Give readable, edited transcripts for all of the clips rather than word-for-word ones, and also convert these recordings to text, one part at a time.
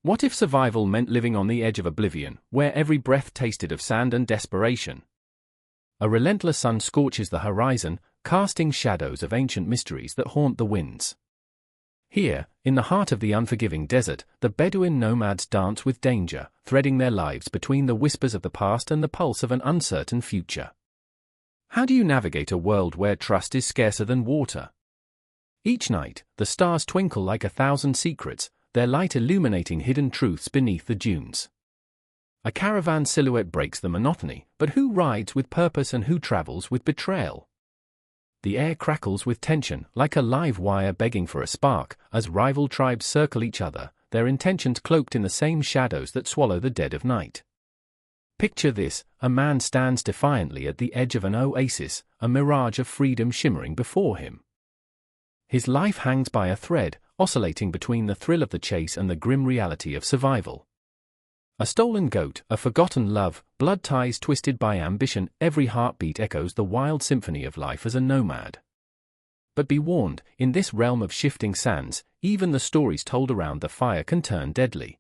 What if survival meant living on the edge of oblivion, where every breath tasted of sand and desperation? A relentless sun scorches the horizon, casting shadows of ancient mysteries that haunt the winds. Here, in the heart of the unforgiving desert, the Bedouin nomads dance with danger, threading their lives between the whispers of the past and the pulse of an uncertain future. How do you navigate a world where trust is scarcer than water? Each night, the stars twinkle like 1,000 secrets, their light illuminating hidden truths beneath the dunes. A caravan silhouette breaks the monotony, but who rides with purpose and who travels with betrayal? The air crackles with tension, like a live wire begging for a spark, as rival tribes circle each other, their intentions cloaked in the same shadows that swallow the dead of night. Picture this: a man stands defiantly at the edge of an oasis, a mirage of freedom shimmering before him. His life hangs by a thread, oscillating between the thrill of the chase and the grim reality of survival. A stolen goat, a forgotten love, blood ties twisted by ambition, every heartbeat echoes the wild symphony of life as a nomad. But be warned, in this realm of shifting sands, even the stories told around the fire can turn deadly.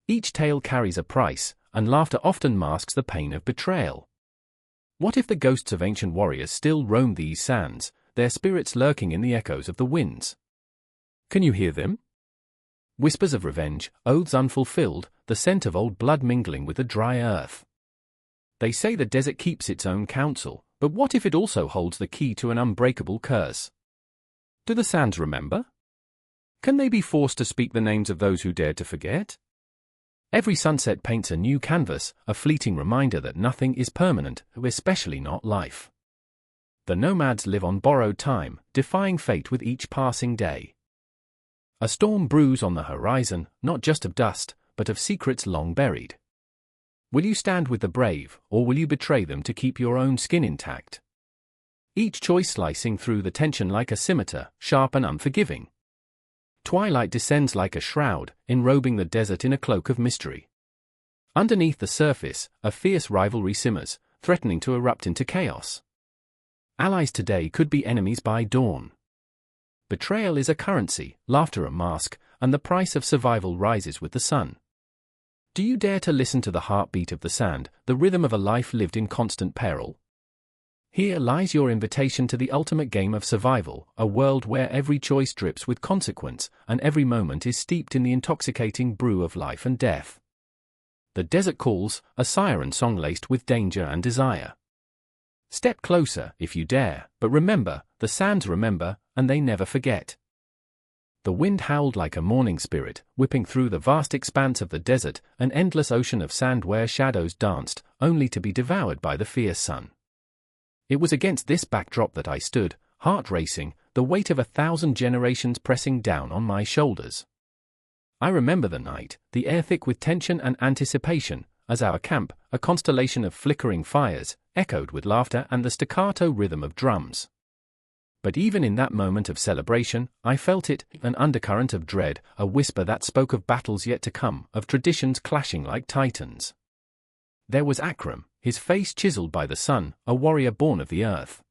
Each tale carries a price, and laughter often masks the pain of betrayal. What if the ghosts of ancient warriors still roam these sands, their spirits lurking in the echoes of the winds? Can you hear them? Whispers of revenge, oaths unfulfilled, the scent of old blood mingling with the dry earth. They say the desert keeps its own counsel, but what if it also holds the key to an unbreakable curse? Do the sands remember? Can they be forced to speak the names of those who dared to forget? Every sunset paints a new canvas, a fleeting reminder that nothing is permanent, especially not life. The nomads live on borrowed time, defying fate with each passing day. A storm brews on the horizon, not just of dust, but of secrets long buried. Will you stand with the brave, or will you betray them to keep your own skin intact? Each choice slicing through the tension like a scimitar, sharp and unforgiving. Twilight descends like a shroud, enrobing the desert in a cloak of mystery. Underneath the surface, a fierce rivalry simmers, threatening to erupt into chaos. Allies today could be enemies by dawn. Betrayal is a currency, laughter a mask, and the price of survival rises with the sun. Do you dare to listen to the heartbeat of the sand, the rhythm of a life lived in constant peril? Here lies your invitation to the ultimate game of survival, a world where every choice drips with consequence, and every moment is steeped in the intoxicating brew of life and death. The desert calls, a siren song laced with danger and desire. Step closer, if you dare, but remember, the sands remember, and they never forget. The wind howled like a mourning spirit, whipping through the vast expanse of the desert, an endless ocean of sand where shadows danced, only to be devoured by the fierce sun. It was against this backdrop that I stood, heart racing, the weight of 1,000 generations pressing down on my shoulders. I remember the night, the air thick with tension and anticipation, as our camp, a constellation of flickering fires, echoed with laughter and the staccato rhythm of drums. But even in that moment of celebration, I felt it, an undercurrent of dread, a whisper that spoke of battles yet to come, of traditions clashing like titans. There was Akram, his face chiseled by the sun, a warrior born of the earth.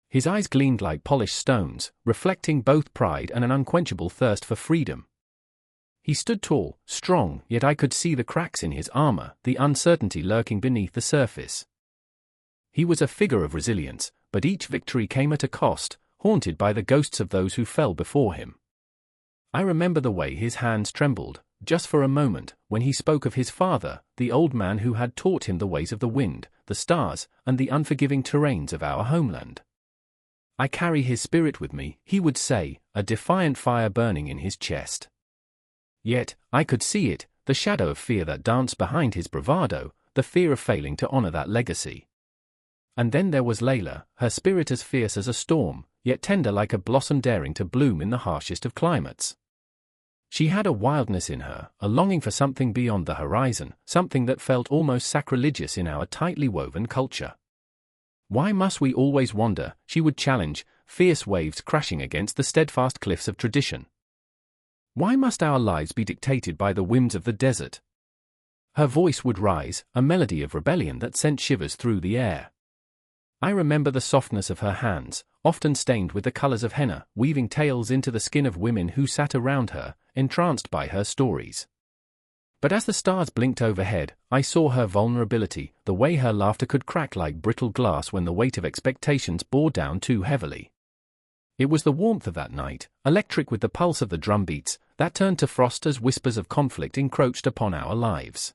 His eyes gleamed like polished stones, reflecting both pride and an unquenchable thirst for freedom. He stood tall, strong, yet I could see the cracks in his armor, the uncertainty lurking beneath the surface. He was a figure of resilience, but each victory came at a cost, haunted by the ghosts of those who fell before him. I remember the way his hands trembled, just for a moment, when he spoke of his father, the old man who had taught him the ways of the wind, the stars, and the unforgiving terrains of our homeland. I carry his spirit with me, he would say, a defiant fire burning in his chest. Yet, I could see it, the shadow of fear that danced behind his bravado, the fear of failing to honor that legacy. And then there was Layla, her spirit as fierce as a storm, yet tender like a blossom daring to bloom in the harshest of climates. She had a wildness in her, a longing for something beyond the horizon, something that felt almost sacrilegious in our tightly woven culture. Why must we always wander, she would challenge, fierce waves crashing against the steadfast cliffs of tradition. Why must our lives be dictated by the whims of the desert? Her voice would rise, a melody of rebellion that sent shivers through the air. I remember the softness of her hands, often stained with the colors of henna, weaving tales into the skin of women who sat around her, entranced by her stories. But as the stars blinked overhead, I saw her vulnerability, the way her laughter could crack like brittle glass when the weight of expectations bore down too heavily. It was the warmth of that night, electric with the pulse of the drumbeats, that turned to frost as whispers of conflict encroached upon our lives.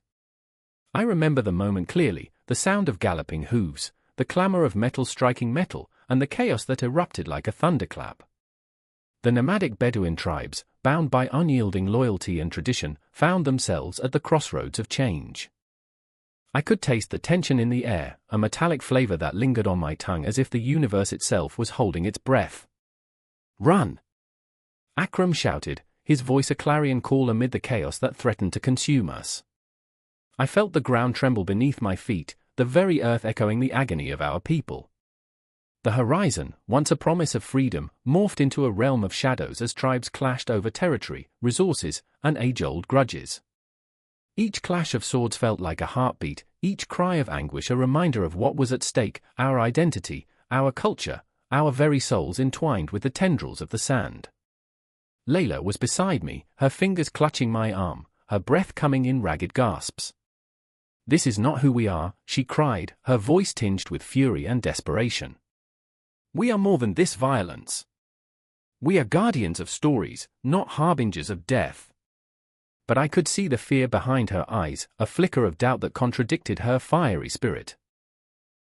I remember the moment clearly, the sound of galloping hooves, the clamor of metal striking metal, and the chaos that erupted like a thunderclap. The nomadic Bedouin tribes, bound by unyielding loyalty and tradition, found themselves at the crossroads of change. I could taste the tension in the air, a metallic flavor that lingered on my tongue as if the universe itself was holding its breath. "Run!" Akram shouted, his voice a clarion call amid the chaos that threatened to consume us. I felt the ground tremble beneath my feet, the very earth echoing the agony of our people. The horizon, once a promise of freedom, morphed into a realm of shadows as tribes clashed over territory, resources, and age-old grudges. Each clash of swords felt like a heartbeat, each cry of anguish a reminder of what was at stake, our identity, our culture, our very souls entwined with the tendrils of the sand. Layla was beside me, her fingers clutching my arm, her breath coming in ragged gasps. "This is not who we are," she cried, her voice tinged with fury and desperation. "We are more than this violence. We are guardians of stories, not harbingers of death." But I could see the fear behind her eyes, a flicker of doubt that contradicted her fiery spirit.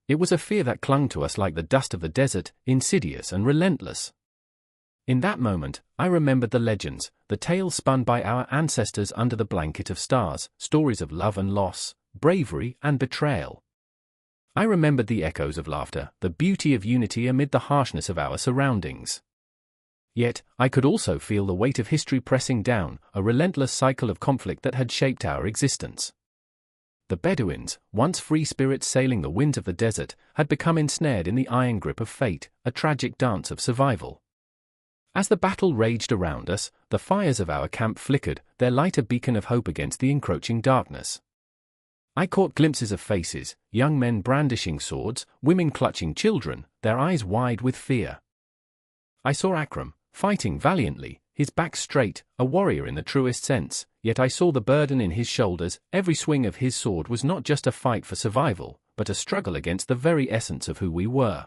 It was a fear that clung to us like the dust of the desert, insidious and relentless. In that moment, I remembered the legends, the tales spun by our ancestors under the blanket of stars, stories of love and loss, bravery and betrayal. I remembered the echoes of laughter, the beauty of unity amid the harshness of our surroundings. Yet, I could also feel the weight of history pressing down, a relentless cycle of conflict that had shaped our existence. The Bedouins, once free spirits sailing the winds of the desert, had become ensnared in the iron grip of fate, a tragic dance of survival. As the battle raged around us, the fires of our camp flickered, their light a beacon of hope against the encroaching darkness. I caught glimpses of faces, young men brandishing swords, women clutching children, their eyes wide with fear. I saw Akram, fighting valiantly, his back straight, a warrior in the truest sense, yet I saw the burden in his shoulders. Every swing of his sword was not just a fight for survival, but a struggle against the very essence of who we were.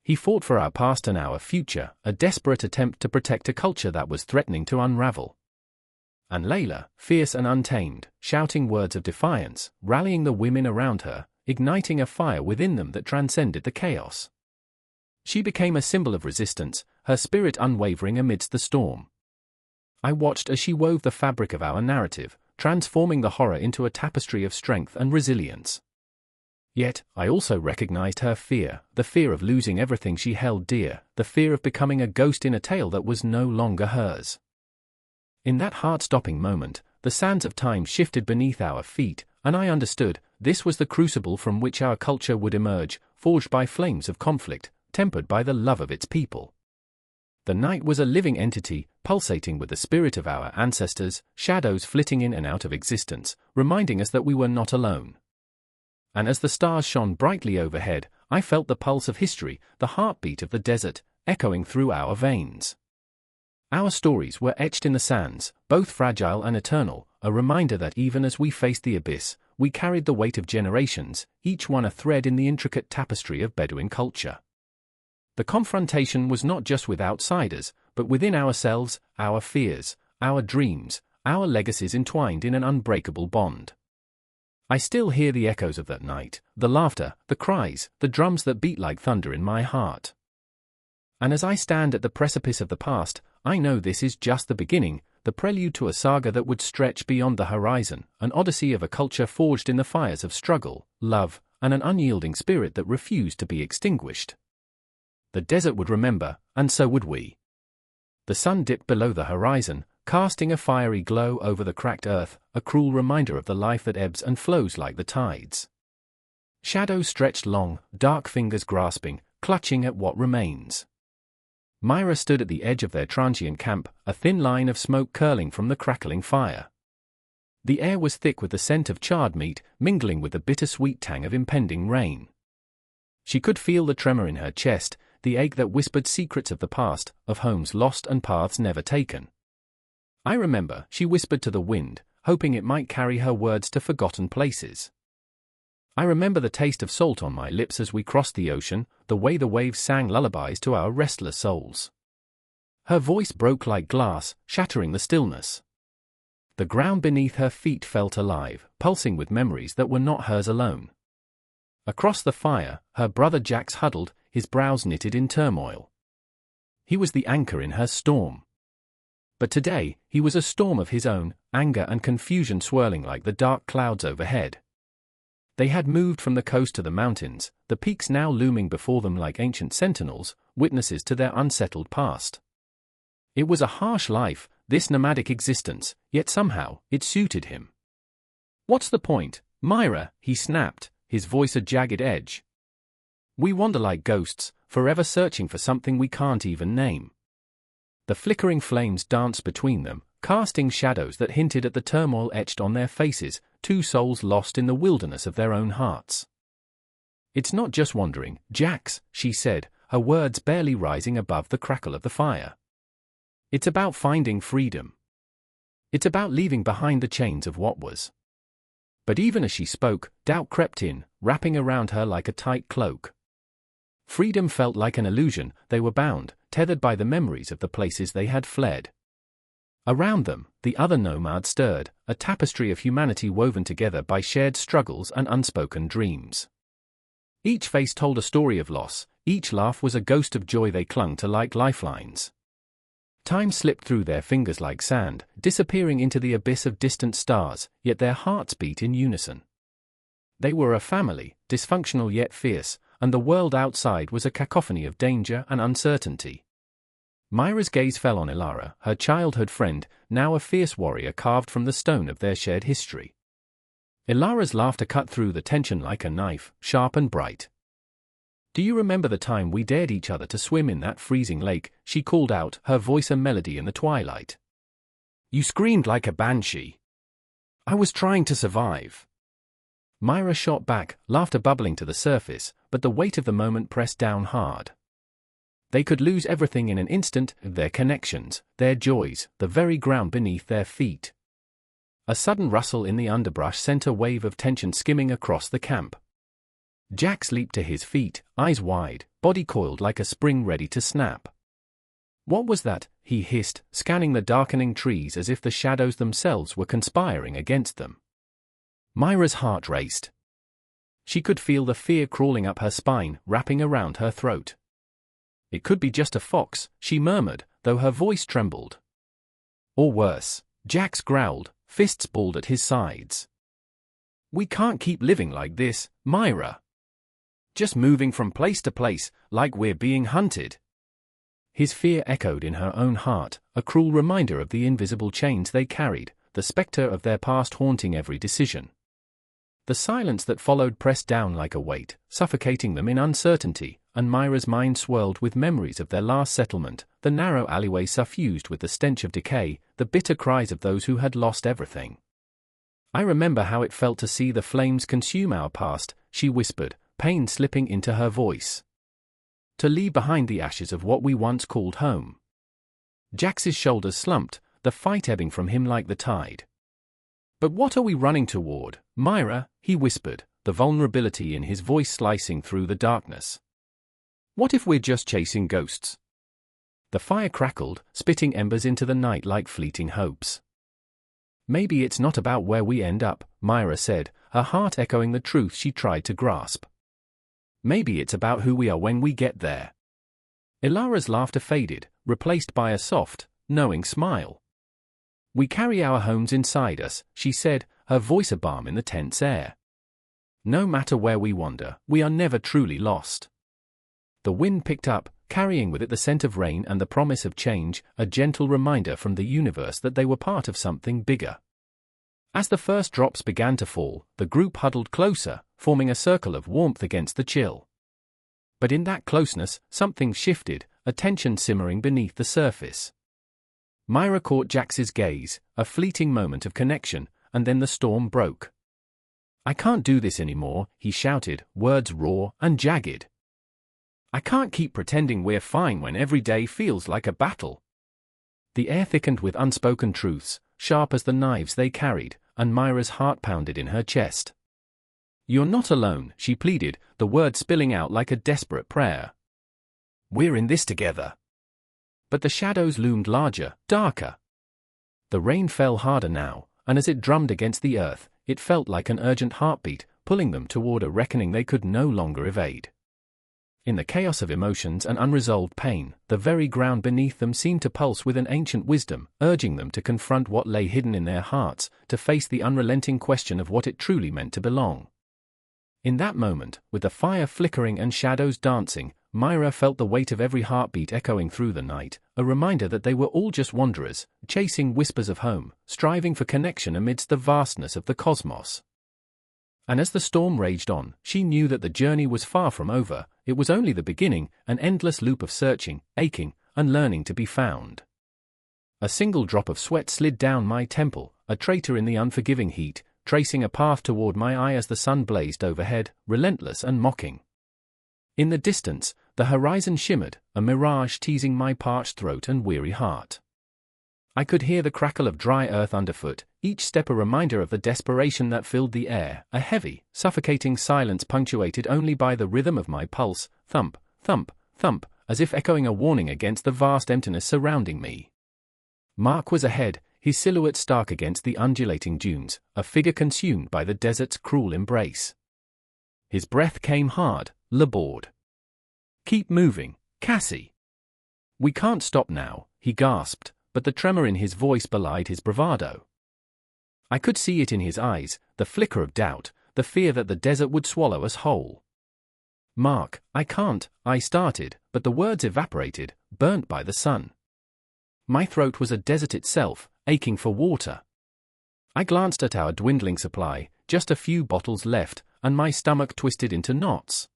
He fought for our past and our future, a desperate attempt to protect a culture that was threatening to unravel. And Layla, fierce and untamed, shouting words of defiance, rallying the women around her, igniting a fire within them that transcended the chaos. She became a symbol of resistance, her spirit unwavering amidst the storm. I watched as she wove the fabric of our narrative, transforming the horror into a tapestry of strength and resilience. Yet, I also recognized her fear, the fear of losing everything she held dear, the fear of becoming a ghost in a tale that was no longer hers. In that heart-stopping moment, the sands of time shifted beneath our feet, and I understood, this was the crucible from which our culture would emerge, forged by flames of conflict, tempered by the love of its people. The night was a living entity, pulsating with the spirit of our ancestors, shadows flitting in and out of existence, reminding us that we were not alone. And as the stars shone brightly overhead, I felt the pulse of history, the heartbeat of the desert, echoing through our veins. Our stories were etched in the sands, both fragile and eternal, a reminder that even as we faced the abyss, we carried the weight of generations, each one a thread in the intricate tapestry of Bedouin culture. The confrontation was not just with outsiders, but within ourselves, our fears, our dreams, our legacies entwined in an unbreakable bond. I still hear the echoes of that night, the laughter, the cries, the drums that beat like thunder in my heart. And as I stand at the precipice of the past, I know this is just the beginning, the prelude to a saga that would stretch beyond the horizon, an odyssey of a culture forged in the fires of struggle, love, and an unyielding spirit that refused to be extinguished. The desert would remember, and so would we. The sun dipped below the horizon, casting a fiery glow over the cracked earth, a cruel reminder of the life that ebbs and flows like the tides. Shadows stretched long, dark fingers grasping, clutching at what remains. Myra stood at the edge of their transient camp, a thin line of smoke curling from the crackling fire. The air was thick with the scent of charred meat, mingling with the bittersweet tang of impending rain. She could feel the tremor in her chest, the ache that whispered secrets of the past, of homes lost and paths never taken. I remember, she whispered to the wind, hoping it might carry her words to forgotten places. I remember the taste of salt on my lips as we crossed the ocean, the way the waves sang lullabies to our restless souls. Her voice broke like glass, shattering the stillness. The ground beneath her feet felt alive, pulsing with memories that were not hers alone. Across the fire, her brother Jax huddled, his brows knitted in turmoil. He was the anchor in her storm. But today, he was a storm of his own, anger and confusion swirling like the dark clouds overhead. They had moved from the coast to the mountains, the peaks now looming before them like ancient sentinels, witnesses to their unsettled past. It was a harsh life, this nomadic existence, yet somehow, it suited him. "What's the point, Myra?" he snapped, his voice a jagged edge. "We wander like ghosts, forever searching for something we can't even name." The flickering flames danced between them, casting shadows that hinted at the turmoil etched on their faces, two souls lost in the wilderness of their own hearts. "It's not just wandering, Jax," she said, her words barely rising above the crackle of the fire. "It's about finding freedom. It's about leaving behind the chains of what was." But even as she spoke, doubt crept in, wrapping around her like a tight cloak. Freedom felt like an illusion. They were bound, tethered by the memories of the places they had fled. Around them, the other nomads stirred, a tapestry of humanity woven together by shared struggles and unspoken dreams. Each face told a story of loss, each laugh was a ghost of joy they clung to like lifelines. Time slipped through their fingers like sand, disappearing into the abyss of distant stars, yet their hearts beat in unison. They were a family, dysfunctional yet fierce, and the world outside was a cacophony of danger and uncertainty. Myra's gaze fell on Ilara, her childhood friend, now a fierce warrior carved from the stone of their shared history. Ilara's laughter cut through the tension like a knife, sharp and bright. "Do you remember the time we dared each other to swim in that freezing lake?" she called out, her voice a melody in the twilight. "You screamed like a banshee. I was trying to survive." Myra shot back, laughter bubbling to the surface, but the weight of the moment pressed down hard. They could lose everything in an instant, their connections, their joys, the very ground beneath their feet. A sudden rustle in the underbrush sent a wave of tension skimming across the camp. Jax leaped to his feet, eyes wide, body coiled like a spring ready to snap. "What was that?" he hissed, scanning the darkening trees as if the shadows themselves were conspiring against them. Myra's heart raced. She could feel the fear crawling up her spine, wrapping around her throat. "It could be just a fox," she murmured, though her voice trembled. "Or worse," Jax growled, fists balled at his sides. "We can't keep living like this, Myra. Just moving from place to place, like we're being hunted." His fear echoed in her own heart, a cruel reminder of the invisible chains they carried, the specter of their past haunting every decision. The silence that followed pressed down like a weight, suffocating them in uncertainty, and Myra's mind swirled with memories of their last settlement, the narrow alleyway suffused with the stench of decay, the bitter cries of those who had lost everything. "I remember how it felt to see the flames consume our past," she whispered, pain slipping into her voice. "To leave behind the ashes of what we once called home." Jax's shoulders slumped, the fight ebbing from him like the tide. "But what are we running toward, Myra?" he whispered, the vulnerability in his voice slicing through the darkness. "What if we're just chasing ghosts?" The fire crackled, spitting embers into the night like fleeting hopes. "Maybe it's not about where we end up," Myra said, her heart echoing the truth she tried to grasp. "Maybe it's about who we are when we get there." Ilara's laughter faded, replaced by a soft, knowing smile. "We carry our homes inside us," she said, her voice a balm in the tense air. "No matter where we wander, we are never truly lost." The wind picked up, carrying with it the scent of rain and the promise of change, a gentle reminder from the universe that they were part of something bigger. As the first drops began to fall, the group huddled closer, forming a circle of warmth against the chill. But in that closeness, something shifted, a tension simmering beneath the surface. Myra caught Jax's gaze, a fleeting moment of connection, and then the storm broke. "I can't do this anymore," he shouted, words raw and jagged. "I can't keep pretending we're fine when every day feels like a battle." The air thickened with unspoken truths, sharp as the knives they carried, and Myra's heart pounded in her chest. "You're not alone," she pleaded, the words spilling out like a desperate prayer. "We're in this together." But the shadows loomed larger, darker. The rain fell harder now, and as it drummed against the earth, it felt like an urgent heartbeat, pulling them toward a reckoning they could no longer evade. In the chaos of emotions and unresolved pain, the very ground beneath them seemed to pulse with an ancient wisdom, urging them to confront what lay hidden in their hearts, to face the unrelenting question of what it truly meant to belong. In that moment, with the fire flickering and shadows dancing, Myra felt the weight of every heartbeat echoing through the night, a reminder that they were all just wanderers, chasing whispers of home, striving for connection amidst the vastness of the cosmos. And as the storm raged on, she knew that the journey was far from over. It was only the beginning, an endless loop of searching, aching, and learning to be found. A single drop of sweat slid down my temple, a traitor in the unforgiving heat, tracing a path toward my eye as the sun blazed overhead, relentless and mocking. In the distance, the horizon shimmered, a mirage teasing my parched throat and weary heart. I could hear the crackle of dry earth underfoot, each step a reminder of the desperation that filled the air, a heavy, suffocating silence punctuated only by the rhythm of my pulse, thump, thump, thump, as if echoing a warning against the vast emptiness surrounding me. Mark was ahead, his silhouette stark against the undulating dunes, a figure consumed by the desert's cruel embrace. His breath came hard, labored. "Keep moving, Cassie." "We can't stop now," he gasped, but the tremor in his voice belied his bravado. I could see it in his eyes, the flicker of doubt, the fear that the desert would swallow us whole. "Mark, I can't," I started, but the words evaporated, burnt by the sun. My throat was a desert itself, aching for water. I glanced at our dwindling supply, just a few bottles left, and my stomach twisted into knots.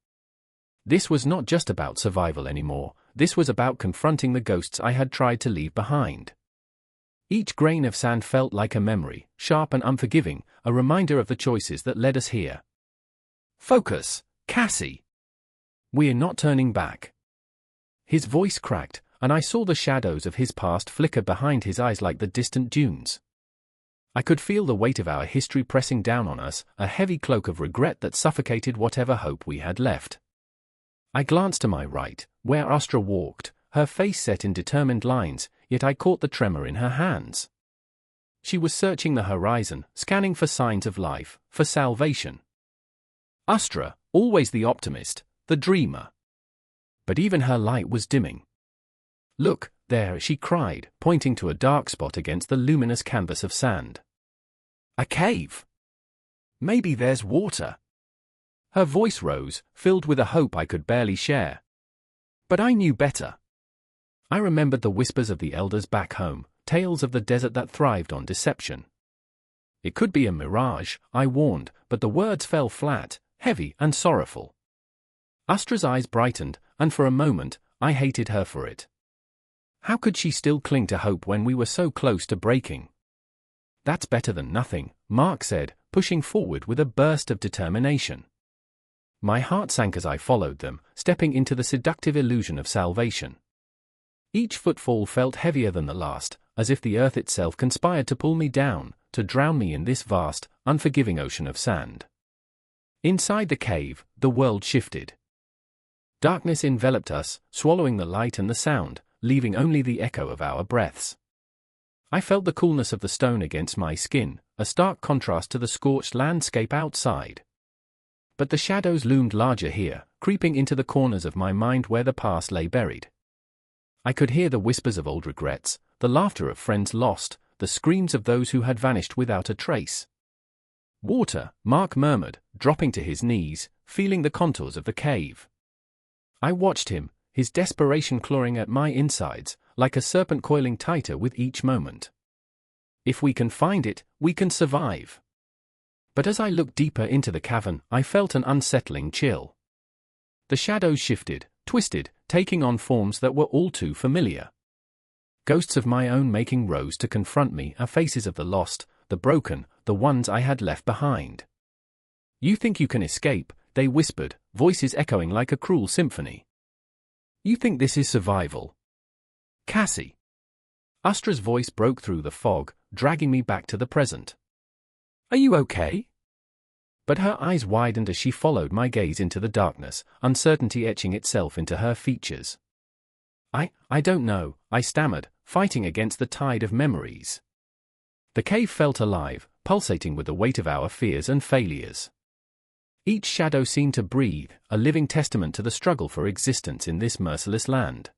This was not just about survival anymore, this was about confronting the ghosts I had tried to leave behind. Each grain of sand felt like a memory, sharp and unforgiving, a reminder of the choices that led us here. "Focus, Cassie. We're not turning back." His voice cracked, and I saw the shadows of his past flicker behind his eyes like the distant dunes. I could feel the weight of our history pressing down on us, a heavy cloak of regret that suffocated whatever hope we had left. I glanced to my right, where Astra walked, her face set in determined lines, yet I caught the tremor in her hands. She was searching the horizon, scanning for signs of life, for salvation. Astra, always the optimist, the dreamer. But even her light was dimming. "Look, there," she cried, pointing to a dark spot against the luminous canvas of sand. "A cave. Maybe there's water." Her voice rose, filled with a hope I could barely share. But I knew better. I remembered the whispers of the elders back home, tales of the desert that thrived on deception. It could be a mirage, I warned, but the words fell flat, heavy and sorrowful. Astra's eyes brightened, and for a moment, I hated her for it. How could she still cling to hope when we were so close to breaking? "That's better than nothing," Mark said, pushing forward with a burst of determination. My heart sank as I followed them, stepping into the seductive illusion of salvation. Each footfall felt heavier than the last, as if the earth itself conspired to pull me down, to drown me in this vast, unforgiving ocean of sand. Inside the cave, the world shifted. Darkness enveloped us, swallowing the light and the sound, leaving only the echo of our breaths. I felt the coolness of the stone against my skin, a stark contrast to the scorched landscape outside. But the shadows loomed larger here, creeping into the corners of my mind where the past lay buried. I could hear the whispers of old regrets, the laughter of friends lost, the screams of those who had vanished without a trace. "Water," Mark murmured, dropping to his knees, feeling the contours of the cave. I watched him, his desperation clawing at my insides, like a serpent coiling tighter with each moment. "If we can find it, we can survive." But as I looked deeper into the cavern, I felt an unsettling chill. The shadows shifted, twisted, taking on forms that were all too familiar. Ghosts of my own making rose to confront me, faces of the lost, the broken, the ones I had left behind. "You think you can escape," they whispered, voices echoing like a cruel symphony. "You think this is survival? Cassie." Astra's voice broke through the fog, dragging me back to the present. "Are you okay?" But her eyes widened as she followed my gaze into the darkness, uncertainty etching itself into her features. I don't know," I stammered, fighting against the tide of memories. The cave felt alive, pulsating with the weight of our fears and failures. Each shadow seemed to breathe, a living testament to the struggle for existence in this merciless land.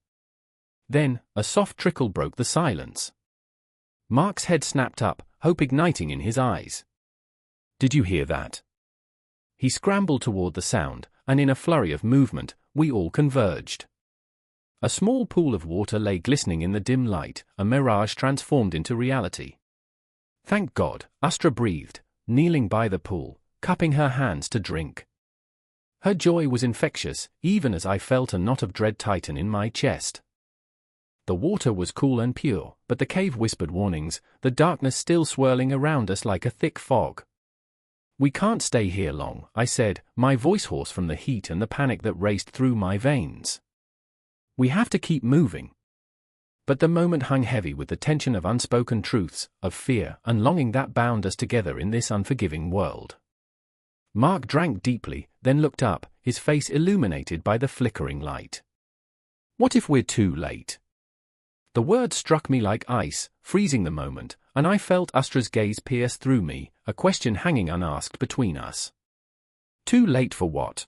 Then, a soft trickle broke the silence. Mark's head snapped up, hope igniting in his eyes. "Did you hear that?" He scrambled toward the sound, and in a flurry of movement, we all converged. A small pool of water lay glistening in the dim light, a mirage transformed into reality. "Thank God," Astra breathed, kneeling by the pool, cupping her hands to drink. Her joy was infectious, even as I felt a knot of dread tighten in my chest. The water was cool and pure, but the cave whispered warnings, the darkness still swirling around us like a thick fog. "We can't stay here long," I said, my voice hoarse from the heat and the panic that raced through my veins. "We have to keep moving." But the moment hung heavy with the tension of unspoken truths, of fear and longing that bound us together in this unforgiving world. Mark drank deeply, then looked up, his face illuminated by the flickering light. "What if we're too late?" The word struck me like ice, freezing the moment, and I felt Astra's gaze pierce through me, a question hanging unasked between us. "Too late for what?"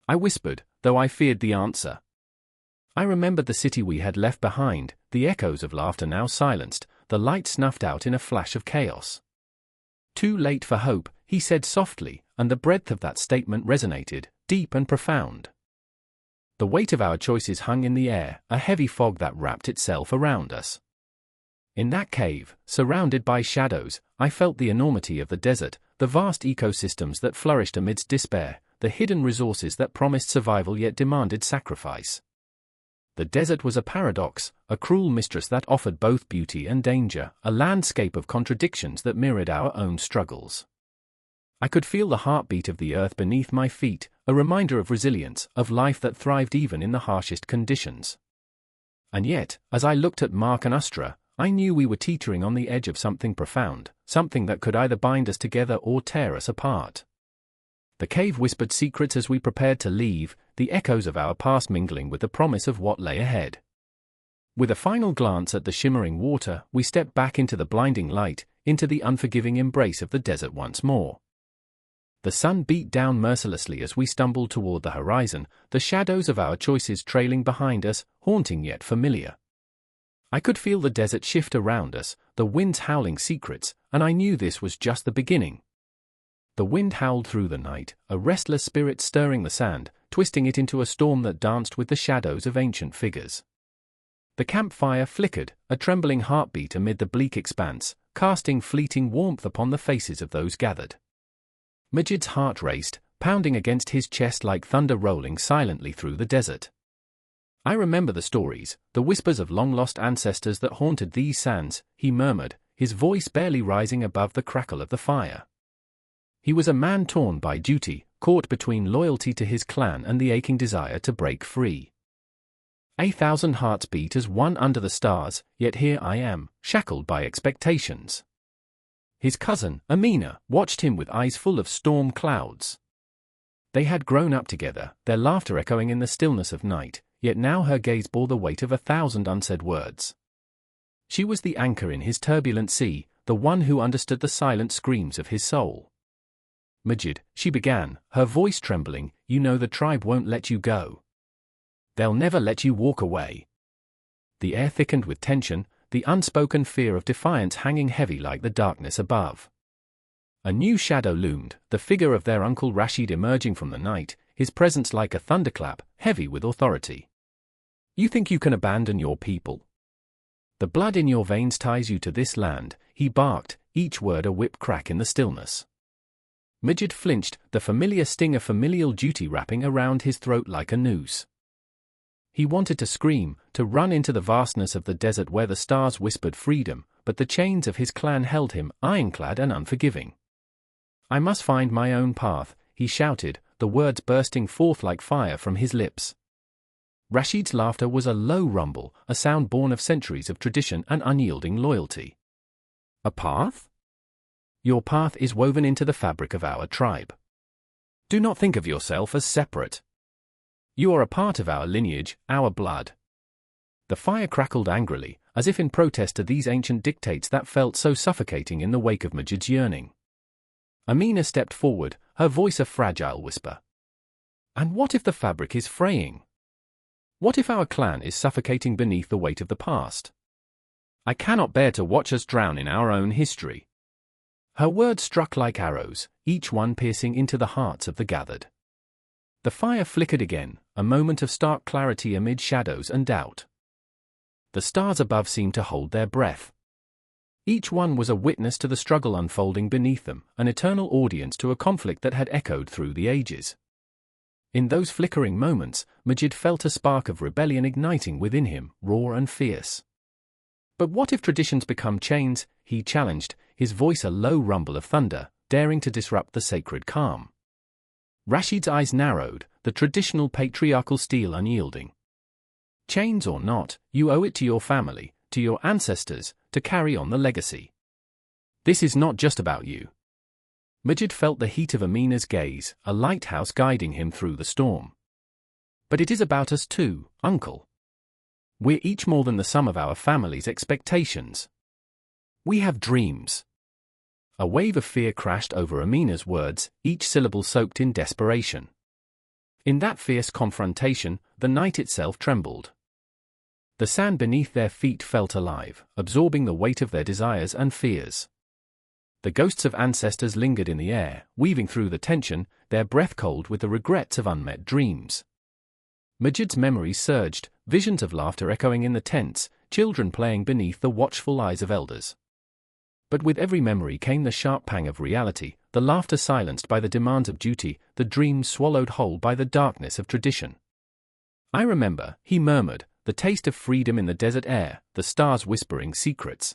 I whispered, though I feared the answer. I remembered the city we had left behind, the echoes of laughter now silenced, the light snuffed out in a flash of chaos. "Too late for hope," he said softly, and the breadth of that statement resonated, deep and profound. The weight of our choices hung in the air, a heavy fog that wrapped itself around us. In that cave, surrounded by shadows, I felt the enormity of the desert, the vast ecosystems that flourished amidst despair, the hidden resources that promised survival yet demanded sacrifice. The desert was a paradox, a cruel mistress that offered both beauty and danger, a landscape of contradictions that mirrored our own struggles. I could feel the heartbeat of the earth beneath my feet, a reminder of resilience, of life that thrived even in the harshest conditions. And yet, as I looked at Mark and Astra, I knew we were teetering on the edge of something profound, something that could either bind us together or tear us apart. The cave whispered secrets as we prepared to leave, the echoes of our past mingling with the promise of what lay ahead. With a final glance at the shimmering water, we stepped back into the blinding light, into the unforgiving embrace of the desert once more. The sun beat down mercilessly as we stumbled toward the horizon, the shadows of our choices trailing behind us, haunting yet familiar. I could feel the desert shift around us, the winds howling secrets, and I knew this was just the beginning. The wind howled through the night, a restless spirit stirring the sand, twisting it into a storm that danced with the shadows of ancient figures. The campfire flickered, a trembling heartbeat amid the bleak expanse, casting fleeting warmth upon the faces of those gathered. Majid's heart raced, pounding against his chest like thunder rolling silently through the desert. I remember the stories, the whispers of long-lost ancestors that haunted these sands, he murmured, his voice barely rising above the crackle of the fire. He was a man torn by duty, caught between loyalty to his clan and the aching desire to break free. 1,000 hearts beat as one under the stars, yet here I am, shackled by expectations. His cousin, Amina, watched him with eyes full of storm clouds. They had grown up together, their laughter echoing in the stillness of night, yet now her gaze bore the weight of 1,000 unsaid words. She was the anchor in his turbulent sea, the one who understood the silent screams of his soul. "Majid," she began, her voice trembling, "you know the tribe won't let you go. They'll never let you walk away." The air thickened with tension, the unspoken fear of defiance hanging heavy like the darkness above. A new shadow loomed, the figure of their uncle Rashid emerging from the night, his presence like a thunderclap, heavy with authority. "You think you can abandon your people? The blood in your veins ties you to this land," he barked, each word a whip crack in the stillness. Majid flinched, the familiar sting of familial duty wrapping around his throat like a noose. He wanted to scream, to run into the vastness of the desert where the stars whispered freedom, but the chains of his clan held him, ironclad and unforgiving. "I must find my own path," he shouted, the words bursting forth like fire from his lips. Rashid's laughter was a low rumble, a sound born of centuries of tradition and unyielding loyalty. A path? Your path is woven into the fabric of our tribe. Do not think of yourself as separate. You are a part of our lineage, our blood. The fire crackled angrily, as if in protest to these ancient dictates that felt so suffocating in the wake of Majid's yearning. Amina stepped forward, her voice a fragile whisper. And what if the fabric is fraying? What if our clan is suffocating beneath the weight of the past? I cannot bear to watch us drown in our own history. Her words struck like arrows, each one piercing into the hearts of the gathered. The fire flickered again, a moment of stark clarity amid shadows and doubt. The stars above seemed to hold their breath. Each one was a witness to the struggle unfolding beneath them, an eternal audience to a conflict that had echoed through the ages. In those flickering moments, Majid felt a spark of rebellion igniting within him, raw and fierce. But what if traditions become chains? He challenged, his voice a low rumble of thunder, daring to disrupt the sacred calm. Rashid's eyes narrowed, the traditional patriarchal steel unyielding. Chains or not, you owe it to your family, to your ancestors, to carry on the legacy. This is not just about you. Majid felt the heat of Amina's gaze, a lighthouse guiding him through the storm. But it is about us too, uncle. We're each more than the sum of our family's expectations. We have dreams. A wave of fear crashed over Amina's words, each syllable soaked in desperation. In that fierce confrontation, the night itself trembled. The sand beneath their feet felt alive, absorbing the weight of their desires and fears. The ghosts of ancestors lingered in the air, weaving through the tension, their breath cold with the regrets of unmet dreams. Majid's memories surged, visions of laughter echoing in the tents, children playing beneath the watchful eyes of elders. But with every memory came the sharp pang of reality, the laughter silenced by the demands of duty, the dreams swallowed whole by the darkness of tradition. I remember, he murmured, the taste of freedom in the desert air, the stars whispering secrets.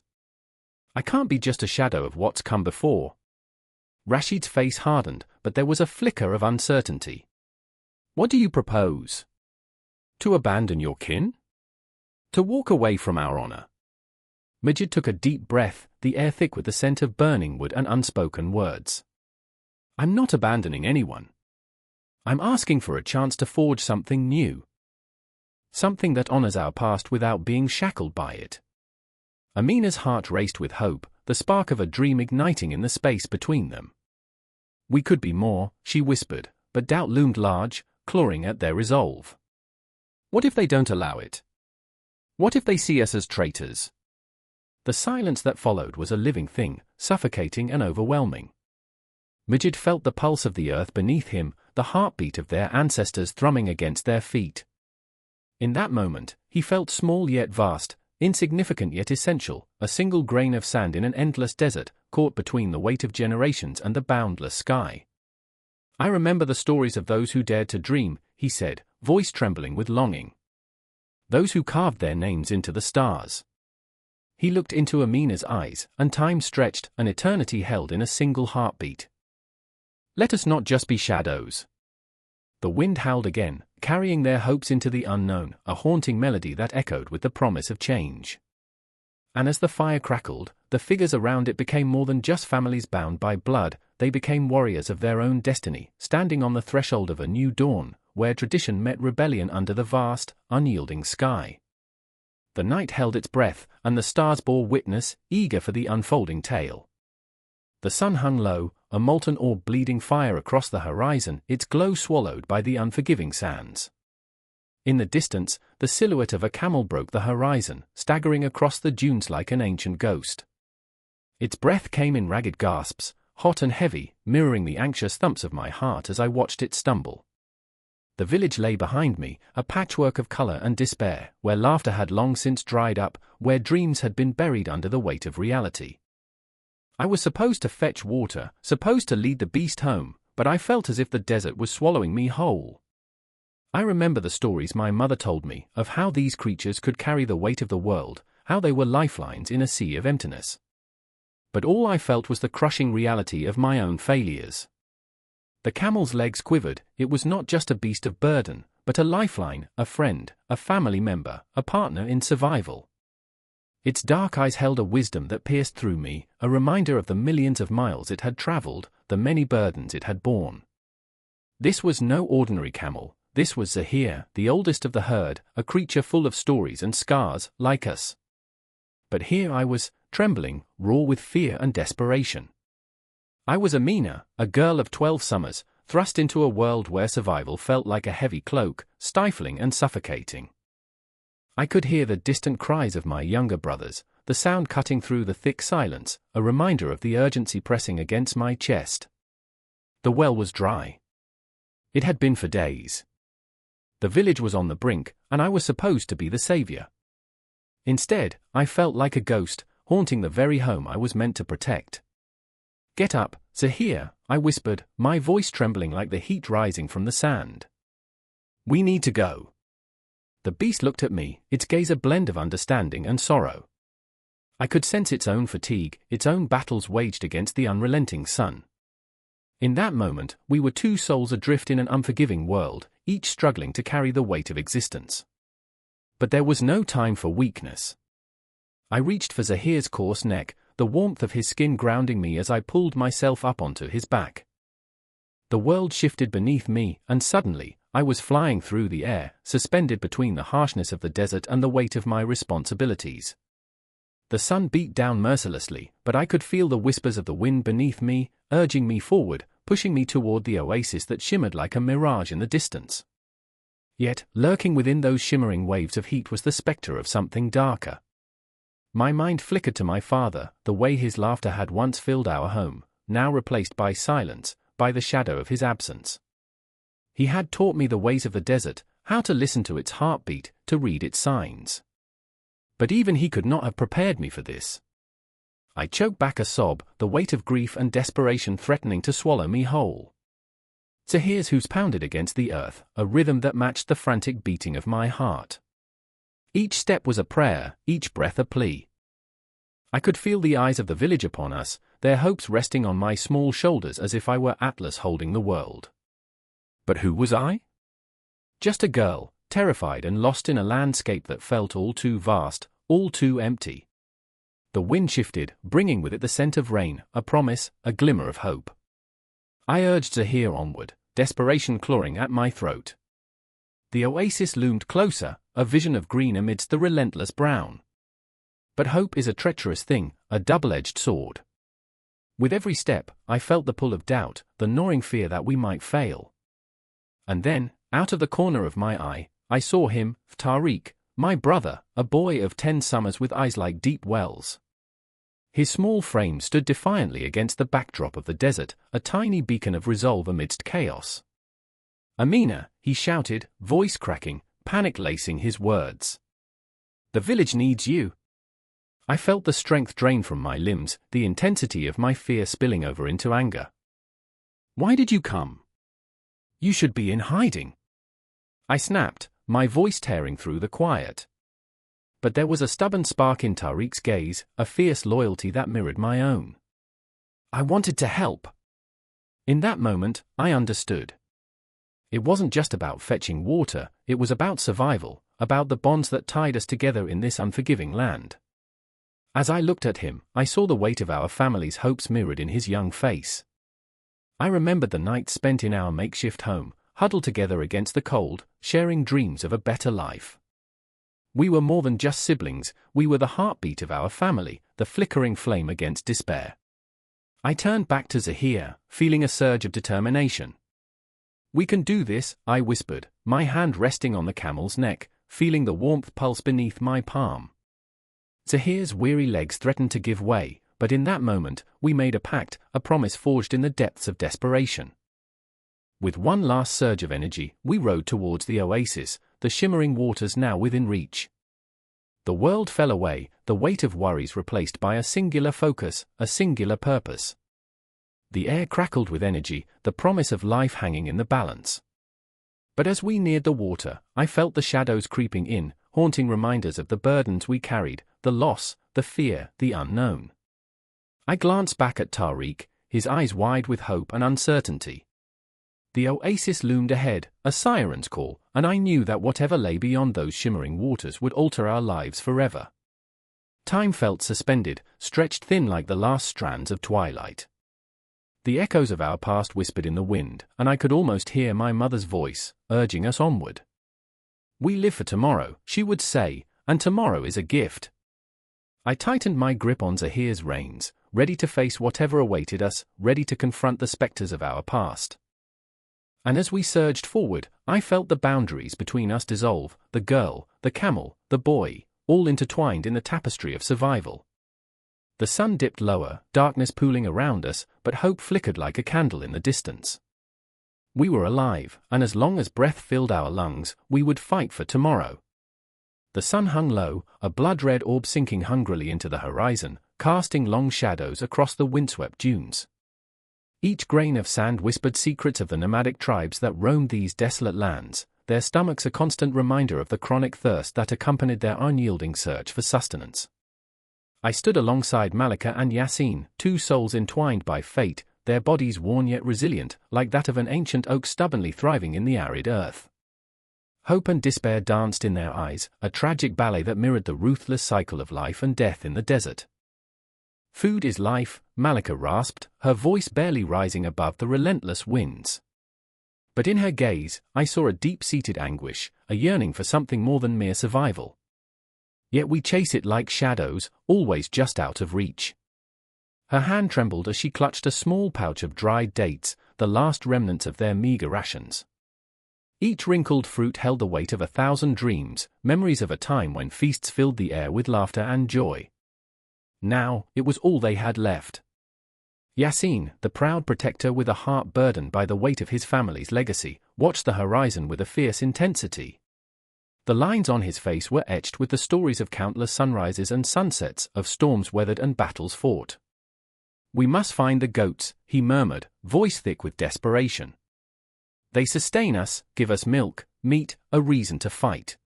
I can't be just a shadow of what's come before. Rashid's face hardened, but there was a flicker of uncertainty. What do you propose? To abandon your kin? To walk away from our honor? Majid took a deep breath, the air thick with the scent of burning wood and unspoken words. I'm not abandoning anyone. I'm asking for a chance to forge something new. Something that honors our past without being shackled by it. Amina's heart raced with hope, the spark of a dream igniting in the space between them. We could be more, she whispered, but doubt loomed large, clawing at their resolve. What if they don't allow it? What if they see us as traitors? The silence that followed was a living thing, suffocating and overwhelming. Majid felt the pulse of the earth beneath him, the heartbeat of their ancestors thrumming against their feet. In that moment, he felt small yet vast, insignificant yet essential, a single grain of sand in an endless desert, caught between the weight of generations and the boundless sky. I remember the stories of those who dared to dream, he said, voice trembling with longing. Those who carved their names into the stars. He looked into Amina's eyes, and time stretched, an eternity held in a single heartbeat. Let us not just be shadows. The wind howled again, carrying their hopes into the unknown, a haunting melody that echoed with the promise of change. And as the fire crackled, the figures around it became more than just families bound by blood, they became warriors of their own destiny, standing on the threshold of a new dawn, where tradition met rebellion under the vast, unyielding sky. The night held its breath, and the stars bore witness, eager for the unfolding tale. The sun hung low, a molten orb bleeding fire across the horizon, its glow swallowed by the unforgiving sands. In the distance, the silhouette of a camel broke the horizon, staggering across the dunes like an ancient ghost. Its breath came in ragged gasps, hot and heavy, mirroring the anxious thumps of my heart as I watched it stumble. The village lay behind me, a patchwork of color and despair, where laughter had long since dried up, where dreams had been buried under the weight of reality. I was supposed to fetch water, supposed to lead the beast home, but I felt as if the desert was swallowing me whole. I remember the stories my mother told me, of how these creatures could carry the weight of the world, how they were lifelines in a sea of emptiness. But all I felt was the crushing reality of my own failures. The camel's legs quivered, it was not just a beast of burden, but a lifeline, a friend, a family member, a partner in survival. Its dark eyes held a wisdom that pierced through me, a reminder of the millions of miles it had traveled, the many burdens it had borne. This was no ordinary camel. This was Zahir, the oldest of the herd, a creature full of stories and scars, like us. But here I was, trembling, raw with fear and desperation. I was Amina, a girl of 12 summers, thrust into a world where survival felt like a heavy cloak, stifling and suffocating. I could hear the distant cries of my younger brothers, the sound cutting through the thick silence, a reminder of the urgency pressing against my chest. The well was dry. It had been for days. The village was on the brink, and I was supposed to be the savior. Instead, I felt like a ghost, haunting the very home I was meant to protect. "Get up, Zahir," I whispered, my voice trembling like the heat rising from the sand. "We need to go." The beast looked at me, its gaze a blend of understanding and sorrow. I could sense its own fatigue, its own battles waged against the unrelenting sun. In that moment, we were two souls adrift in an unforgiving world, each struggling to carry the weight of existence. But there was no time for weakness. I reached for Zahir's coarse neck, the warmth of his skin grounding me as I pulled myself up onto his back. The world shifted beneath me, and suddenly, I was flying through the air, suspended between the harshness of the desert and the weight of my responsibilities. The sun beat down mercilessly, but I could feel the whispers of the wind beneath me, urging me forward, pushing me toward the oasis that shimmered like a mirage in the distance. Yet, lurking within those shimmering waves of heat was the specter of something darker. My mind flickered to my father, the way his laughter had once filled our home, now replaced by silence, by the shadow of his absence. He had taught me the ways of the desert, how to listen to its heartbeat, to read its signs. But even he could not have prepared me for this. I choked back a sob, the weight of grief and desperation threatening to swallow me whole. Zahir's hooves pounded against the earth, a rhythm that matched the frantic beating of my heart. Each step was a prayer, each breath a plea. I could feel the eyes of the village upon us, their hopes resting on my small shoulders as if I were Atlas holding the world. But who was I? Just a girl, terrified and lost in a landscape that felt all too vast, all too empty. The wind shifted, bringing with it the scent of rain, a promise, a glimmer of hope. I urged Zahir onward, desperation clawing at my throat. The oasis loomed closer, a vision of green amidst the relentless brown. But hope is a treacherous thing, a double-edged sword. With every step, I felt the pull of doubt, the gnawing fear that we might fail. And then, out of the corner of my eye, I saw him, Tariq, my brother, a boy of 10 summers with eyes like deep wells. His small frame stood defiantly against the backdrop of the desert, a tiny beacon of resolve amidst chaos. "Amina," he shouted, voice cracking, panic lacing his words. "The village needs you." I felt the strength drain from my limbs, the intensity of my fear spilling over into anger. "Why did you come? You should be in hiding," I snapped, my voice tearing through the quiet. But there was a stubborn spark in Tariq's gaze, a fierce loyalty that mirrored my own. "I wanted to help." In that moment, I understood. It wasn't just about fetching water, it was about survival, about the bonds that tied us together in this unforgiving land. As I looked at him, I saw the weight of our family's hopes mirrored in his young face. I remembered the nights spent in our makeshift home, huddled together against the cold, sharing dreams of a better life. We were more than just siblings, we were the heartbeat of our family, the flickering flame against despair. I turned back to Zahir, feeling a surge of determination. "We can do this," I whispered, my hand resting on the camel's neck, feeling the warmth pulse beneath my palm. Zahir's weary legs threatened to give way, but in that moment, we made a pact, a promise forged in the depths of desperation. With one last surge of energy, we rowed towards the oasis, the shimmering waters now within reach. The world fell away, the weight of worries replaced by a singular focus, a singular purpose. The air crackled with energy, the promise of life hanging in the balance. But as we neared the water, I felt the shadows creeping in, haunting reminders of the burdens we carried, the loss, the fear, the unknown. I glanced back at Tariq, his eyes wide with hope and uncertainty. The oasis loomed ahead, a siren's call, and I knew that whatever lay beyond those shimmering waters would alter our lives forever. Time felt suspended, stretched thin like the last strands of twilight. The echoes of our past whispered in the wind, and I could almost hear my mother's voice, urging us onward. "We live for tomorrow," she would say, "and tomorrow is a gift." I tightened my grip on Zahir's reins, ready to face whatever awaited us, ready to confront the specters of our past. And as we surged forward, I felt the boundaries between us dissolve, the girl, the camel, the boy, all intertwined in the tapestry of survival. The sun dipped lower, darkness pooling around us, but hope flickered like a candle in the distance. We were alive, and as long as breath filled our lungs, we would fight for tomorrow. The sun hung low, a blood-red orb sinking hungrily into the horizon, casting long shadows across the windswept dunes. Each grain of sand whispered secrets of the nomadic tribes that roamed these desolate lands, their stomachs a constant reminder of the chronic thirst that accompanied their unyielding search for sustenance. I stood alongside Malika and Yasin, two souls entwined by fate, their bodies worn yet resilient, like that of an ancient oak stubbornly thriving in the arid earth. Hope and despair danced in their eyes, a tragic ballet that mirrored the ruthless cycle of life and death in the desert. "Food is life," Malika rasped, her voice barely rising above the relentless winds. But in her gaze, I saw a deep-seated anguish, a yearning for something more than mere survival. Yet we chase it like shadows, always just out of reach. Her hand trembled as she clutched a small pouch of dried dates, the last remnants of their meager rations. Each wrinkled fruit held the weight of 1,000 dreams, memories of a time when feasts filled the air with laughter and joy. Now, it was all they had left. Yasin, the proud protector with a heart burdened by the weight of his family's legacy, watched the horizon with a fierce intensity. The lines on his face were etched with the stories of countless sunrises and sunsets, of storms weathered and battles fought. "We must find the goats," he murmured, voice thick with desperation. "They sustain us, give us milk, meat, a reason to fight."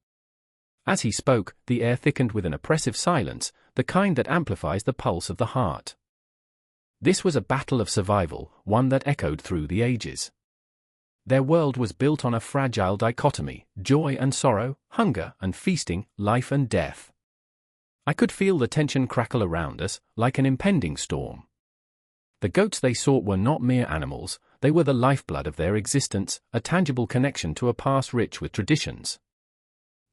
As he spoke, the air thickened with an oppressive silence, the kind that amplifies the pulse of the heart. This was a battle of survival, one that echoed through the ages. Their world was built on a fragile dichotomy, joy and sorrow, hunger and feasting, life and death. I could feel the tension crackle around us, like an impending storm. The goats they sought were not mere animals, they were the lifeblood of their existence, a tangible connection to a past rich with traditions.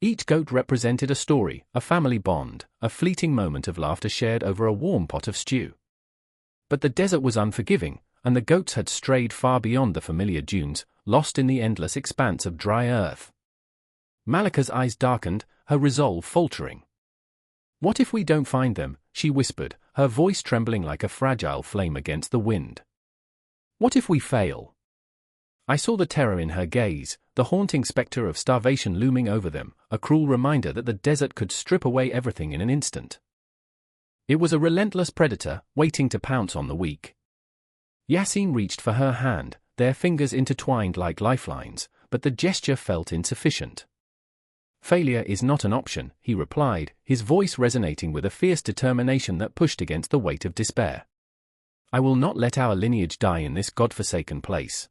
Each goat represented a story, a family bond, a fleeting moment of laughter shared over a warm pot of stew. But the desert was unforgiving, and the goats had strayed far beyond the familiar dunes, lost in the endless expanse of dry earth. Malika's eyes darkened, her resolve faltering. "What if we don't find them?" she whispered, her voice trembling like a fragile flame against the wind. "What if we fail?" I saw the terror in her gaze, the haunting specter of starvation looming over them, a cruel reminder that the desert could strip away everything in an instant. It was a relentless predator, waiting to pounce on the weak. Yasin reached for her hand, their fingers intertwined like lifelines, but the gesture felt insufficient. "Failure is not an option," he replied, his voice resonating with a fierce determination that pushed against the weight of despair. "I will not let our lineage die in this godforsaken place."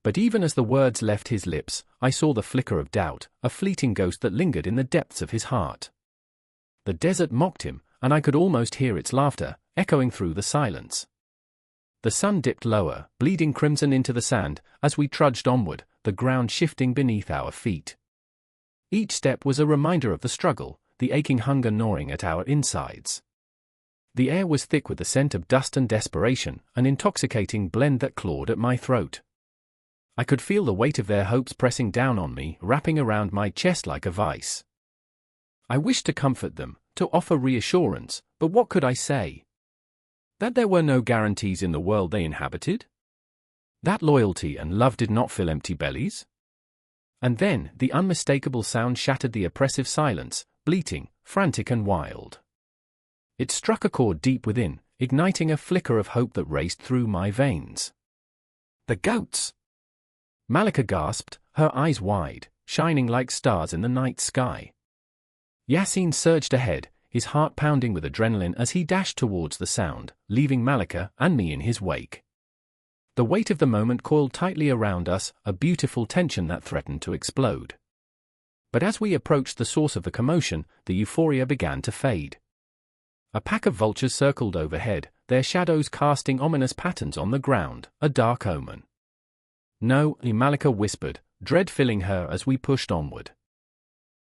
But even as the words left his lips, I saw the flicker of doubt, a fleeting ghost that lingered in the depths of his heart. The desert mocked him, and I could almost hear its laughter, echoing through the silence. The sun dipped lower, bleeding crimson into the sand, as we trudged onward, the ground shifting beneath our feet. Each step was a reminder of the struggle, the aching hunger gnawing at our insides. The air was thick with the scent of dust and desperation, an intoxicating blend that clawed at my throat. I could feel the weight of their hopes pressing down on me, wrapping around my chest like a vice. I wished to comfort them, to offer reassurance, but what could I say? That there were no guarantees in the world they inhabited? That loyalty and love did not fill empty bellies? And then, the unmistakable sound shattered the oppressive silence, bleating, frantic and wild. It struck a chord deep within, igniting a flicker of hope that raced through my veins. "The goats!" Malika gasped, her eyes wide, shining like stars in the night sky. Yasin surged ahead, his heart pounding with adrenaline as he dashed towards the sound, leaving Malika and me in his wake. The weight of the moment coiled tightly around us, a beautiful tension that threatened to explode. But as we approached the source of the commotion, the euphoria began to fade. A pack of vultures circled overhead, their shadows casting ominous patterns on the ground, a dark omen. "No," Malika whispered, dread filling her as we pushed onward.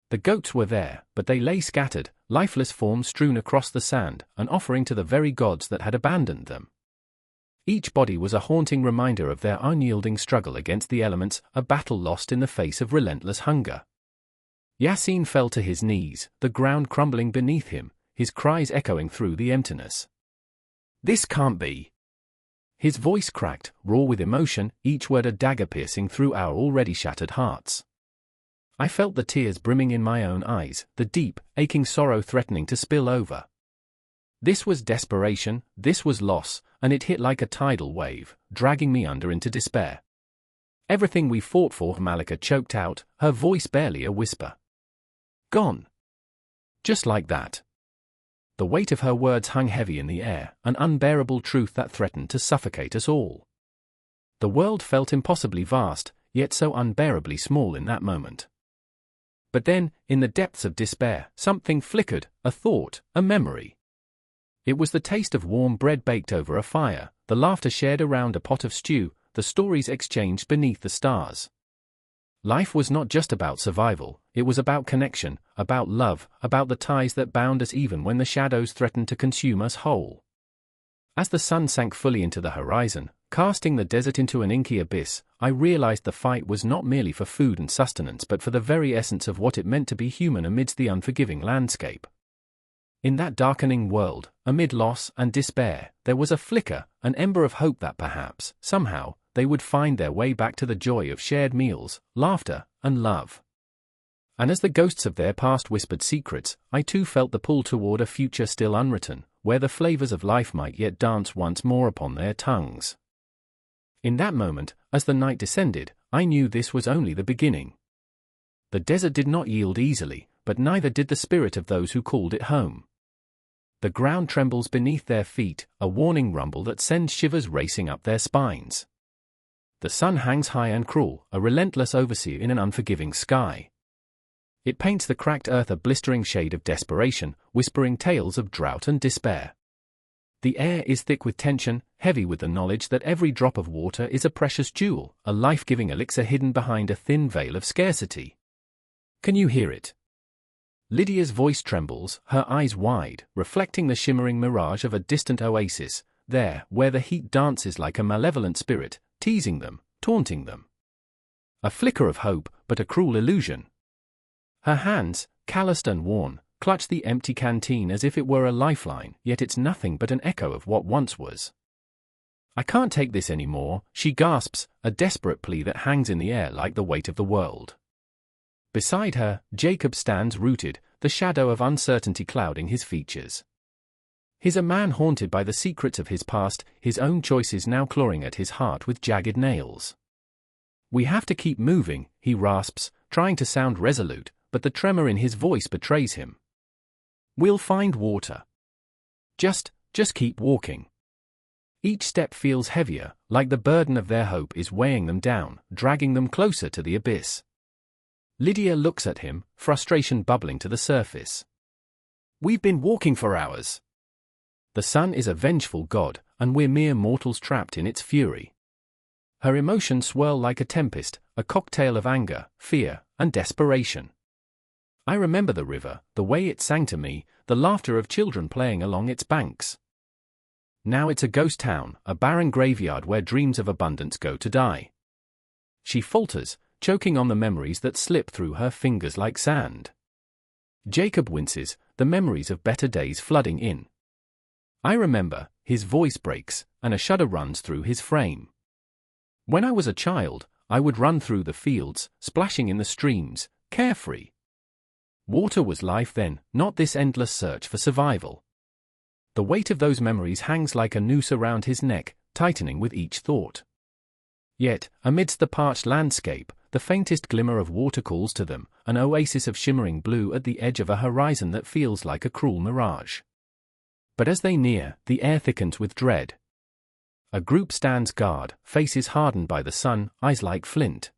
The goats were there, but they lay scattered, lifeless forms strewn across the sand, an offering to the very gods that had abandoned them. Each body was a haunting reminder of their unyielding struggle against the elements, a battle lost in the face of relentless hunger. Yasin fell to his knees, the ground crumbling beneath him, his cries echoing through the emptiness. "This can't be." His voice cracked, raw with emotion, each word a dagger piercing through our already shattered hearts. I felt the tears brimming in my own eyes, the deep, aching sorrow threatening to spill over. This was desperation, this was loss, and it hit like a tidal wave, dragging me under into despair. "Everything we fought for," Malika choked out, her voice barely a whisper. "Gone." Just like that. The weight of her words hung heavy in the air, an unbearable truth that threatened to suffocate us all. The world felt impossibly vast, yet so unbearably small in that moment. But then, in the depths of despair, something flickered, a thought, a memory. It was the taste of warm bread baked over a fire, the laughter shared around a pot of stew, the stories exchanged beneath the stars. Life was not just about survival, it was about connection, about love, about the ties that bound us even when the shadows threatened to consume us whole. As the sun sank fully into the horizon, casting the desert into an inky abyss, I realized the fight was not merely for food and sustenance but for the very essence of what it meant to be human amidst the unforgiving landscape. In that darkening world, amid loss and despair, there was a flicker, an ember of hope that perhaps, somehow, they would find their way back to the joy of shared meals, laughter, and love. And as the ghosts of their past whispered secrets, I too felt the pull toward a future still unwritten, where the flavors of life might yet dance once more upon their tongues. In that moment, as the night descended, I knew this was only the beginning. The desert did not yield easily, but neither did the spirit of those who called it home. The ground trembles beneath their feet, a warning rumble that sends shivers racing up their spines. The sun hangs high and cruel, a relentless overseer in an unforgiving sky. It paints the cracked earth a blistering shade of desperation, whispering tales of drought and despair. The air is thick with tension, heavy with the knowledge that every drop of water is a precious jewel, a life-giving elixir hidden behind a thin veil of scarcity. Can you hear it? Lydia's voice trembles, her eyes wide, reflecting the shimmering mirage of a distant oasis, there, where the heat dances like a malevolent spirit, teasing them, taunting them. A flicker of hope, but a cruel illusion. Her hands, calloused and worn, clutch the empty canteen as if it were a lifeline, yet it's nothing but an echo of what once was. "I can't take this anymore," she gasps, a desperate plea that hangs in the air like the weight of the world. Beside her, Jacob stands rooted, the shadow of uncertainty clouding his features. He's a man haunted by the secrets of his past, his own choices now clawing at his heart with jagged nails. "We have to keep moving," he rasps, trying to sound resolute, but the tremor in his voice betrays him. "We'll find water. Just keep walking." Each step feels heavier, like the burden of their hope is weighing them down, dragging them closer to the abyss. Lydia looks at him, frustration bubbling to the surface. "We've been walking for hours. The sun is a vengeful god, and we're mere mortals trapped in its fury." Her emotions swirl like a tempest, a cocktail of anger, fear, and desperation. I remember the river, the way it sang to me, the laughter of children playing along its banks. Now it's a ghost town, a barren graveyard where dreams of abundance go to die. She falters, choking on the memories that slip through her fingers like sand. Jacob winces, the memories of better days flooding in. "I remember," his voice breaks, and a shudder runs through his frame. "When I was a child, I would run through the fields, splashing in the streams, carefree. Water was life then, not this endless search for survival." The weight of those memories hangs like a noose around his neck, tightening with each thought. Yet, amidst the parched landscape, the faintest glimmer of water calls to them, an oasis of shimmering blue at the edge of a horizon that feels like a cruel mirage. But as they near, the air thickens with dread. A group stands guard, faces hardened by the sun, eyes like flint.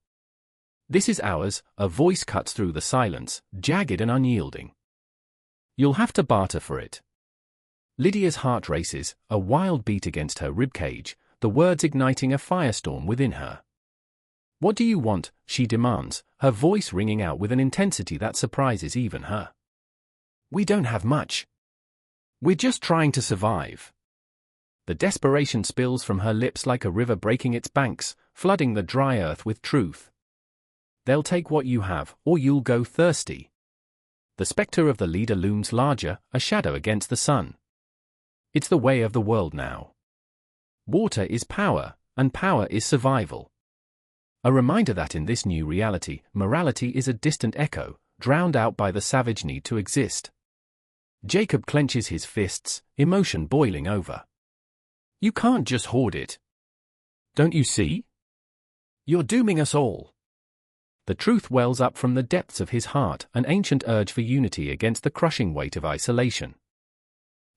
This is ours, a voice cuts through the silence, jagged and unyielding. You'll have to barter for it. Lydia's heart races, a wild beat against her ribcage, the words igniting a firestorm within her. What do you want? She demands, her voice ringing out with an intensity that surprises even her. We don't have much. We're just trying to survive. The desperation spills from her lips like a river breaking its banks, flooding the dry earth with truth. They'll take what you have, or you'll go thirsty. The specter of the leader looms larger, a shadow against the sun. It's the way of the world now. Water is power, and power is survival. A reminder that in this new reality, morality is a distant echo, drowned out by the savage need to exist. Jacob clenches his fists, emotion boiling over. You can't just hoard it. Don't you see? You're dooming us all. The truth wells up from the depths of his heart, an ancient urge for unity against the crushing weight of isolation.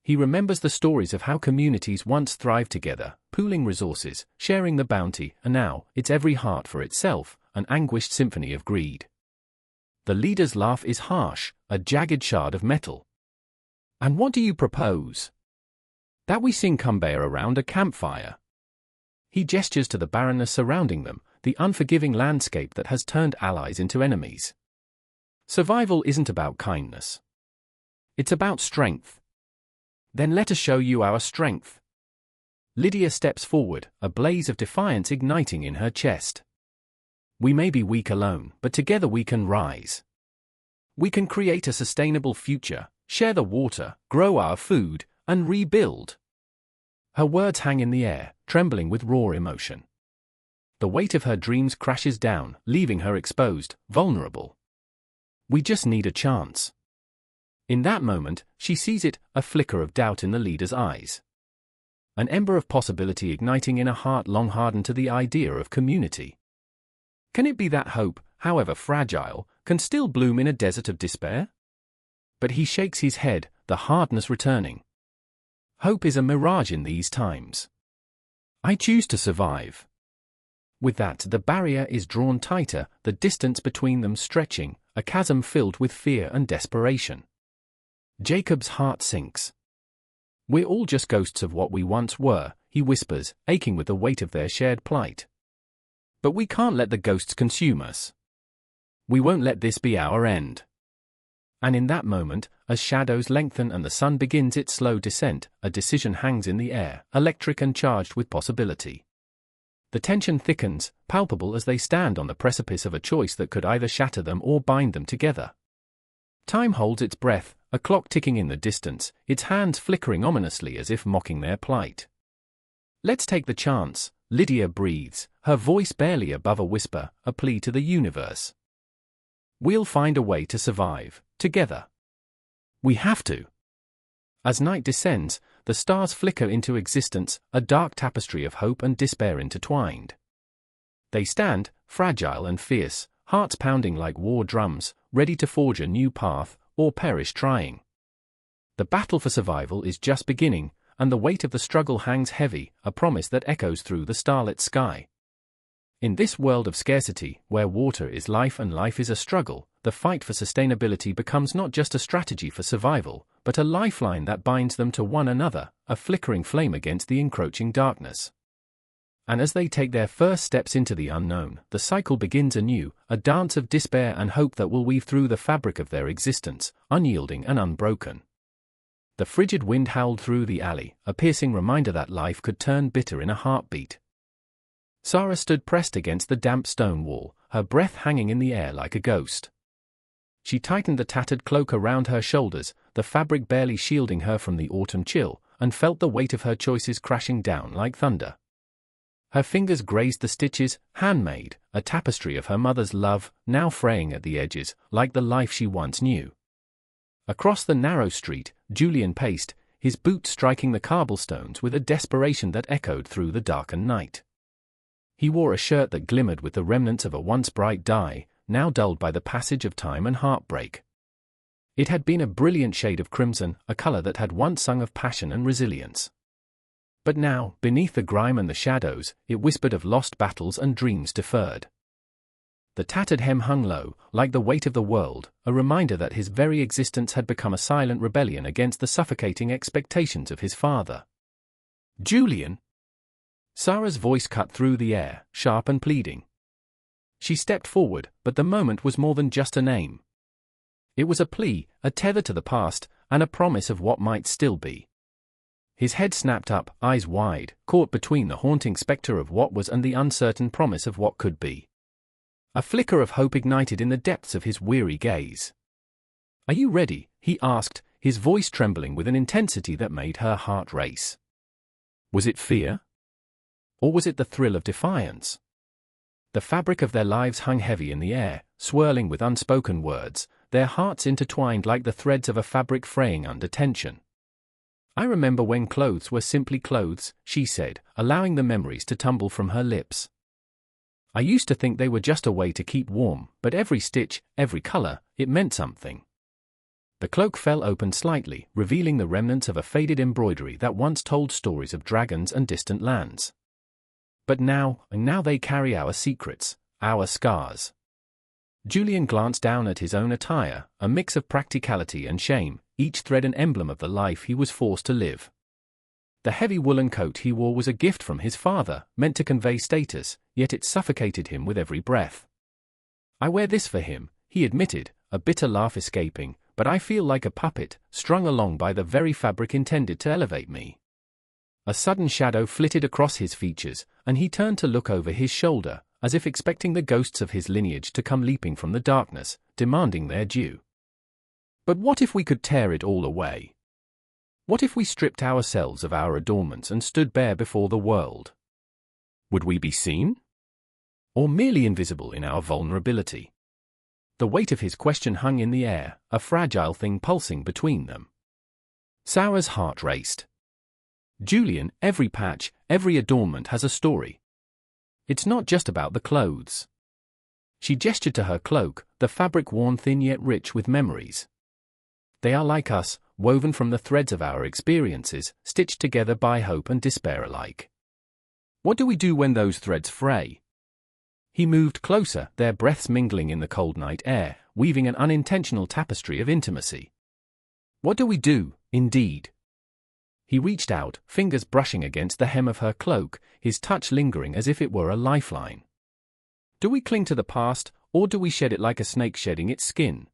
He remembers the stories of how communities once thrived together, pooling resources, sharing the bounty, and now, it's every heart for itself, an anguished symphony of greed. The leader's laugh is harsh, a jagged shard of metal. And what do you propose? That we sing Kumbaya around a campfire. He gestures to the barrenness surrounding them, the unforgiving landscape that has turned allies into enemies. Survival isn't about kindness. It's about strength. Then let us show you our strength. Lydia steps forward, a blaze of defiance igniting in her chest. We may be weak alone, but together we can rise. We can create a sustainable future, share the water, grow our food, and rebuild. Her words hang in the air, trembling with raw emotion. The weight of her dreams crashes down, leaving her exposed, vulnerable. We just need a chance. In that moment, she sees it, a flicker of doubt in the leader's eyes. An ember of possibility igniting in a heart long hardened to the idea of community. Can it be that hope, however fragile, can still bloom in a desert of despair? But he shakes his head, the hardness returning. Hope is a mirage in these times. I choose to survive. With that, the barrier is drawn tighter, the distance between them stretching, a chasm filled with fear and desperation. Jacob's heart sinks. We're all just ghosts of what we once were, he whispers, aching with the weight of their shared plight. But we can't let the ghosts consume us. We won't let this be our end. And in that moment, as shadows lengthen and the sun begins its slow descent, a decision hangs in the air, electric and charged with possibility. The tension thickens, palpable as they stand on the precipice of a choice that could either shatter them or bind them together. Time holds its breath, a clock ticking in the distance, its hands flickering ominously as if mocking their plight. Let's take the chance, Lydia breathes, her voice barely above a whisper, a plea to the universe. We'll find a way to survive, together. We have to. As night descends, the stars flicker into existence, a dark tapestry of hope and despair intertwined. They stand, fragile and fierce, hearts pounding like war drums, ready to forge a new path, or perish trying. The battle for survival is just beginning, and the weight of the struggle hangs heavy, a promise that echoes through the starlit sky. In this world of scarcity, where water is life and life is a struggle, the fight for sustainability becomes not just a strategy for survival, but a lifeline that binds them to one another, a flickering flame against the encroaching darkness. And as they take their first steps into the unknown, the cycle begins anew, a dance of despair and hope that will weave through the fabric of their existence, unyielding and unbroken. The frigid wind howled through the alley, a piercing reminder that life could turn bitter in a heartbeat. Sarah stood pressed against the damp stone wall, her breath hanging in the air like a ghost. She tightened the tattered cloak around her shoulders, the fabric barely shielding her from the autumn chill, and felt the weight of her choices crashing down like thunder. Her fingers grazed the stitches, handmade, a tapestry of her mother's love, now fraying at the edges, like the life she once knew. Across the narrow street, Julian paced, his boots striking the cobblestones with a desperation that echoed through the darkened night. He wore a shirt that glimmered with the remnants of a once bright dye, now dulled by the passage of time and heartbreak. It had been a brilliant shade of crimson, a color that had once sung of passion and resilience. But now, beneath the grime and the shadows, it whispered of lost battles and dreams deferred. The tattered hem hung low, like the weight of the world, a reminder that his very existence had become a silent rebellion against the suffocating expectations of his father. "Julian!" Sarah's voice cut through the air, sharp and pleading. She stepped forward, but the moment was more than just a name. It was a plea, a tether to the past, and a promise of what might still be. His head snapped up, eyes wide, caught between the haunting spectre of what was and the uncertain promise of what could be. A flicker of hope ignited in the depths of his weary gaze. "Are you ready?" he asked, his voice trembling with an intensity that made her heart race. Was it fear? Or was it the thrill of defiance? The fabric of their lives hung heavy in the air, swirling with unspoken words, their hearts intertwined like the threads of a fabric fraying under tension. "I remember when clothes were simply clothes," she said, allowing the memories to tumble from her lips. "I used to think they were just a way to keep warm, but every stitch, every color, it meant something." The cloak fell open slightly, revealing the remnants of a faded embroidery that once told stories of dragons and distant lands. "But now they carry our secrets, our scars." Julian glanced down at his own attire, a mix of practicality and shame, each thread an emblem of the life he was forced to live. The heavy woolen coat he wore was a gift from his father, meant to convey status, yet it suffocated him with every breath. "I wear this for him," he admitted, a bitter laugh escaping, "but I feel like a puppet, strung along by the very fabric intended to elevate me." A sudden shadow flitted across his features, and he turned to look over his shoulder, as if expecting the ghosts of his lineage to come leaping from the darkness, demanding their due. "But what if we could tear it all away? What if we stripped ourselves of our adornments and stood bare before the world? Would we be seen? Or merely invisible in our vulnerability?" The weight of his question hung in the air, a fragile thing pulsing between them. Sarah's heart raced. "Julian, every patch, every adornment has a story. It's not just about the clothes." She gestured to her cloak, the fabric worn thin yet rich with memories. "They are like us, woven from the threads of our experiences, stitched together by hope and despair alike. What do we do when those threads fray?" He moved closer, their breaths mingling in the cold night air, weaving an unintentional tapestry of intimacy. "What do we do, indeed?" He reached out, fingers brushing against the hem of her cloak, his touch lingering as if it were a lifeline. "Do we cling to the past, or do we shed it like a snake shedding its skin?"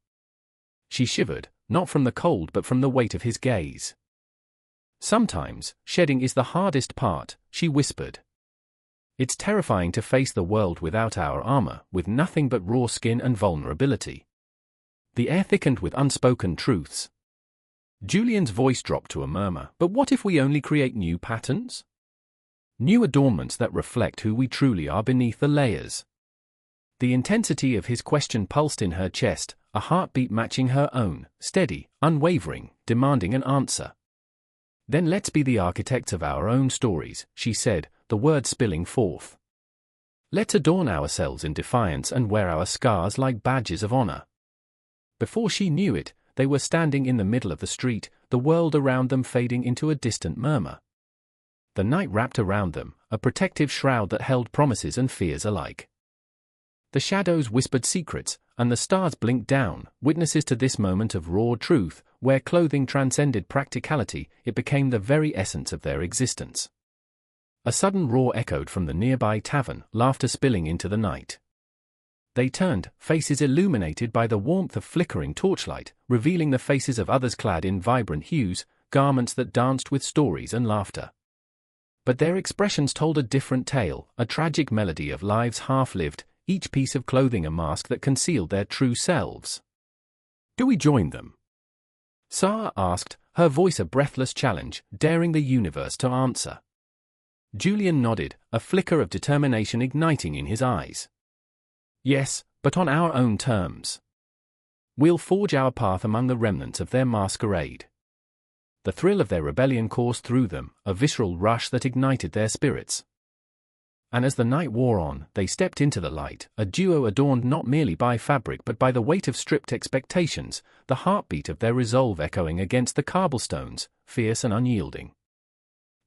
She shivered, not from the cold but from the weight of his gaze. "Sometimes, shedding is the hardest part," she whispered. "It's terrifying to face the world without our armor, with nothing but raw skin and vulnerability." The air thickened with unspoken truths. Julian's voice dropped to a murmur. "But what if we only create new patterns? New adornments that reflect who we truly are beneath the layers?" The intensity of his question pulsed in her chest, a heartbeat matching her own, steady, unwavering, demanding an answer. "Then let's be the architects of our own stories," she said, the words spilling forth. "Let's adorn ourselves in defiance and wear our scars like badges of honor." Before she knew it, they were standing in the middle of the street, the world around them fading into a distant murmur. The night wrapped around them, a protective shroud that held promises and fears alike. The shadows whispered secrets, and the stars blinked down, witnesses to this moment of raw truth, where clothing transcended practicality, it became the very essence of their existence. A sudden roar echoed from the nearby tavern, laughter spilling into the night. They turned, faces illuminated by the warmth of flickering torchlight, revealing the faces of others clad in vibrant hues, garments that danced with stories and laughter. But their expressions told a different tale, a tragic melody of lives half-lived, each piece of clothing a mask that concealed their true selves. "Do we join them?" Sarah asked, her voice a breathless challenge, daring the universe to answer. Julian nodded, a flicker of determination igniting in his eyes. "Yes, but on our own terms. We'll forge our path among the remnants of their masquerade." The thrill of their rebellion coursed through them, a visceral rush that ignited their spirits. And as the night wore on, they stepped into the light, a duo adorned not merely by fabric but by the weight of stripped expectations, the heartbeat of their resolve echoing against the cobblestones, fierce and unyielding.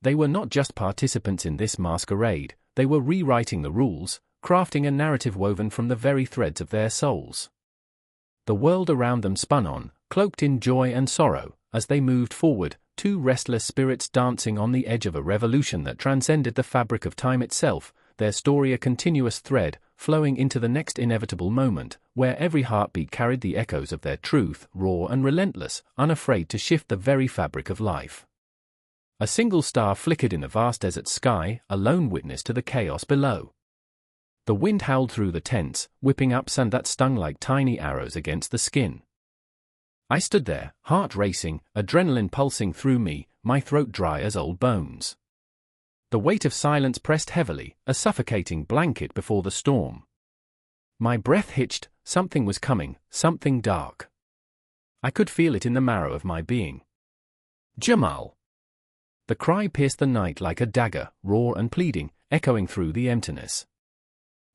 They were not just participants in this masquerade, they were rewriting the rules, crafting a narrative woven from the very threads of their souls. The world around them spun on, cloaked in joy and sorrow, as they moved forward, two restless spirits dancing on the edge of a revolution that transcended the fabric of time itself, their story a continuous thread, flowing into the next inevitable moment, where every heartbeat carried the echoes of their truth, raw and relentless, unafraid to shift the very fabric of life. A single star flickered in the vast desert sky, a lone witness to the chaos below. The wind howled through the tents, whipping up sand that stung like tiny arrows against the skin. I stood there, heart racing, adrenaline pulsing through me, my throat dry as old bones. The weight of silence pressed heavily, a suffocating blanket before the storm. My breath hitched, something was coming, something dark. I could feel it in the marrow of my being. Jamal! The cry pierced the night like a dagger, raw and pleading, echoing through the emptiness.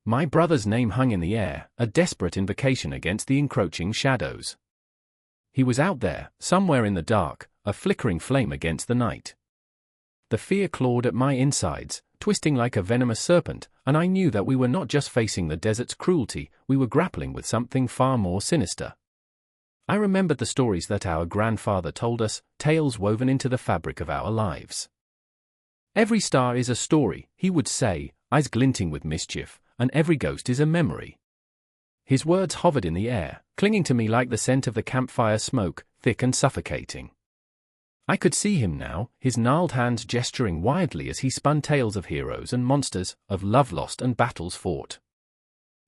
My brother's name hung in the air, a desperate invocation against the encroaching shadows. He was out there, somewhere in the dark, a flickering flame against the night. The fear clawed at my insides, twisting like a venomous serpent, and I knew that we were not just facing the desert's cruelty, we were grappling with something far more sinister. I remembered the stories that our grandfather told us, tales woven into the fabric of our lives. Every star is a story, he would say, eyes glinting with mischief, and every ghost is a memory. His words hovered in the air, clinging to me like the scent of the campfire smoke, thick and suffocating. I could see him now, his gnarled hands gesturing wildly as he spun tales of heroes and monsters, of love lost and battles fought.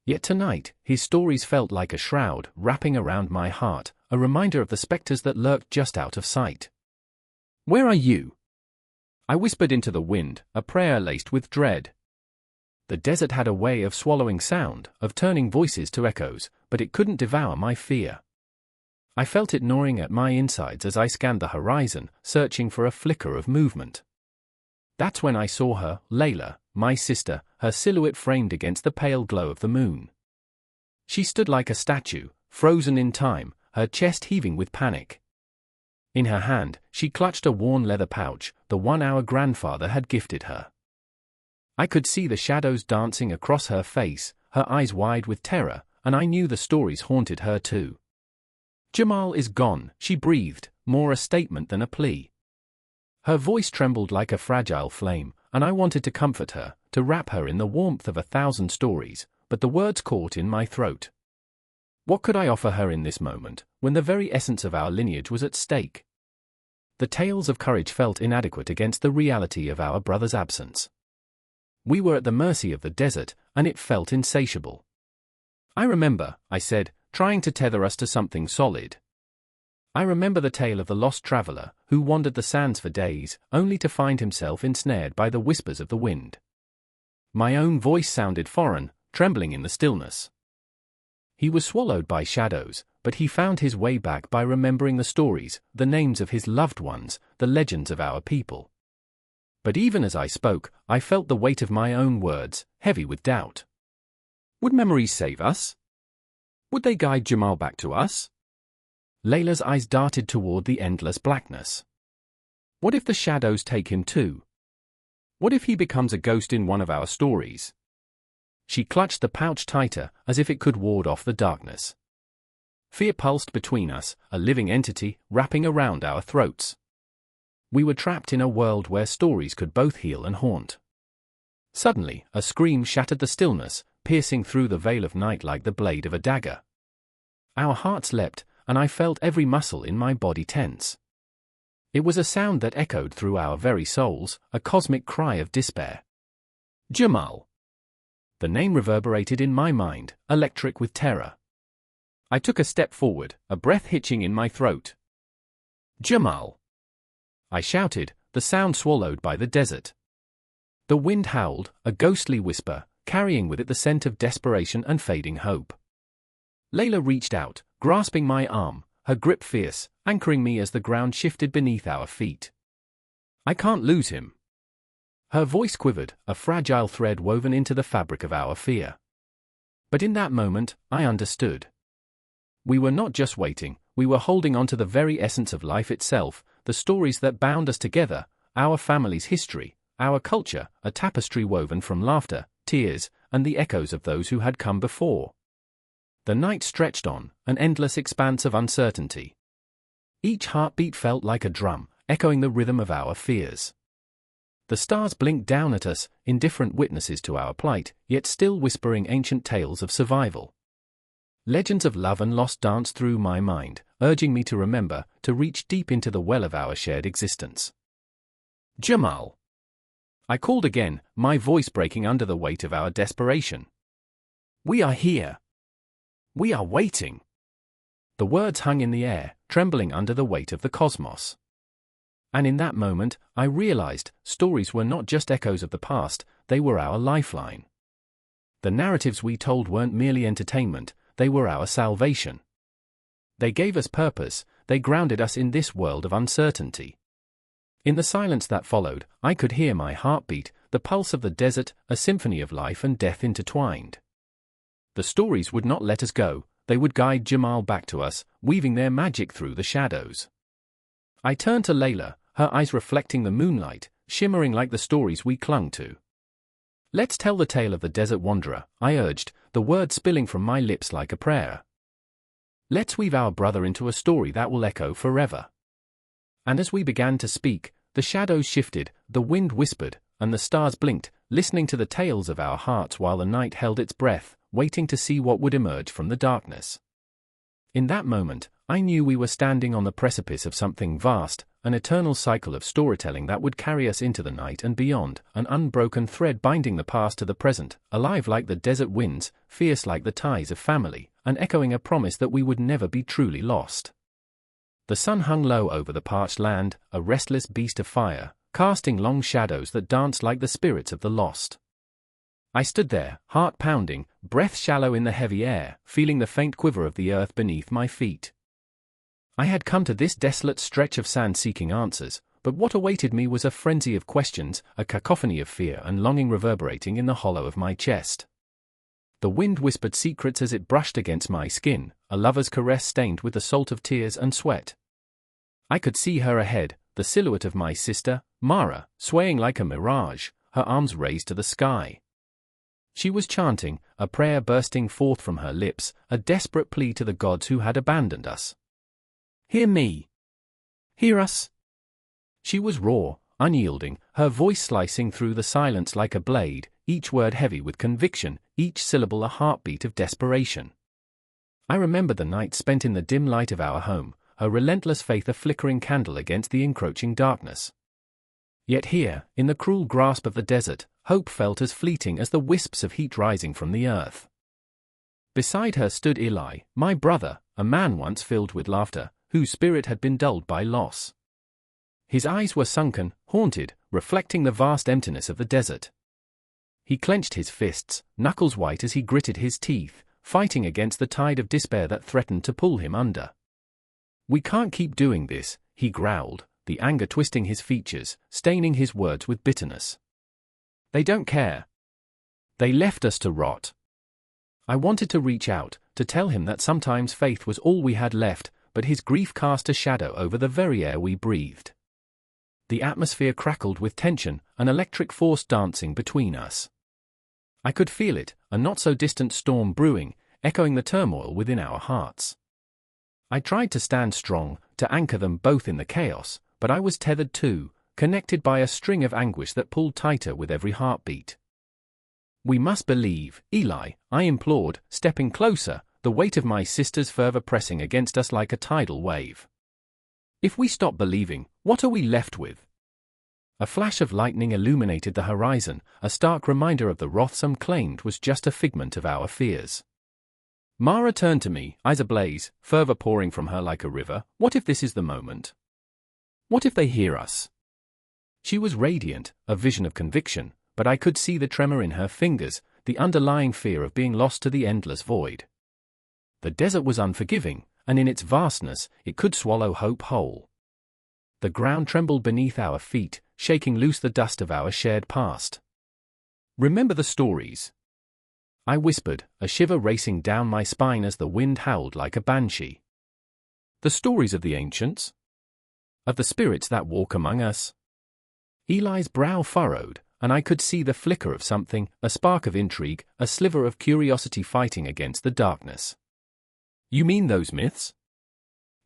Yet tonight, his stories felt like a shroud wrapping around my heart, a reminder of the specters that lurked just out of sight. "Where are you?" I whispered into the wind, a prayer laced with dread. The desert had a way of swallowing sound, of turning voices to echoes, but it couldn't devour my fear. I felt it gnawing at my insides as I scanned the horizon, searching for a flicker of movement. That's when I saw her, Layla, my sister, her silhouette framed against the pale glow of the moon. She stood like a statue, frozen in time, her chest heaving with panic. In her hand, she clutched a worn leather pouch, the one our grandfather had gifted her. I could see the shadows dancing across her face, her eyes wide with terror, and I knew the stories haunted her too. "Jamal is gone," she breathed, more a statement than a plea. Her voice trembled like a fragile flame, and I wanted to comfort her, to wrap her in the warmth of 1,000 stories, but the words caught in my throat. What could I offer her in this moment, when the very essence of our lineage was at stake? The tales of courage felt inadequate against the reality of our brother's absence. We were at the mercy of the desert, and it felt insatiable. "I remember," I said, trying to tether us to something solid. "I remember the tale of the lost traveler, who wandered the sands for days, only to find himself ensnared by the whispers of the wind." My own voice sounded foreign, trembling in the stillness. He was swallowed by shadows, but he found his way back by remembering the stories, the names of his loved ones, the legends of our people. But even as I spoke, I felt the weight of my own words, heavy with doubt. Would memories save us? Would they guide Jamal back to us? Layla's eyes darted toward the endless blackness. What if the shadows take him too? What if he becomes a ghost in one of our stories? She clutched the pouch tighter, as if it could ward off the darkness. Fear pulsed between us, a living entity, wrapping around our throats. We were trapped in a world where stories could both heal and haunt. Suddenly, a scream shattered the stillness, piercing through the veil of night like the blade of a dagger. Our hearts leapt, and I felt every muscle in my body tense. It was a sound that echoed through our very souls, a cosmic cry of despair. "Jamal!" The name reverberated in my mind, electric with terror. I took a step forward, a breath hitching in my throat. "Jamal!" I shouted, the sound swallowed by the desert. The wind howled, a ghostly whisper, carrying with it the scent of desperation and fading hope. Layla reached out, grasping my arm, her grip fierce, anchoring me as the ground shifted beneath our feet. "I can't lose him." Her voice quivered, a fragile thread woven into the fabric of our fear. But in that moment, I understood. We were not just waiting, we were holding on to the very essence of life itself, the stories that bound us together, our family's history, our culture, a tapestry woven from laughter, tears, and the echoes of those who had come before. The night stretched on, an endless expanse of uncertainty. Each heartbeat felt like a drum, echoing the rhythm of our fears. The stars blinked down at us, indifferent witnesses to our plight, yet still whispering ancient tales of survival. Legends of love and loss danced through my mind, urging me to remember, to reach deep into the well of our shared existence. Jamal! I called again, my voice breaking under the weight of our desperation. We are here. We are waiting. The words hung in the air, trembling under the weight of the cosmos. And in that moment, I realized, stories were not just echoes of the past, they were our lifeline. The narratives we told weren't merely entertainment, they were our salvation. They gave us purpose, they grounded us in this world of uncertainty. In the silence that followed, I could hear my heartbeat, the pulse of the desert, a symphony of life and death intertwined. The stories would not let us go, they would guide Jamal back to us, weaving their magic through the shadows. I turned to Layla, her eyes reflecting the moonlight, shimmering like the stories we clung to. Let's tell the tale of the desert wanderer, I urged, the words spilling from my lips like a prayer. Let's weave our brother into a story that will echo forever. And as we began to speak, the shadows shifted, the wind whispered, and the stars blinked, listening to the tales of our hearts while the night held its breath, waiting to see what would emerge from the darkness. In that moment, I knew we were standing on the precipice of something vast, an eternal cycle of storytelling that would carry us into the night and beyond, an unbroken thread binding the past to the present, alive like the desert winds, fierce like the ties of family, and echoing a promise that we would never be truly lost. The sun hung low over the parched land, a restless beast of fire, casting long shadows that danced like the spirits of the lost. I stood there, heart pounding, breath shallow in the heavy air, feeling the faint quiver of the earth beneath my feet. I had come to this desolate stretch of sand seeking answers, but what awaited me was a frenzy of questions, a cacophony of fear and longing reverberating in the hollow of my chest. The wind whispered secrets as it brushed against my skin, a lover's caress stained with the salt of tears and sweat. I could see her ahead, the silhouette of my sister, Mara, swaying like a mirage, her arms raised to the sky. She was chanting, a prayer bursting forth from her lips, a desperate plea to the gods who had abandoned us. Hear me. Hear us. She was raw, unyielding, her voice slicing through the silence like a blade, each word heavy with conviction, each syllable a heartbeat of desperation. I remember the night spent in the dim light of our home, her relentless faith a flickering candle against the encroaching darkness. Yet here, in the cruel grasp of the desert, hope felt as fleeting as the wisps of heat rising from the earth. Beside her stood Eli, my brother, a man once filled with laughter, whose spirit had been dulled by loss. His eyes were sunken, haunted, reflecting the vast emptiness of the desert. He clenched his fists, knuckles white as he gritted his teeth, fighting against the tide of despair that threatened to pull him under. We can't keep doing this, he growled, the anger twisting his features, staining his words with bitterness. They don't care. They left us to rot. I wanted to reach out, to tell him that sometimes faith was all we had left, but his grief cast a shadow over the very air we breathed. The atmosphere crackled with tension, an electric force dancing between us. I could feel it, a not-so-distant storm brewing, echoing the turmoil within our hearts. I tried to stand strong, to anchor them both in the chaos, but I was tethered too, connected by a string of anguish that pulled tighter with every heartbeat. We must believe, Eli, I implored, stepping closer, the weight of my sister's fervor pressing against us like a tidal wave. If we stop believing, what are we left with? A flash of lightning illuminated the horizon, a stark reminder of the wrath some claimed was just a figment of our fears. Mara turned to me, eyes ablaze, fervor pouring from her like a river. What if this is the moment? What if they hear us? She was radiant, a vision of conviction, but I could see the tremor in her fingers, the underlying fear of being lost to the endless void. The desert was unforgiving, and in its vastness, it could swallow hope whole. The ground trembled beneath our feet, shaking loose the dust of our shared past. Remember the stories? I whispered, a shiver racing down my spine as the wind howled like a banshee. The stories of the ancients? Of the spirits that walk among us? Eli's brow furrowed, and I could see the flicker of something, a spark of intrigue, a sliver of curiosity fighting against the darkness. You mean those myths?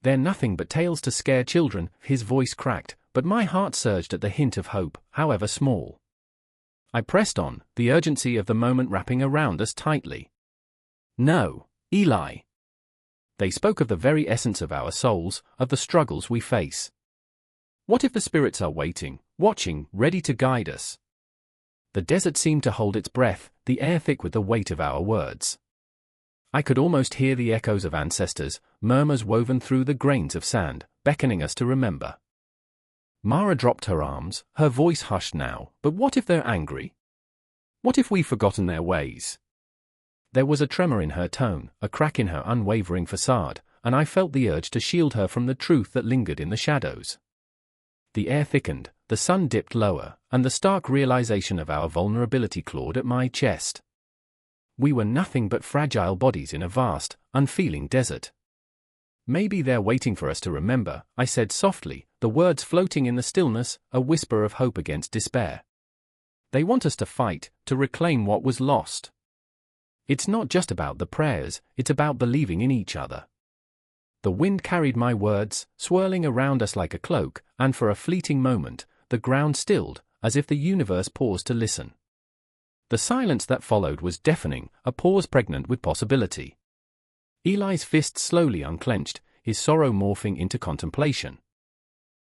They're nothing but tales to scare children, his voice cracked, but my heart surged at the hint of hope, however small. I pressed on, the urgency of the moment wrapping around us tightly. No, Eli. They spoke of the very essence of our souls, of the struggles we face. What if the spirits are waiting, watching, ready to guide us? The desert seemed to hold its breath, the air thick with the weight of our words. I could almost hear the echoes of ancestors, murmurs woven through the grains of sand, beckoning us to remember. Mara dropped her arms, her voice hushed now, but what if they're angry? What if we've forgotten their ways? There was a tremor in her tone, a crack in her unwavering facade, and I felt the urge to shield her from the truth that lingered in the shadows. The air thickened, the sun dipped lower, and the stark realization of our vulnerability clawed at my chest. We were nothing but fragile bodies in a vast, unfeeling desert. Maybe they're waiting for us to remember, I said softly, the words floating in the stillness, a whisper of hope against despair. They want us to fight, to reclaim what was lost. It's not just about the prayers, it's about believing in each other. The wind carried my words, swirling around us like a cloak, and for a fleeting moment, the ground stilled, as if the universe paused to listen. The silence that followed was deafening, a pause pregnant with possibility. Eli's fist slowly unclenched, his sorrow morphing into contemplation.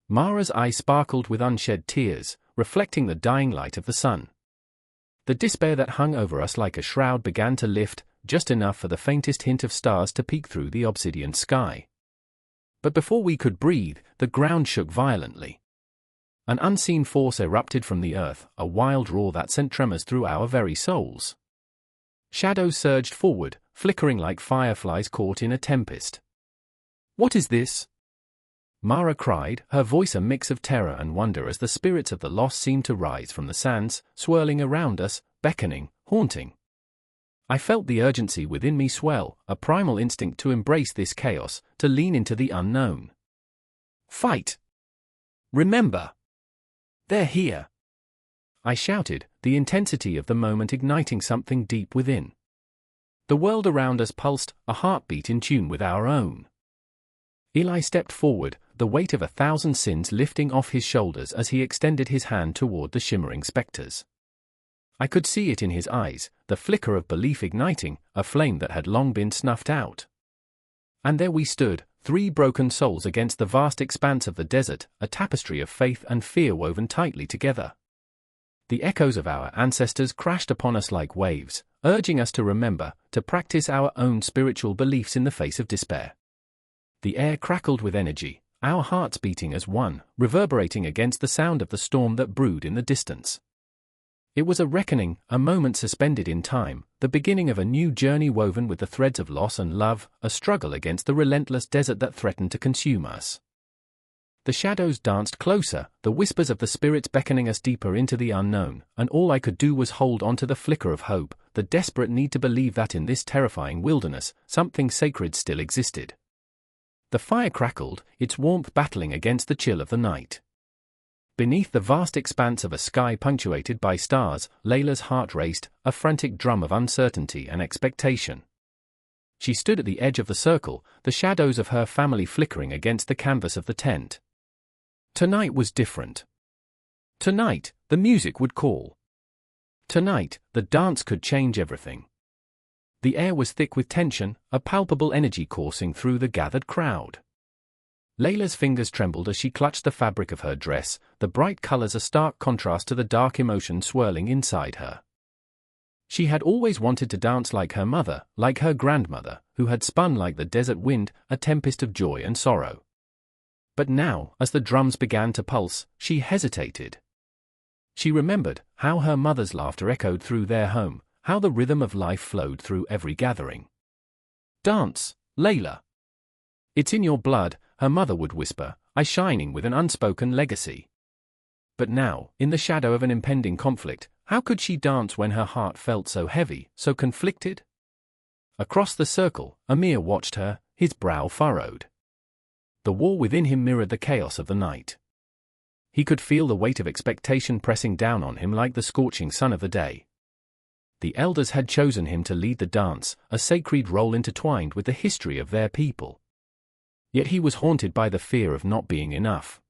Mara's eyes sparkled with unshed tears, reflecting the dying light of the sun. The despair that hung over us like a shroud began to lift, just enough for the faintest hint of stars to peek through the obsidian sky. But before we could breathe, the ground shook violently. An unseen force erupted from the earth, a wild roar that sent tremors through our very souls. Shadows surged forward, flickering like fireflies caught in a tempest. "What is this?" Mara cried, her voice a mix of terror and wonder as the spirits of the lost seemed to rise from the sands, swirling around us, beckoning, haunting. I felt the urgency within me swell, a primal instinct to embrace this chaos, to lean into the unknown. "Fight! Remember! They're here!" I shouted, the intensity of the moment igniting something deep within. The world around us pulsed, a heartbeat in tune with our own. Eli stepped forward, the weight of 1,000 sins lifting off his shoulders as he extended his hand toward the shimmering specters. I could see it in his eyes, the flicker of belief igniting, a flame that had long been snuffed out. And there we stood, 3 broken souls against the vast expanse of the desert, a tapestry of faith and fear woven tightly together. The echoes of our ancestors crashed upon us like waves, urging us to remember, to practice our own spiritual beliefs in the face of despair. The air crackled with energy, our hearts beating as one, reverberating against the sound of the storm that brewed in the distance. It was a reckoning, a moment suspended in time, the beginning of a new journey woven with the threads of loss and love, a struggle against the relentless desert that threatened to consume us. The shadows danced closer, the whispers of the spirits beckoning us deeper into the unknown, and all I could do was hold on to the flicker of hope, the desperate need to believe that in this terrifying wilderness, something sacred still existed. The fire crackled, its warmth battling against the chill of the night. Beneath the vast expanse of a sky punctuated by stars, Layla's heart raced, a frantic drum of uncertainty and expectation. She stood at the edge of the circle, the shadows of her family flickering against the canvas of the tent. Tonight was different. Tonight, the music would call. Tonight, the dance could change everything. The air was thick with tension, a palpable energy coursing through the gathered crowd. Layla's fingers trembled as she clutched the fabric of her dress, the bright colors a stark contrast to the dark emotion swirling inside her. She had always wanted to dance like her mother, like her grandmother, who had spun like the desert wind, a tempest of joy and sorrow. But now, as the drums began to pulse, she hesitated. She remembered how her mother's laughter echoed through their home, how the rhythm of life flowed through every gathering. "Dance, Layla. It's in your blood," her mother would whisper, eyes shining with an unspoken legacy. But now, in the shadow of an impending conflict, how could she dance when her heart felt so heavy, so conflicted? Across the circle, Amir watched her, his brow furrowed. The war within him mirrored the chaos of the night. He could feel the weight of expectation pressing down on him like the scorching sun of the day. The elders had chosen him to lead the dance, a sacred role intertwined with the history of their people. Yet he was haunted by the fear of not being enough.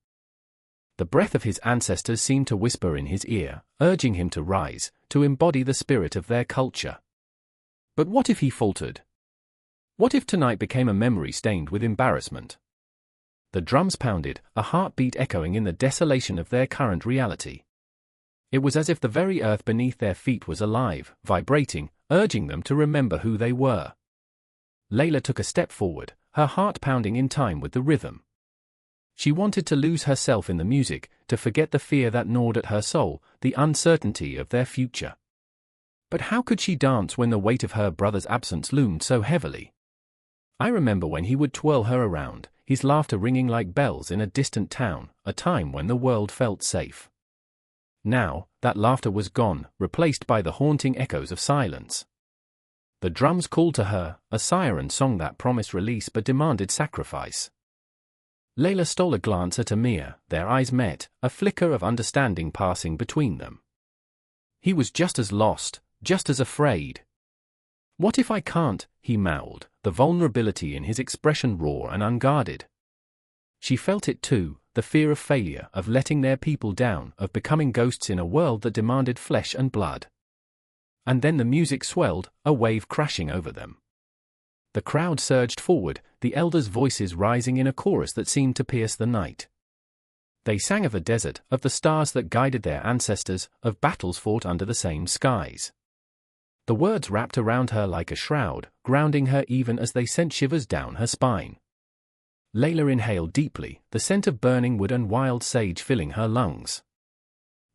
The breath of his ancestors seemed to whisper in his ear, urging him to rise, to embody the spirit of their culture. But what if he faltered? What if tonight became a memory stained with embarrassment? The drums pounded, a heartbeat echoing in the desolation of their current reality. It was as if the very earth beneath their feet was alive, vibrating, urging them to remember who they were. Layla took a step forward, her heart pounding in time with the rhythm. She wanted to lose herself in the music, to forget the fear that gnawed at her soul, the uncertainty of their future. But how could she dance when the weight of her brother's absence loomed so heavily? I remember when he would twirl her around, his laughter ringing like bells in a distant town, a time when the world felt safe. Now, that laughter was gone, replaced by the haunting echoes of silence. The drums called to her, a siren song that promised release but demanded sacrifice. Layla stole a glance at Amir, their eyes met, a flicker of understanding passing between them. He was just as lost, just as afraid. "What if I can't?" he mouthed, the vulnerability in his expression raw and unguarded. She felt it too, the fear of failure, of letting their people down, of becoming ghosts in a world that demanded flesh and blood. And then the music swelled, a wave crashing over them. The crowd surged forward, the elders' voices rising in a chorus that seemed to pierce the night. They sang of the desert, of the stars that guided their ancestors, of battles fought under the same skies. The words wrapped around her like a shroud, grounding her even as they sent shivers down her spine. Layla inhaled deeply, the scent of burning wood and wild sage filling her lungs.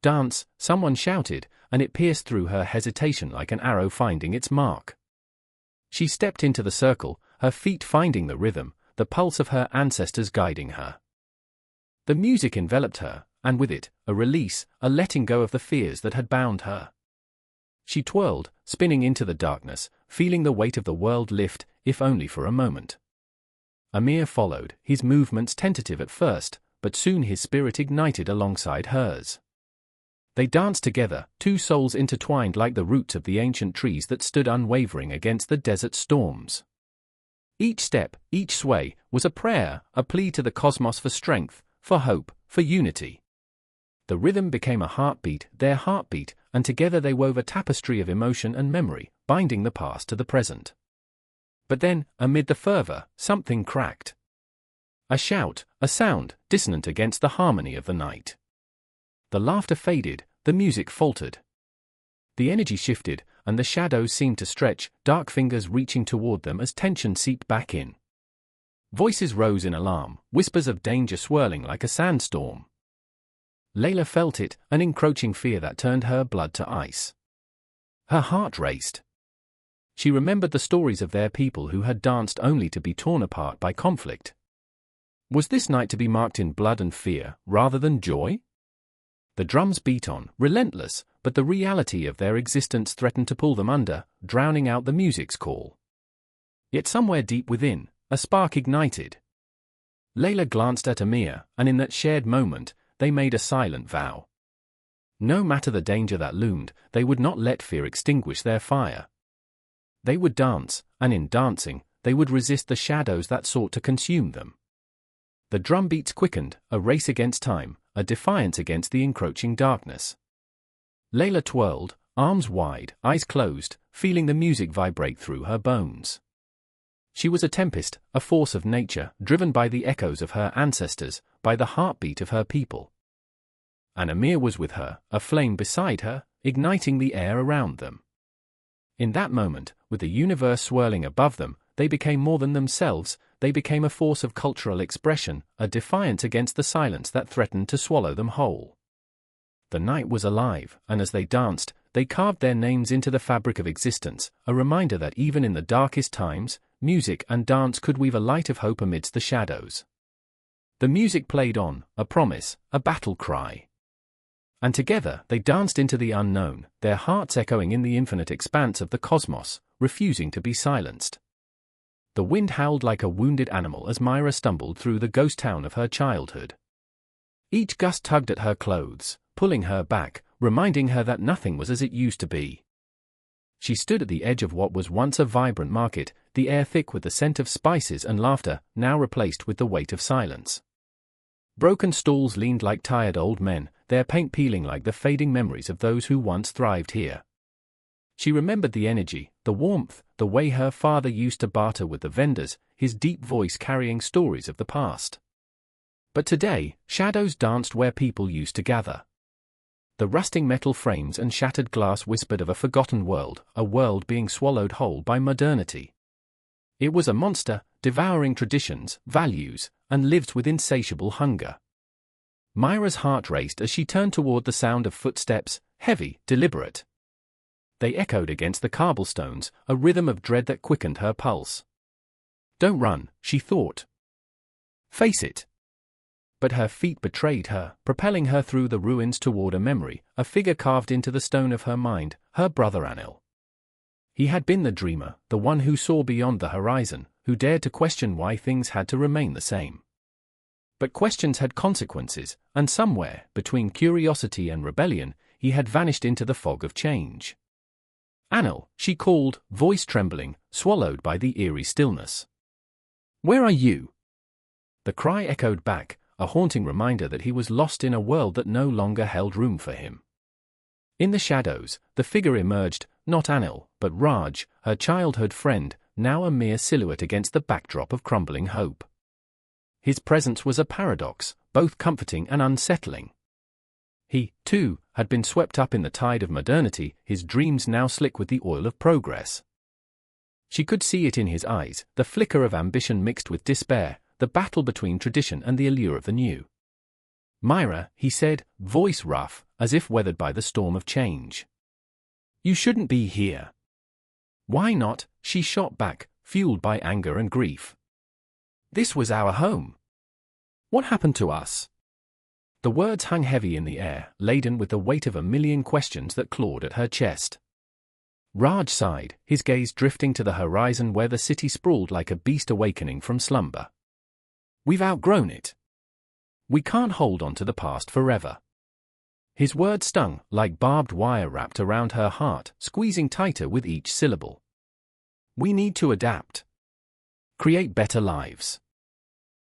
"Dance," someone shouted, and it pierced through her hesitation like an arrow finding its mark. She stepped into the circle, her feet finding the rhythm, the pulse of her ancestors guiding her. The music enveloped her, and with it, a release, a letting go of the fears that had bound her. She twirled, spinning into the darkness, feeling the weight of the world lift, if only for a moment. Amir followed, his movements tentative at first, but soon his spirit ignited alongside hers. They danced together, two souls intertwined like the roots of the ancient trees that stood unwavering against the desert storms. Each step, each sway, was a prayer, a plea to the cosmos for strength, for hope, for unity. The rhythm became a heartbeat, their heartbeat, and together they wove a tapestry of emotion and memory, binding the past to the present. But then, amid the fervor, something cracked. A shout, a sound, dissonant against the harmony of the night. The laughter faded, the music faltered. The energy shifted, and the shadows seemed to stretch, dark fingers reaching toward them as tension seeped back in. Voices rose in alarm, whispers of danger swirling like a sandstorm. Layla felt it, an encroaching fear that turned her blood to ice. Her heart raced. She remembered the stories of their people who had danced only to be torn apart by conflict. Was this night to be marked in blood and fear, rather than joy? The drums beat on, relentless, but the reality of their existence threatened to pull them under, drowning out the music's call. Yet somewhere deep within, a spark ignited. Layla glanced at Amir, and in that shared moment, they made a silent vow. No matter the danger that loomed, they would not let fear extinguish their fire. They would dance, and in dancing, they would resist the shadows that sought to consume them. The drum beats quickened, a race against time, a defiance against the encroaching darkness. Layla twirled, arms wide, eyes closed, feeling the music vibrate through her bones. She was a tempest, a force of nature, driven by the echoes of her ancestors, by the heartbeat of her people. And Amir was with her, a flame beside her, igniting the air around them. In that moment, with the universe swirling above them, they became more than themselves, they became a force of cultural expression, a defiance against the silence that threatened to swallow them whole. The night was alive, and as they danced, they carved their names into the fabric of existence, a reminder that even in the darkest times, music and dance could weave a light of hope amidst the shadows. The music played on, a promise, a battle cry. And together they danced into the unknown, their hearts echoing in the infinite expanse of the cosmos, refusing to be silenced. The wind howled like a wounded animal as Myra stumbled through the ghost town of her childhood. Each gust tugged at her clothes, pulling her back, reminding her that nothing was as it used to be. She stood at the edge of what was once a vibrant market, the air thick with the scent of spices and laughter, now replaced with the weight of silence. Broken stalls leaned like tired old men, their paint peeling like the fading memories of those who once thrived here. She remembered the energy, the warmth, the way her father used to barter with the vendors, his deep voice carrying stories of the past. But today, shadows danced where people used to gather. The rusting metal frames and shattered glass whispered of a forgotten world, a world being swallowed whole by modernity. It was a monster, devouring traditions, values, and lived with insatiable hunger. Myra's heart raced as she turned toward the sound of footsteps, heavy, deliberate. They echoed against the cobblestones, a rhythm of dread that quickened her pulse. Don't run, she thought. Face it. But her feet betrayed her, propelling her through the ruins toward a memory, a figure carved into the stone of her mind, her brother Anil. He had been the dreamer, the one who saw beyond the horizon, who dared to question why things had to remain the same. But questions had consequences, and somewhere, between curiosity and rebellion, he had vanished into the fog of change. Anil, she called, voice trembling, swallowed by the eerie stillness. Where are you? The cry echoed back, a haunting reminder that he was lost in a world that no longer held room for him. In the shadows, the figure emerged, not Anil, but Raj, her childhood friend, now a mere silhouette against the backdrop of crumbling hope. His presence was a paradox, both comforting and unsettling. He, too, had been swept up in the tide of modernity, his dreams now slick with the oil of progress. She could see it in his eyes, the flicker of ambition mixed with despair, the battle between tradition and the allure of the new. Myra, he said, voice rough, as if weathered by the storm of change. You shouldn't be here. Why not? She shot back, fueled by anger and grief. This was our home. What happened to us? The words hung heavy in the air, laden with the weight of a million questions that clawed at her chest. Raj sighed, his gaze drifting to the horizon where the city sprawled like a beast awakening from slumber. We've outgrown it. We can't hold on to the past forever. His words stung, like barbed wire wrapped around her heart, squeezing tighter with each syllable. We need to adapt. Create better lives.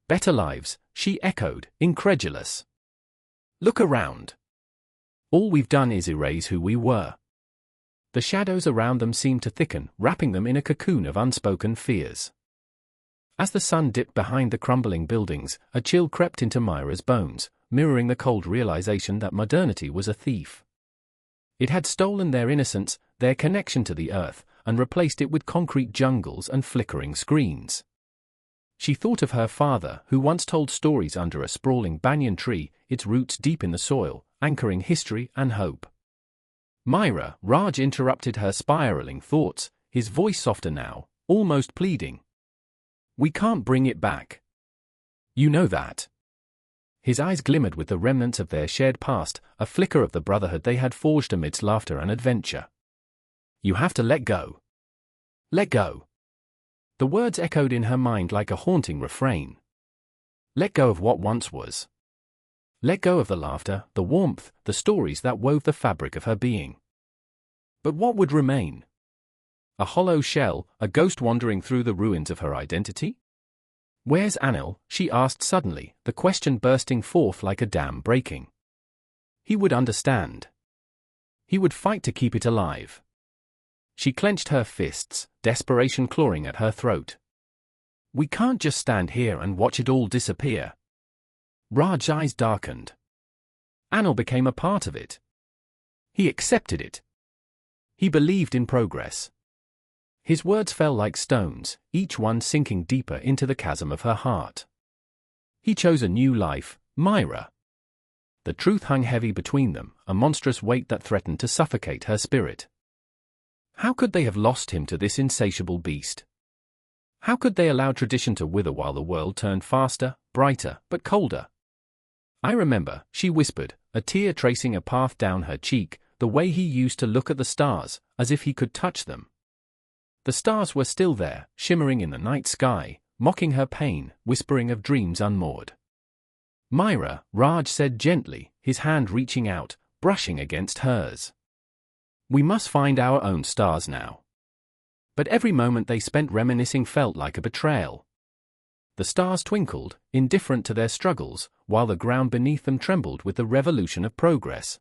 Better lives, she echoed, incredulous. Look around. All we've done is erase who we were. The shadows around them seemed to thicken, wrapping them in a cocoon of unspoken fears. As the sun dipped behind the crumbling buildings, a chill crept into Myra's bones, mirroring the cold realization that modernity was a thief. It had stolen their innocence, their connection to the earth, and replaced it with concrete jungles and flickering screens. She thought of her father, who once told stories under a sprawling banyan tree, its roots deep in the soil, anchoring history and hope. Myra, Raj interrupted her spiraling thoughts, his voice softer now, almost pleading. We can't bring it back. You know that. His eyes glimmered with the remnants of their shared past, a flicker of the brotherhood they had forged amidst laughter and adventure. You have to let go. Let go. The words echoed in her mind like a haunting refrain. Let go of what once was. Let go of the laughter, the warmth, the stories that wove the fabric of her being. But what would remain? A hollow shell, a ghost wandering through the ruins of her identity? Where's Anil? She asked suddenly, the question bursting forth like a dam breaking. He would understand. He would fight to keep it alive. She clenched her fists, desperation clawing at her throat. We can't just stand here and watch it all disappear. Raj's eyes darkened. Anil became a part of it. He accepted it. He believed in progress. His words fell like stones, each one sinking deeper into the chasm of her heart. He chose a new life, Myra. The truth hung heavy between them, a monstrous weight that threatened to suffocate her spirit. How could they have lost him to this insatiable beast? How could they allow tradition to wither while the world turned faster, brighter, but colder? I remember, she whispered, a tear tracing a path down her cheek, the way he used to look at the stars, as if he could touch them. The stars were still there, shimmering in the night sky, mocking her pain, whispering of dreams unmoored. Myra, Raj said gently, his hand reaching out, brushing against hers. We must find our own stars now. But every moment they spent reminiscing felt like a betrayal. The stars twinkled, indifferent to their struggles, while the ground beneath them trembled with the revolution of progress.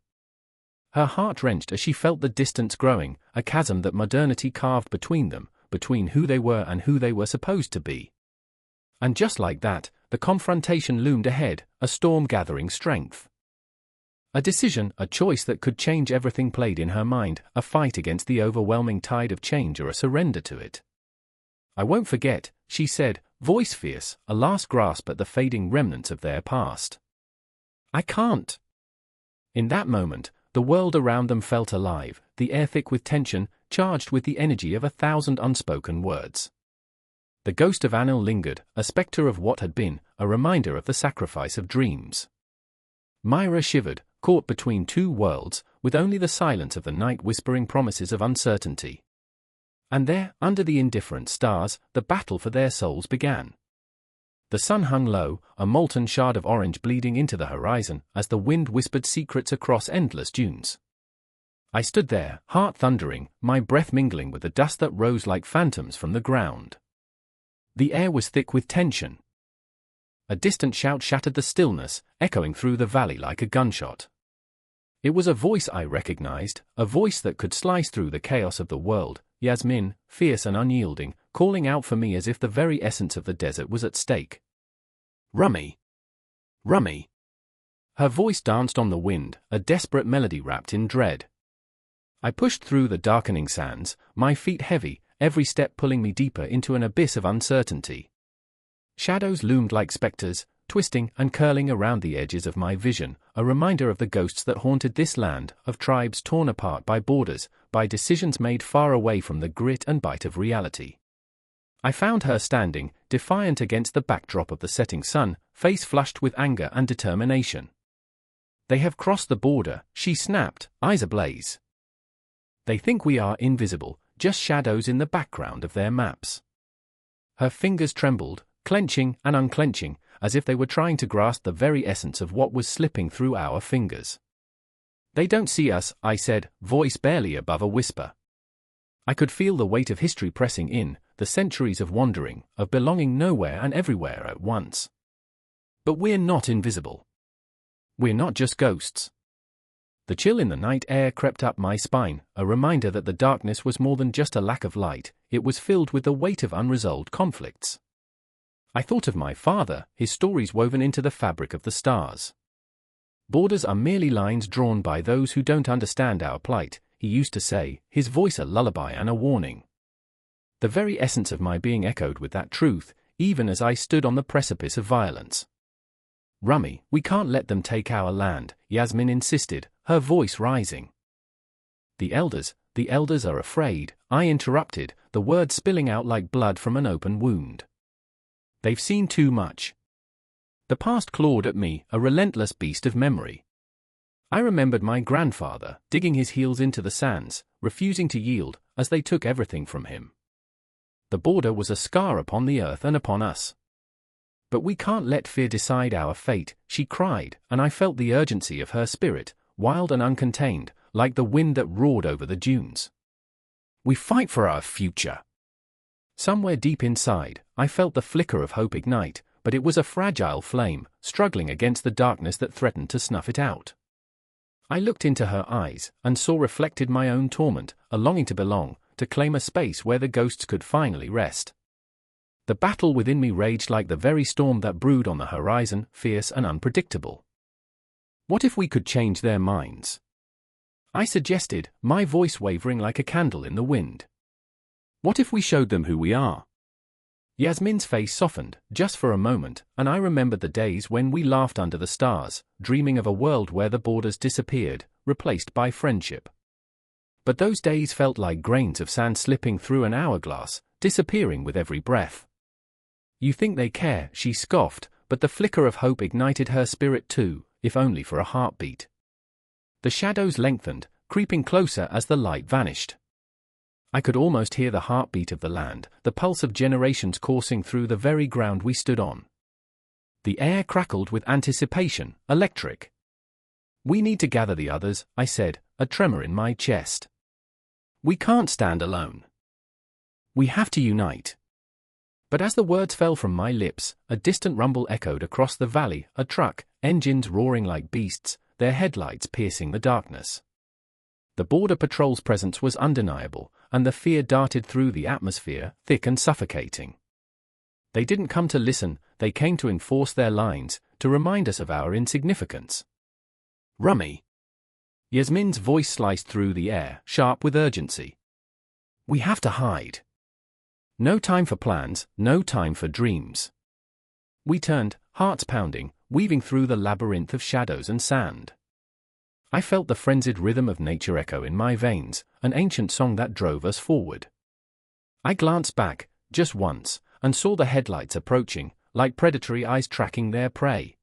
Her heart wrenched as she felt the distance growing, a chasm that modernity carved between them, between who they were and who they were supposed to be. And just like that, the confrontation loomed ahead, a storm gathering strength. A decision, a choice that could change everything played in her mind, a fight against the overwhelming tide of change or a surrender to it. I won't forget, she said, voice fierce, a last grasp at the fading remnants of their past. I can't. In that moment, the world around them felt alive, the air thick with tension, charged with the energy of 1,000 unspoken words. The ghost of Anil lingered, a spectre of what had been, a reminder of the sacrifice of dreams. Myra shivered, caught between two worlds, with only the silence of the night whispering promises of uncertainty. And there, under the indifferent stars, the battle for their souls began. The sun hung low, a molten shard of orange bleeding into the horizon, as the wind whispered secrets across endless dunes. I stood there, heart thundering, my breath mingling with the dust that rose like phantoms from the ground. The air was thick with tension. A distant shout shattered the stillness, echoing through the valley like a gunshot. It was a voice I recognized, a voice that could slice through the chaos of the world, Yasmin, fierce and unyielding, calling out for me as if the very essence of the desert was at stake. Rummy! Rummy! Her voice danced on the wind, a desperate melody wrapped in dread. I pushed through the darkening sands, my feet heavy, every step pulling me deeper into an abyss of uncertainty. Shadows loomed like specters, twisting and curling around the edges of my vision, a reminder of the ghosts that haunted this land, of tribes torn apart by borders, by decisions made far away from the grit and bite of reality. I found her standing, defiant against the backdrop of the setting sun, face flushed with anger and determination. They have crossed the border, she snapped, eyes ablaze. They think we are invisible, just shadows in the background of their maps. Her fingers trembled, clenching and unclenching, as if they were trying to grasp the very essence of what was slipping through our fingers. They don't see us, I said, voice barely above a whisper. I could feel the weight of history pressing in, the centuries of wandering, of belonging nowhere and everywhere at once. But we're not invisible. We're not just ghosts. The chill in the night air crept up my spine, a reminder that the darkness was more than just a lack of light, it was filled with the weight of unresolved conflicts. I thought of my father, his stories woven into the fabric of the stars. Borders are merely lines drawn by those who don't understand our plight, he used to say, his voice a lullaby and a warning. The very essence of my being echoed with that truth, even as I stood on the precipice of violence. Rummy, we can't let them take our land, Yasmin insisted, her voice rising. The elders are afraid, I interrupted, the words spilling out like blood from an open wound. They've seen too much. The past clawed at me, a relentless beast of memory. I remembered my grandfather, digging his heels into the sands, refusing to yield, as they took everything from him. The border was a scar upon the earth and upon us. But we can't let fear decide our fate, she cried, and I felt the urgency of her spirit, wild and uncontained, like the wind that roared over the dunes. We fight for our future. Somewhere deep inside, I felt the flicker of hope ignite, but it was a fragile flame, struggling against the darkness that threatened to snuff it out. I looked into her eyes, and saw reflected my own torment, a longing to belong, to claim a space where the ghosts could finally rest. The battle within me raged like the very storm that brewed on the horizon, fierce and unpredictable. What if we could change their minds? I suggested, my voice wavering like a candle in the wind. What if we showed them who we are? Yasmin's face softened, just for a moment, and I remembered the days when we laughed under the stars, dreaming of a world where the borders disappeared, replaced by friendship. But those days felt like grains of sand slipping through an hourglass, disappearing with every breath. You think they care, she scoffed, but the flicker of hope ignited her spirit too, if only for a heartbeat. The shadows lengthened, creeping closer as the light vanished. I could almost hear the heartbeat of the land, the pulse of generations coursing through the very ground we stood on. The air crackled with anticipation, electric. "We need to gather the others," I said, a tremor in my chest. "We can't stand alone. We have to unite." But as the words fell from my lips, a distant rumble echoed across the valley, a truck, engines roaring like beasts, their headlights piercing the darkness. The Border Patrol's presence was undeniable, and the fear darted through the atmosphere, thick and suffocating. They didn't come to listen, they came to enforce their lines, to remind us of our insignificance. "Rummy!" Yasmin's voice sliced through the air, sharp with urgency. "We have to hide. No time for plans, no time for dreams." We turned, hearts pounding, weaving through the labyrinth of shadows and sand. I felt the frenzied rhythm of nature echo in my veins, an ancient song that drove us forward. I glanced back, just once, and saw the headlights approaching, like predatory eyes tracking their prey.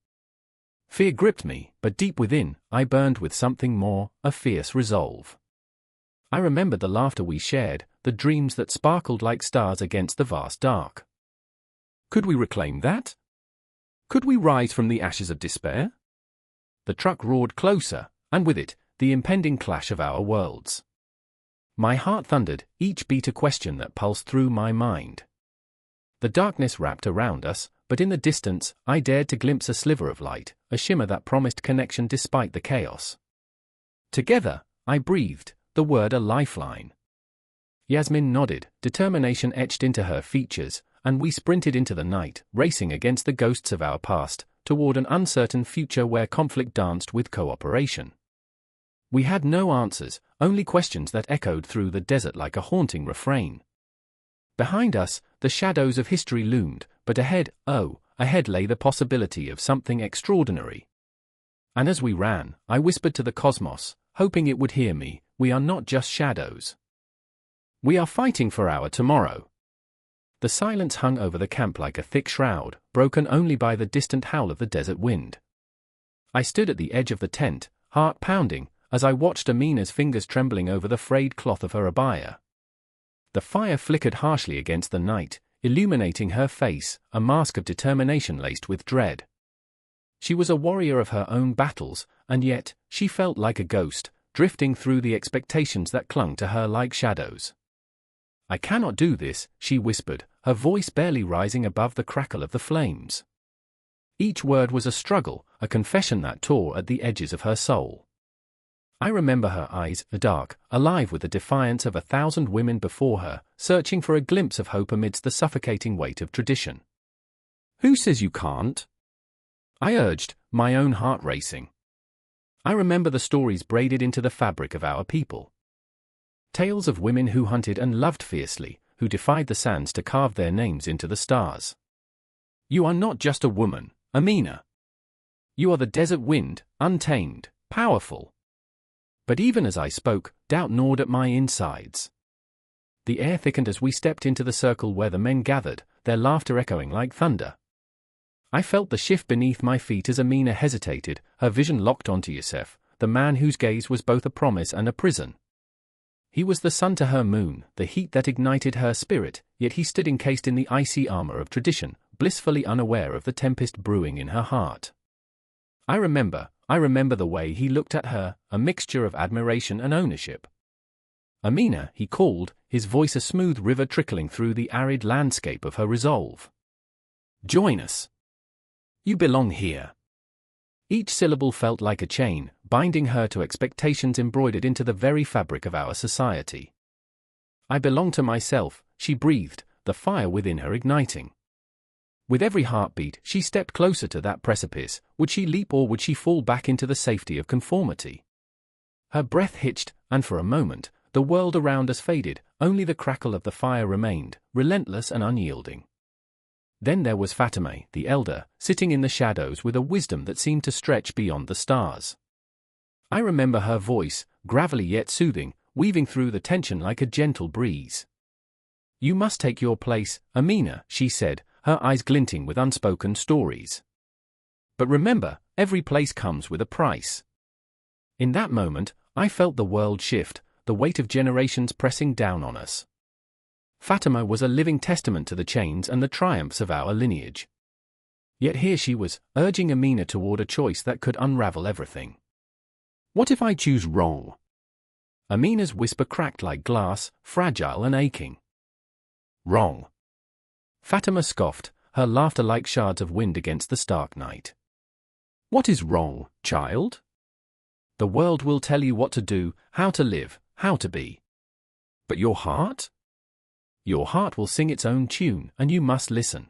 Fear gripped me, but deep within, I burned with something more, a fierce resolve. I remembered the laughter we shared, the dreams that sparkled like stars against the vast dark. Could we reclaim that? Could we rise from the ashes of despair? The truck roared closer, and with it, the impending clash of our worlds. My heart thundered, each beat a question that pulsed through my mind. The darkness wrapped around us, but in the distance, I dared to glimpse a sliver of light, a shimmer that promised connection despite the chaos. Together, I breathed, the word a lifeline. Yasmin nodded, determination etched into her features, and we sprinted into the night, racing against the ghosts of our past, toward an uncertain future where conflict danced with cooperation. We had no answers, only questions that echoed through the desert like a haunting refrain. Behind us, the shadows of history loomed, but ahead, ahead lay the possibility of something extraordinary. And as we ran, I whispered to the cosmos, hoping it would hear me, "We are not just shadows. We are fighting for our tomorrow." The silence hung over the camp like a thick shroud, broken only by the distant howl of the desert wind. I stood at the edge of the tent, heart pounding, as I watched Amina's fingers trembling over the frayed cloth of her abaya. The fire flickered harshly against the night, illuminating her face, a mask of determination laced with dread. She was a warrior of her own battles, and yet, she felt like a ghost, drifting through the expectations that clung to her like shadows. "I cannot do this," she whispered, her voice barely rising above the crackle of the flames. Each word was a struggle, a confession that tore at the edges of her soul. I remember her eyes, dark, alive with the defiance of 1,000 women before her, searching for a glimpse of hope amidst the suffocating weight of tradition. "Who says you can't?" I urged, my own heart racing. I remember the stories braided into the fabric of our people. Tales of women who hunted and loved fiercely, who defied the sands to carve their names into the stars. "You are not just a woman, Amina. You are the desert wind, untamed, powerful." But even as I spoke, doubt gnawed at my insides. The air thickened as we stepped into the circle where the men gathered, their laughter echoing like thunder. I felt the shift beneath my feet as Amina hesitated, her vision locked onto Yusef, the man whose gaze was both a promise and a prison. He was the sun to her moon, the heat that ignited her spirit, yet he stood encased in the icy armor of tradition, blissfully unaware of the tempest brewing in her heart. I remember the way he looked at her, a mixture of admiration and ownership. "Amina," he called, his voice a smooth river trickling through the arid landscape of her resolve. "Join us. You belong here." Each syllable felt like a chain, binding her to expectations embroidered into the very fabric of our society. "I belong to myself," she breathed, the fire within her igniting. With every heartbeat, she stepped closer to that precipice. Would she leap or would she fall back into the safety of conformity? Her breath hitched, and for a moment, the world around us faded, only the crackle of the fire remained, relentless and unyielding. Then there was Fatima, the elder, sitting in the shadows with a wisdom that seemed to stretch beyond the stars. I remember her voice, gravelly yet soothing, weaving through the tension like a gentle breeze. "You must take your place, Amina," she said, her eyes glinting with unspoken stories. "But remember, every place comes with a price." In that moment, I felt the world shift, the weight of generations pressing down on us. Fatima was a living testament to the chains and the triumphs of our lineage. Yet here she was, urging Amina toward a choice that could unravel everything. "What if I choose wrong?" Amina's whisper cracked like glass, fragile and aching. "Wrong?" Fatima scoffed, her laughter like shards of wind against the stark night. "What is wrong, child? The world will tell you what to do, how to live, how to be. But your heart? Your heart will sing its own tune, and you must listen."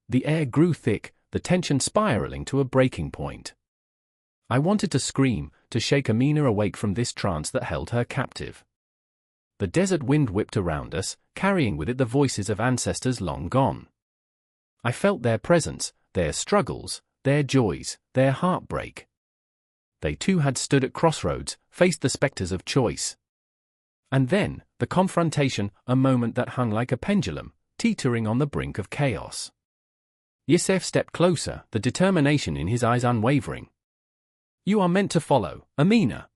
The air grew thick, the tension spiraling to a breaking point. I wanted to scream, to shake Amina awake from this trance that held her captive. The desert wind whipped around us, carrying with it the voices of ancestors long gone. I felt their presence, their struggles, their joys, their heartbreak. They too had stood at crossroads, faced the specters of choice. And then, the confrontation, a moment that hung like a pendulum, teetering on the brink of chaos. Yusef stepped closer, the determination in his eyes unwavering. "You are meant to follow, Amina.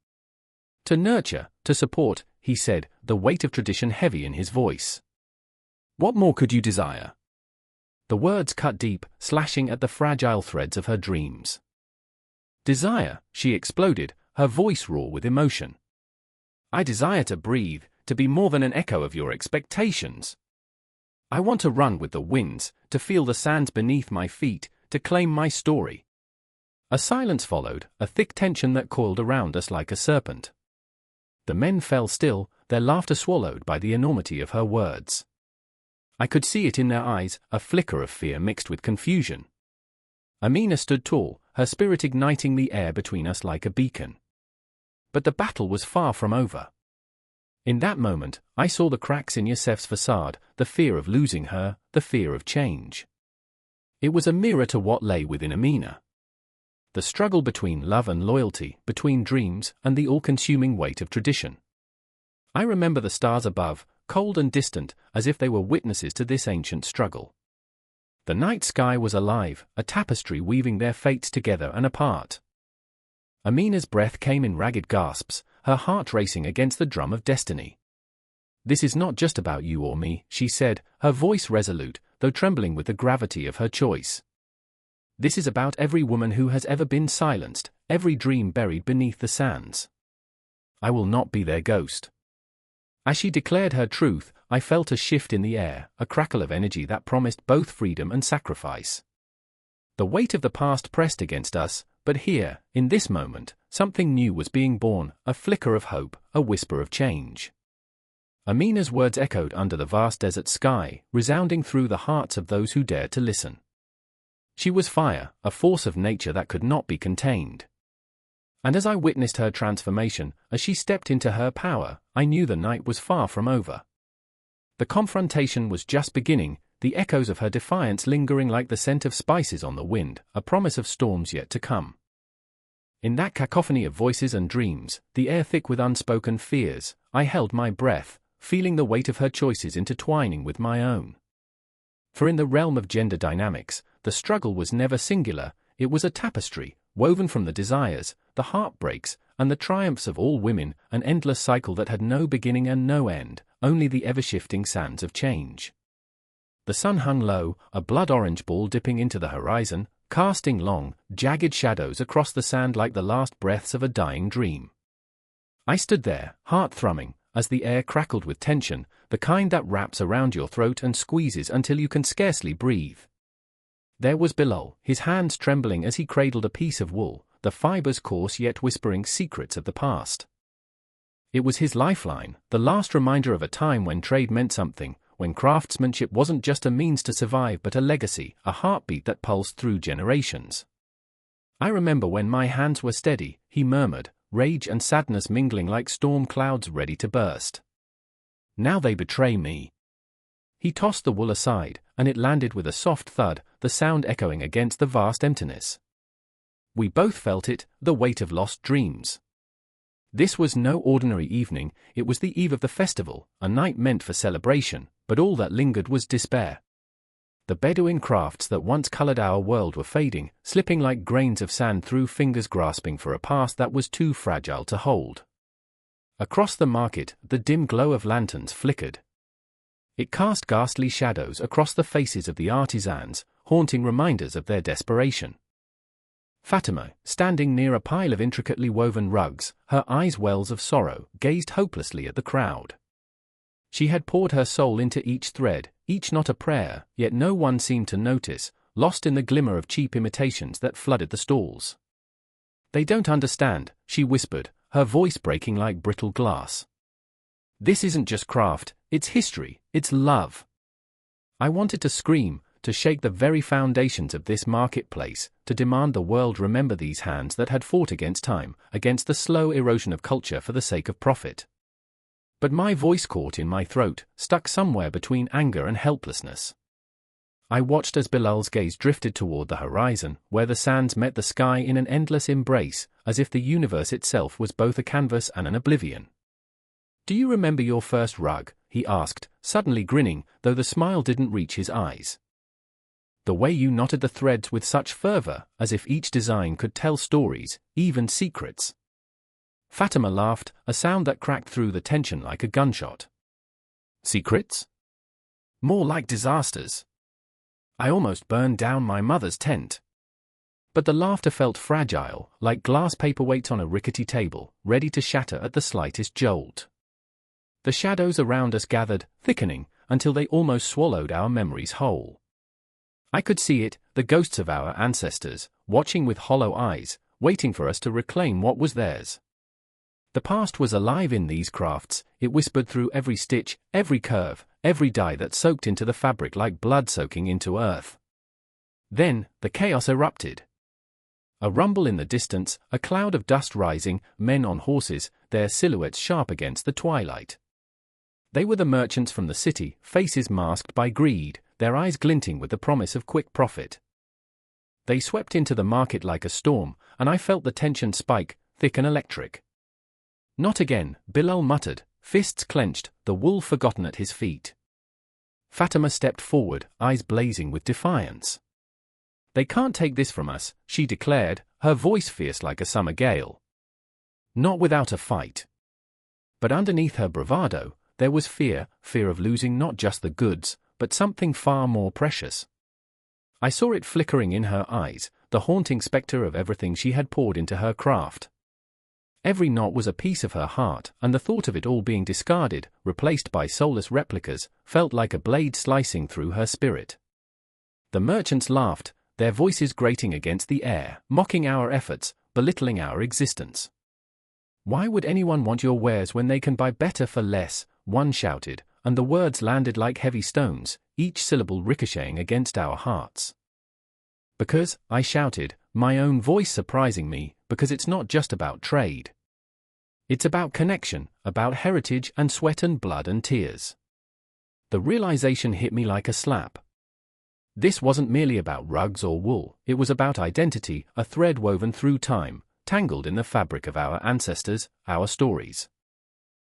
To nurture, to support," he said, the weight of tradition heavy in his voice. "What more could you desire?" The words cut deep, slashing at the fragile threads of her dreams. "Desire," she exploded, her voice raw with emotion. "I desire to breathe, to be more than an echo of your expectations. I want to run with the winds, to feel the sands beneath my feet, to claim my story." A silence followed, a thick tension that coiled around us like a serpent. The men fell still, their laughter swallowed by the enormity of her words. I could see it in their eyes, a flicker of fear mixed with confusion. Amina stood tall, her spirit igniting the air between us like a beacon. But the battle was far from over. In that moment, I saw the cracks in Yusef's facade, the fear of losing her, the fear of change. It was a mirror to what lay within Amina. The struggle between love and loyalty, between dreams and the all-consuming weight of tradition. I remember the stars above, cold and distant, as if they were witnesses to this ancient struggle. The night sky was alive, a tapestry weaving their fates together and apart. Amina's breath came in ragged gasps, her heart racing against the drum of destiny. "This is not just about you or me," she said, her voice resolute, though trembling with the gravity of her choice. "This is about every woman who has ever been silenced, every dream buried beneath the sands. I will not be their ghost." As she declared her truth, I felt a shift in the air, a crackle of energy that promised both freedom and sacrifice. The weight of the past pressed against us, but here, in this moment, something new was being born, a flicker of hope, a whisper of change. Amina's words echoed under the vast desert sky, resounding through the hearts of those who dared to listen. She was fire, a force of nature that could not be contained. And as I witnessed her transformation, as she stepped into her power, I knew the night was far from over. The confrontation was just beginning, the echoes of her defiance lingering like the scent of spices on the wind, a promise of storms yet to come. In that cacophony of voices and dreams, the air thick with unspoken fears, I held my breath, feeling the weight of her choices intertwining with my own. For in the realm of gender dynamics, the struggle was never singular, it was a tapestry, woven from the desires, the heartbreaks, and the triumphs of all women, an endless cycle that had no beginning and no end, only the ever-shifting sands of change. The sun hung low, a blood-orange ball dipping into the horizon, casting long, jagged shadows across the sand like the last breaths of a dying dream. I stood there, heart thrumming, as the air crackled with tension, the kind that wraps around your throat and squeezes until you can scarcely breathe. There was Bilal, his hands trembling as he cradled a piece of wool, the fibers coarse yet whispering secrets of the past. It was his lifeline, the last reminder of a time when trade meant something, when craftsmanship wasn't just a means to survive but a legacy, a heartbeat that pulsed through generations. I remember when my hands were steady, he murmured, rage and sadness mingling like storm clouds ready to burst. Now they betray me. He tossed the wool aside, and it landed with a soft thud, the sound echoing against the vast emptiness. We both felt it, the weight of lost dreams. This was no ordinary evening, it was the eve of the festival, a night meant for celebration, but all that lingered was despair. The Bedouin crafts that once colored our world were fading, slipping like grains of sand through fingers grasping for a past that was too fragile to hold. Across the market, the dim glow of lanterns flickered. It cast ghastly shadows across the faces of the artisans, haunting reminders of their desperation. Fatima, standing near a pile of intricately woven rugs, her eyes wells of sorrow, gazed hopelessly at the crowd. She had poured her soul into each thread, each knot a prayer, yet no one seemed to notice, lost in the glimmer of cheap imitations that flooded the stalls. "They don't understand," she whispered, her voice breaking like brittle glass. "This isn't just craft, it's history, it's love." I wanted to scream, to shake the very foundations of this marketplace, to demand the world remember these hands that had fought against time, against the slow erosion of culture for the sake of profit. But my voice caught in my throat, stuck somewhere between anger and helplessness. I watched as Bilal's gaze drifted toward the horizon, where the sands met the sky in an endless embrace, as if the universe itself was both a canvas and an oblivion. "Do you remember your first rug?" he asked, suddenly grinning, though the smile didn't reach his eyes. "The way you knotted the threads with such fervor, as if each design could tell stories, even secrets." Fatima laughed, a sound that cracked through the tension like a gunshot. "Secrets? More like disasters. I almost burned down my mother's tent." But the laughter felt fragile, like glass paperweights on a rickety table, ready to shatter at the slightest jolt. The shadows around us gathered, thickening, until they almost swallowed our memories whole. I could see it, the ghosts of our ancestors, watching with hollow eyes, waiting for us to reclaim what was theirs. The past was alive in these crafts, it whispered through every stitch, every curve, every dye that soaked into the fabric like blood soaking into earth. Then, the chaos erupted. A rumble in the distance, a cloud of dust rising, men on horses, their silhouettes sharp against the twilight. They were the merchants from the city, faces masked by greed, their eyes glinting with the promise of quick profit. They swept into the market like a storm, and I felt the tension spike, thick and electric. "Not again," Bilal muttered, fists clenched, the wool forgotten at his feet. Fatima stepped forward, eyes blazing with defiance. "They can't take this from us," she declared, her voice fierce like a summer gale. "Not without a fight." But underneath her bravado, there was fear of losing not just the goods, but something far more precious. I saw it flickering in her eyes, the haunting specter of everything she had poured into her craft. Every knot was a piece of her heart, and the thought of it all being discarded, replaced by soulless replicas, felt like a blade slicing through her spirit. The merchants laughed, their voices grating against the air, mocking our efforts, belittling our existence. "Why would anyone want your wares when they can buy better for less?" one shouted, and the words landed like heavy stones, each syllable ricocheting against our hearts. "Because," I shouted, my own voice surprising me, "because it's not just about trade. It's about connection, about heritage and sweat and blood and tears." The realization hit me like a slap. This wasn't merely about rugs or wool, it was about identity, a thread woven through time, tangled in the fabric of our ancestors, our stories.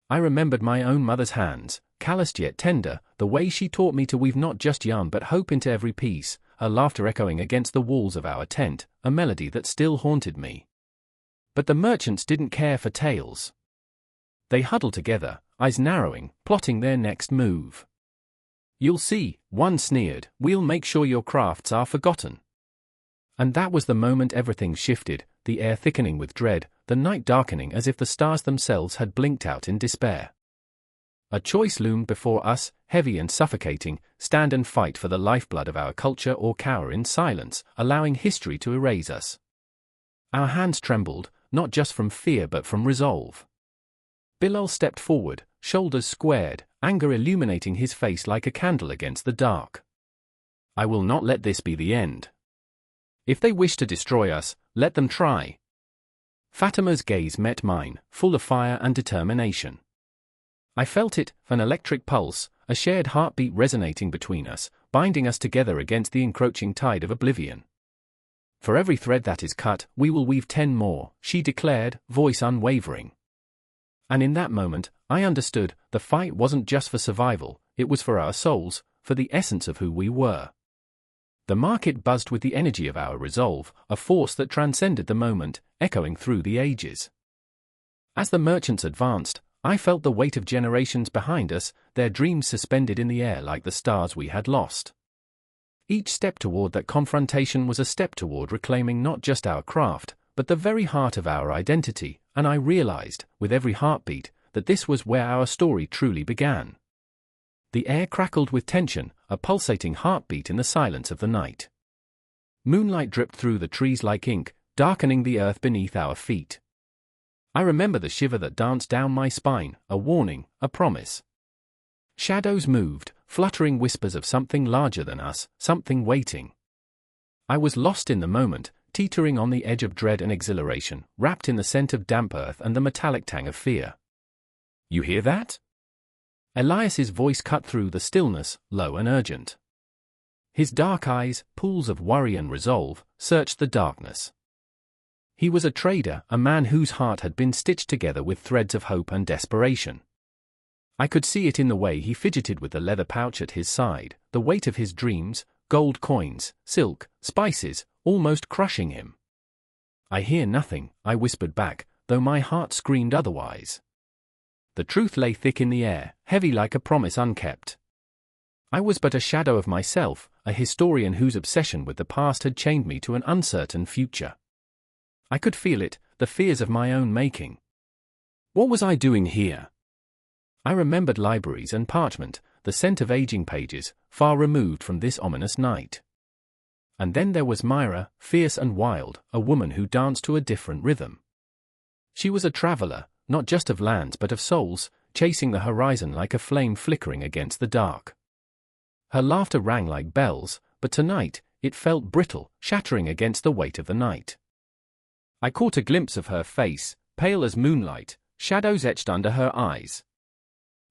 I remembered my own mother's hands, calloused yet tender, the way she taught me to weave not just yarn but hope into every piece, her laughter echoing against the walls of our tent, a melody that still haunted me. But the merchants didn't care for tales. They huddled together, eyes narrowing, plotting their next move. "You'll see," one sneered, "we'll make sure your crafts are forgotten." And that was the moment everything shifted, the air thickening with dread, the night darkening as if the stars themselves had blinked out in despair. A choice loomed before us, heavy and suffocating: stand and fight for the lifeblood of our culture or cower in silence, allowing history to erase us. Our hands trembled, not just from fear but from resolve. Bilal stepped forward, shoulders squared, anger illuminating his face like a candle against the dark. "I will not let this be the end. If they wish to destroy us, let them try." Fatima's gaze met mine, full of fire and determination. I felt it, an electric pulse, a shared heartbeat resonating between us, binding us together against the encroaching tide of oblivion. "For every thread that is cut, we will weave 10 more, she declared, voice unwavering. And in that moment, I understood, the fight wasn't just for survival, it was for our souls, for the essence of who we were. The market buzzed with the energy of our resolve, a force that transcended the moment, echoing through the ages. As the merchants advanced, I felt the weight of generations behind us, their dreams suspended in the air like the stars we had lost. Each step toward that confrontation was a step toward reclaiming not just our craft, but the very heart of our identity, and I realized, with every heartbeat, that this was where our story truly began. The air crackled with tension, a pulsating heartbeat in the silence of the night. Moonlight dripped through the trees like ink, darkening the earth beneath our feet. I remember the shiver that danced down my spine, a warning, a promise. Shadows moved, fluttering whispers of something larger than us, something waiting. I was lost in the moment, teetering on the edge of dread and exhilaration, wrapped in the scent of damp earth and the metallic tang of fear. "You hear that?" Elias's voice cut through the stillness, low and urgent. His dark eyes, pools of worry and resolve, searched the darkness. He was a trader, a man whose heart had been stitched together with threads of hope and desperation. I could see it in the way he fidgeted with the leather pouch at his side, the weight of his dreams, gold coins, silk, spices, almost crushing him. "I hear nothing," I whispered back, though my heart screamed otherwise. The truth lay thick in the air, heavy like a promise unkept. I was but a shadow of myself, a historian whose obsession with the past had chained me to an uncertain future. I could feel it, the fears of my own making. What was I doing here? I remembered libraries and parchment, the scent of aging pages, far removed from this ominous night. And then there was Myra, fierce and wild, a woman who danced to a different rhythm. She was a traveler, not just of lands but of souls, chasing the horizon like a flame flickering against the dark. Her laughter rang like bells, but tonight, it felt brittle, shattering against the weight of the night. I caught a glimpse of her face, pale as moonlight, shadows etched under her eyes.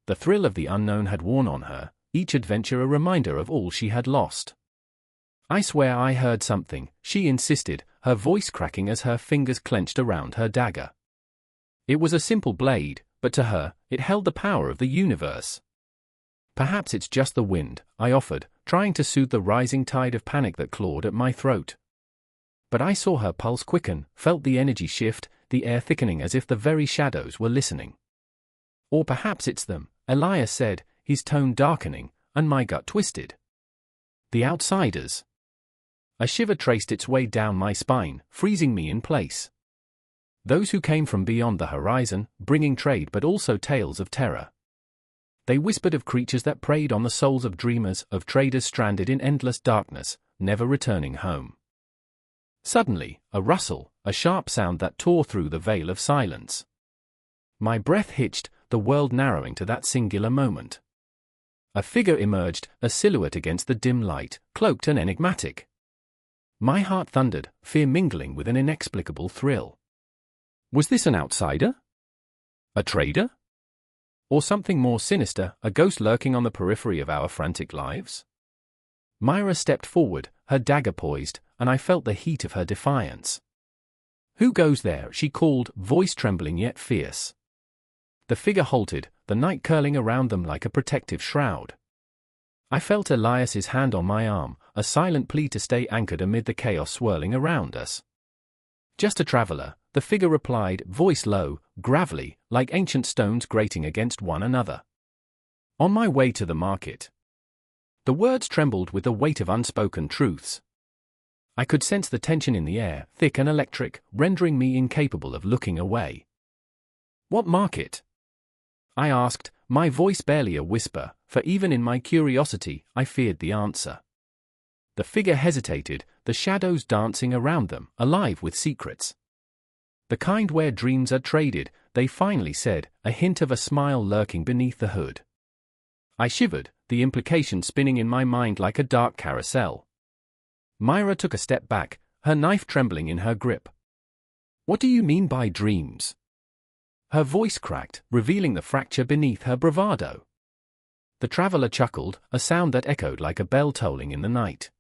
The thrill of the unknown had worn on her, each adventure a reminder of all she had lost. "I swear I heard something," she insisted, her voice cracking as her fingers clenched around her dagger. It was a simple blade, but to her, it held the power of the universe. "Perhaps it's just the wind," I offered, trying to soothe the rising tide of panic that clawed at my throat. But I saw her pulse quicken, felt the energy shift, the air thickening as if the very shadows were listening. "Or perhaps it's them," Elias said, his tone darkening, and my gut twisted. "The outsiders." A shiver traced its way down my spine, freezing me in place. Those who came from beyond the horizon, bringing trade but also tales of terror. They whispered of creatures that preyed on the souls of dreamers, of traders stranded in endless darkness, never returning home. Suddenly, a rustle, a sharp sound that tore through the veil of silence. My breath hitched, the world narrowing to that singular moment. A figure emerged, a silhouette against the dim light, cloaked and enigmatic. My heart thundered, fear mingling with an inexplicable thrill. Was this an outsider? A trader? Or something more sinister, a ghost lurking on the periphery of our frantic lives? Myra stepped forward, her dagger poised, and I felt the heat of her defiance. "Who goes there?" she called, voice trembling yet fierce. The figure halted, the night curling around them like a protective shroud. I felt Elias's hand on my arm, a silent plea to stay anchored amid the chaos swirling around us. "Just a traveler," the figure replied, voice low, gravelly, like ancient stones grating against one another. "On my way to the market." The words trembled with the weight of unspoken truths. I could sense the tension in the air, thick and electric, rendering me incapable of looking away. "What market?" I asked, my voice barely a whisper, for even in my curiosity, I feared the answer. The figure hesitated, the shadows dancing around them, alive with secrets. "The kind where dreams are traded," they finally said, a hint of a smile lurking beneath the hood. I shivered, the implication spinning in my mind like a dark carousel. Myra took a step back, her knife trembling in her grip. "What do you mean by dreams?" Her voice cracked, revealing the fracture beneath her bravado. The traveler chuckled, a sound that echoed like a bell tolling in the night.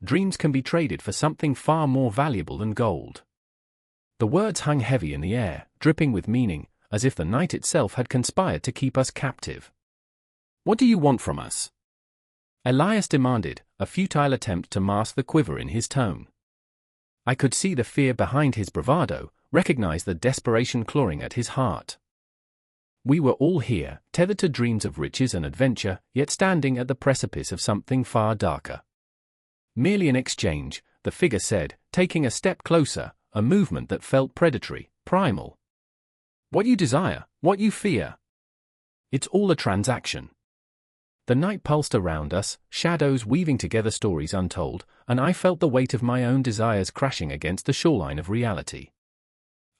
"Dreams can be traded for something far more valuable than gold." The words hung heavy in the air, dripping with meaning, as if the night itself had conspired to keep us captive. "What do you want from us?" Elias demanded, a futile attempt to mask the quiver in his tone. I could see the fear behind his bravado, recognize the desperation clawing at his heart. We were all here, tethered to dreams of riches and adventure, yet standing at the precipice of something far darker. Merely an exchange, the figure said, taking a step closer, a movement that felt predatory, primal. What you desire, what you fear. It's all a transaction. The night pulsed around us, shadows weaving together stories untold, and I felt the weight of my own desires crashing against the shoreline of reality.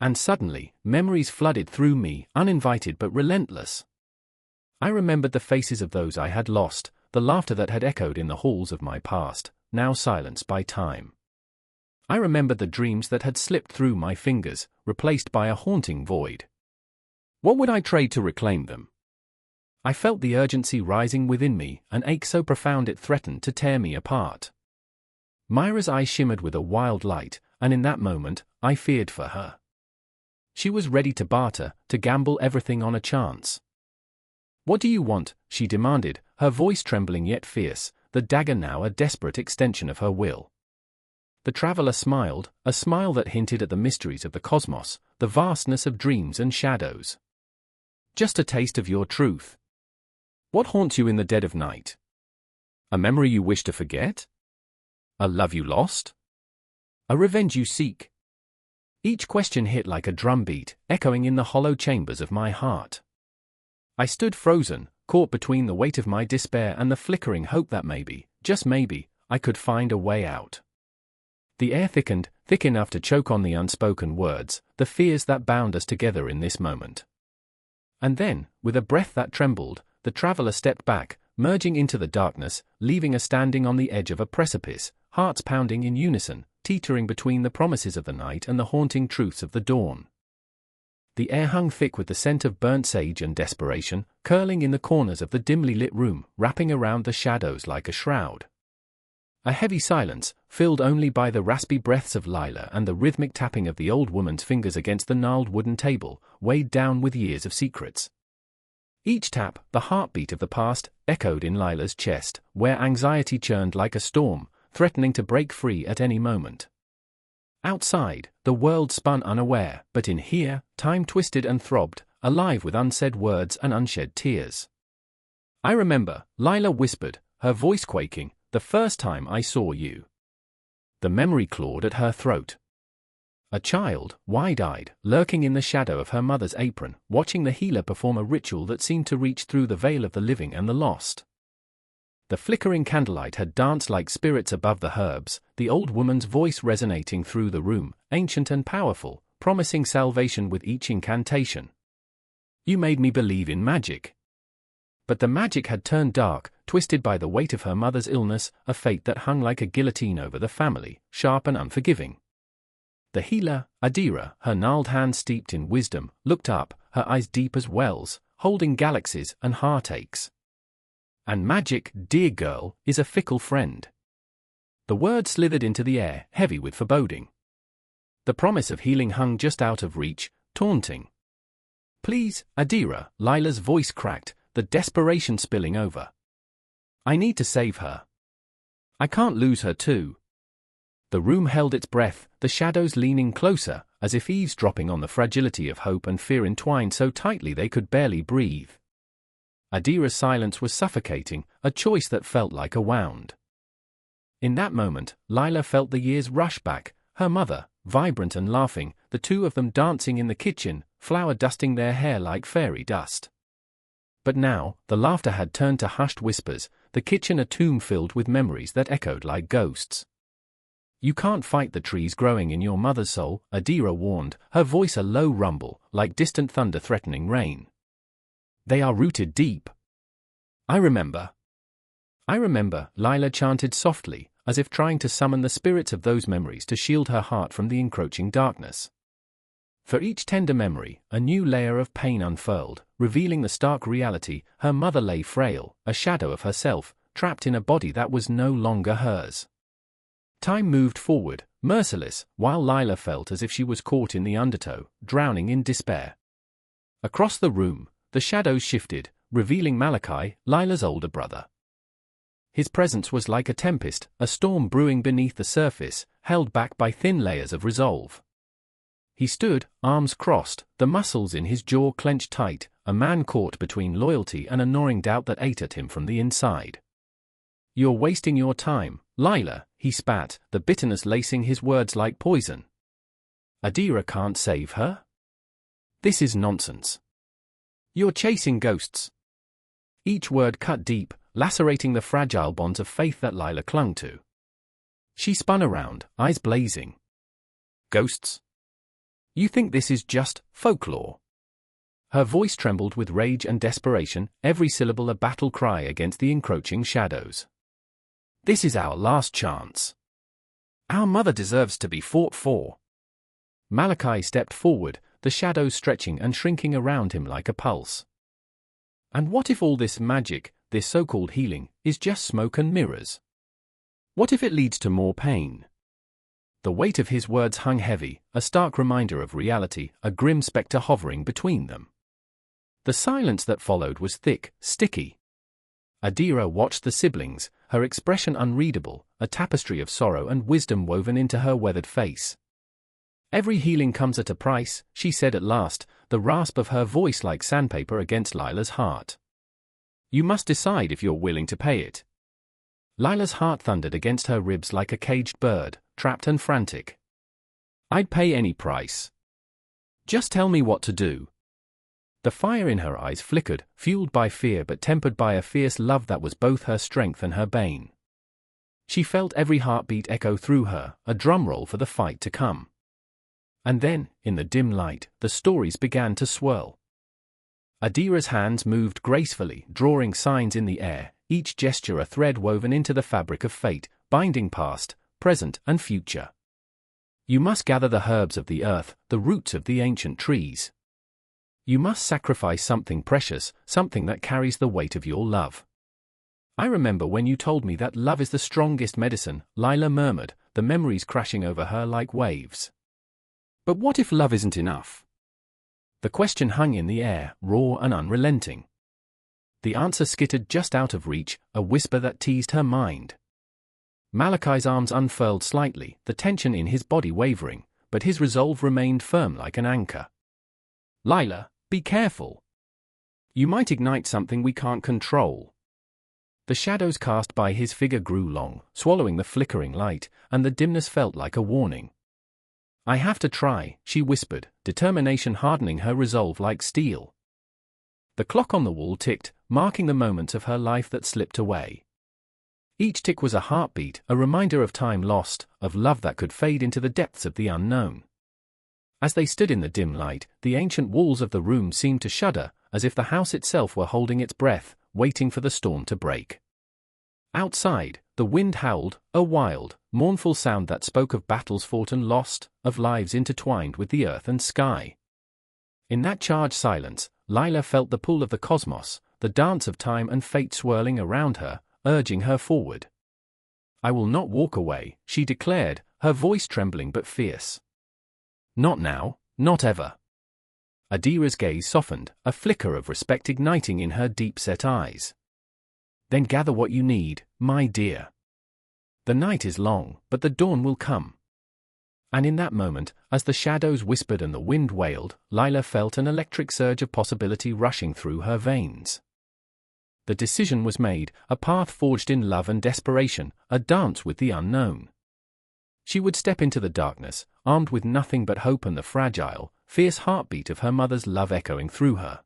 And suddenly, memories flooded through me, uninvited but relentless. I remembered the faces of those I had lost, the laughter that had echoed in the halls of my past, now silenced by time. I remembered the dreams that had slipped through my fingers, replaced by a haunting void. What would I trade to reclaim them? I felt the urgency rising within me, an ache so profound it threatened to tear me apart. Myra's eyes shimmered with a wild light, and in that moment, I feared for her. She was ready to barter, to gamble everything on a chance. What do you want? She demanded, her voice trembling yet fierce, the dagger now a desperate extension of her will. The traveler smiled, a smile that hinted at the mysteries of the cosmos, the vastness of dreams and shadows. Just a taste of your truth. What haunts you in the dead of night? A memory you wish to forget? A love you lost? A revenge you seek? Each question hit like a drumbeat, echoing in the hollow chambers of my heart. I stood frozen, caught between the weight of my despair and the flickering hope that maybe, just maybe, I could find a way out. The air thickened, thick enough to choke on the unspoken words, the fears that bound us together in this moment. And then, with a breath that trembled, the traveler stepped back, merging into the darkness, leaving us standing on the edge of a precipice, hearts pounding in unison, teetering between the promises of the night and the haunting truths of the dawn. The air hung thick with the scent of burnt sage and desperation, curling in the corners of the dimly lit room, wrapping around the shadows like a shroud. A heavy silence, filled only by the raspy breaths of Lila and the rhythmic tapping of the old woman's fingers against the gnarled wooden table, weighed down with years of secrets. Each tap, the heartbeat of the past, echoed in Lila's chest, where anxiety churned like a storm, threatening to break free at any moment. Outside, the world spun unaware, but in here, time twisted and throbbed, alive with unsaid words and unshed tears. I remember, Lila whispered, her voice quaking, the first time I saw you. The memory clawed at her throat. A child, wide-eyed, lurking in the shadow of her mother's apron, watching the healer perform a ritual that seemed to reach through the veil of the living and the lost. The flickering candlelight had danced like spirits above the herbs, the old woman's voice resonating through the room, ancient and powerful, promising salvation with each incantation. You made me believe in magic. But the magic had turned dark, twisted by the weight of her mother's illness, a fate that hung like a guillotine over the family, sharp and unforgiving. The healer, Adira, her gnarled hands steeped in wisdom, looked up, her eyes deep as wells, holding galaxies and heartaches. And magic, dear girl, is a fickle friend. The word slithered into the air, heavy with foreboding. The promise of healing hung just out of reach, taunting. Please, Adira, Lila's voice cracked, the desperation spilling over. I need to save her. I can't lose her too. The room held its breath, the shadows leaning closer, as if eavesdropping on the fragility of hope and fear entwined so tightly they could barely breathe. Adira's silence was suffocating, a choice that felt like a wound. In that moment, Lila felt the years rush back, her mother, vibrant and laughing, the two of them dancing in the kitchen, flour dusting their hair like fairy dust. But now, the laughter had turned to hushed whispers, the kitchen a tomb filled with memories that echoed like ghosts. You can't fight the trees growing in your mother's soul, Adira warned, her voice a low rumble, like distant thunder threatening rain. They are rooted deep. I remember, Lila chanted softly, as if trying to summon the spirits of those memories to shield her heart from the encroaching darkness. For each tender memory, a new layer of pain unfurled, revealing the stark reality, her mother lay frail, a shadow of herself, trapped in a body that was no longer hers. Time moved forward, merciless, while Lila felt as if she was caught in the undertow, drowning in despair. Across the room, the shadows shifted, revealing Malachi, Lila's older brother. His presence was like a tempest, a storm brewing beneath the surface, held back by thin layers of resolve. He stood, arms crossed, the muscles in his jaw clenched tight, a man caught between loyalty and a gnawing doubt that ate at him from the inside. You're wasting your time, Lila, he spat, the bitterness lacing his words like poison. Adira can't save her? This is nonsense. You're chasing ghosts. Each word cut deep, lacerating the fragile bonds of faith that Lila clung to. She spun around, eyes blazing. Ghosts? You think this is just folklore? Her voice trembled with rage and desperation, every syllable a battle cry against the encroaching shadows. This is our last chance. Our mother deserves to be fought for. Malachi stepped forward, the shadows stretching and shrinking around him like a pulse. And what if all this magic, this so-called healing, is just smoke and mirrors? What if it leads to more pain? The weight of his words hung heavy, a stark reminder of reality, a grim spectre hovering between them. The silence that followed was thick, sticky. Adira watched the siblings, her expression unreadable, a tapestry of sorrow and wisdom woven into her weathered face. Every healing comes at a price, she said at last, the rasp of her voice like sandpaper against Lila's heart. You must decide if you're willing to pay it. Lila's heart thundered against her ribs like a caged bird, trapped and frantic. I'd pay any price. Just tell me what to do. The fire in her eyes flickered, fueled by fear but tempered by a fierce love that was both her strength and her bane. She felt every heartbeat echo through her, a drumroll for the fight to come. And then, in the dim light, the stories began to swirl. Adira's hands moved gracefully, drawing signs in the air, each gesture a thread woven into the fabric of fate, binding past, present, and future. You must gather the herbs of the earth, the roots of the ancient trees. You must sacrifice something precious, something that carries the weight of your love. I remember when you told me that love is the strongest medicine, Lila murmured, the memories crashing over her like waves. But what if love isn't enough? The question hung in the air, raw and unrelenting. The answer skittered just out of reach, a whisper that teased her mind. Malachi's arms unfurled slightly, the tension in his body wavering, but his resolve remained firm like an anchor. Lila, be careful. You might ignite something we can't control. The shadows cast by his figure grew long, swallowing the flickering light, and the dimness felt like a warning. I have to try, she whispered, determination hardening her resolve like steel. The clock on the wall ticked, marking the moments of her life that slipped away. Each tick was a heartbeat, a reminder of time lost, of love that could fade into the depths of the unknown. As they stood in the dim light, the ancient walls of the room seemed to shudder, as if the house itself were holding its breath, waiting for the storm to break. Outside, the wind howled, a wild, mournful sound that spoke of battles fought and lost, of lives intertwined with the earth and sky. In that charged silence, Lila felt the pull of the cosmos, the dance of time and fate swirling around her, urging her forward. I will not walk away, she declared, her voice trembling but fierce. Not now, not ever. Adira's gaze softened, a flicker of respect igniting in her deep-set eyes. Then gather what you need, my dear. The night is long, but the dawn will come. And in that moment, as the shadows whispered and the wind wailed, Lila felt an electric surge of possibility rushing through her veins. The decision was made, a path forged in love and desperation, a dance with the unknown. She would step into the darkness, armed with nothing but hope and the fragile, fierce heartbeat of her mother's love echoing through her.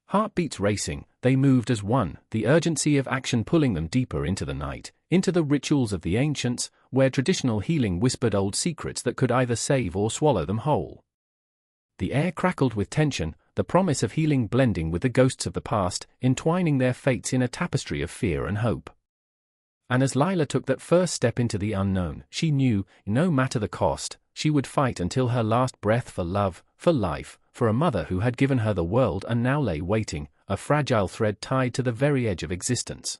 Heartbeats racing, they moved as one, the urgency of action pulling them deeper into the night, into the rituals of the ancients, where traditional healing whispered old secrets that could either save or swallow them whole. The air crackled with tension, the promise of healing blending with the ghosts of the past, entwining their fates in a tapestry of fear and hope. And as Lila took that first step into the unknown, she knew, no matter the cost, she would fight until her last breath for love, for life, for a mother who had given her the world and now lay waiting, a fragile thread tied to the very edge of existence.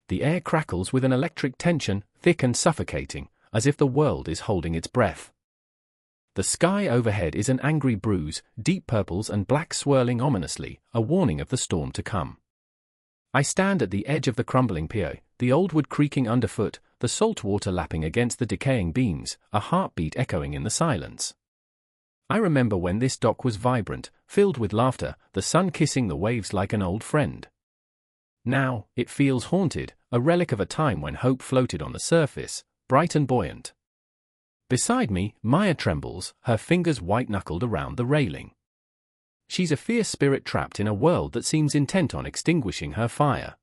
The air crackles with an electric tension, thick and suffocating, as if the world is holding its breath. The sky overhead is an angry bruise, deep purples and blacks swirling ominously, a warning of the storm to come. I stand at the edge of the crumbling pier, the old wood creaking underfoot, the salt water lapping against the decaying beams, a heartbeat echoing in the silence. I remember when this dock was vibrant, filled with laughter, the sun kissing the waves like an old friend. Now, it feels haunted, a relic of a time when hope floated on the surface, bright and buoyant. Beside me, Maya trembles, her fingers white-knuckled around the railing. She's a fierce spirit trapped in a world that seems intent on extinguishing her fire.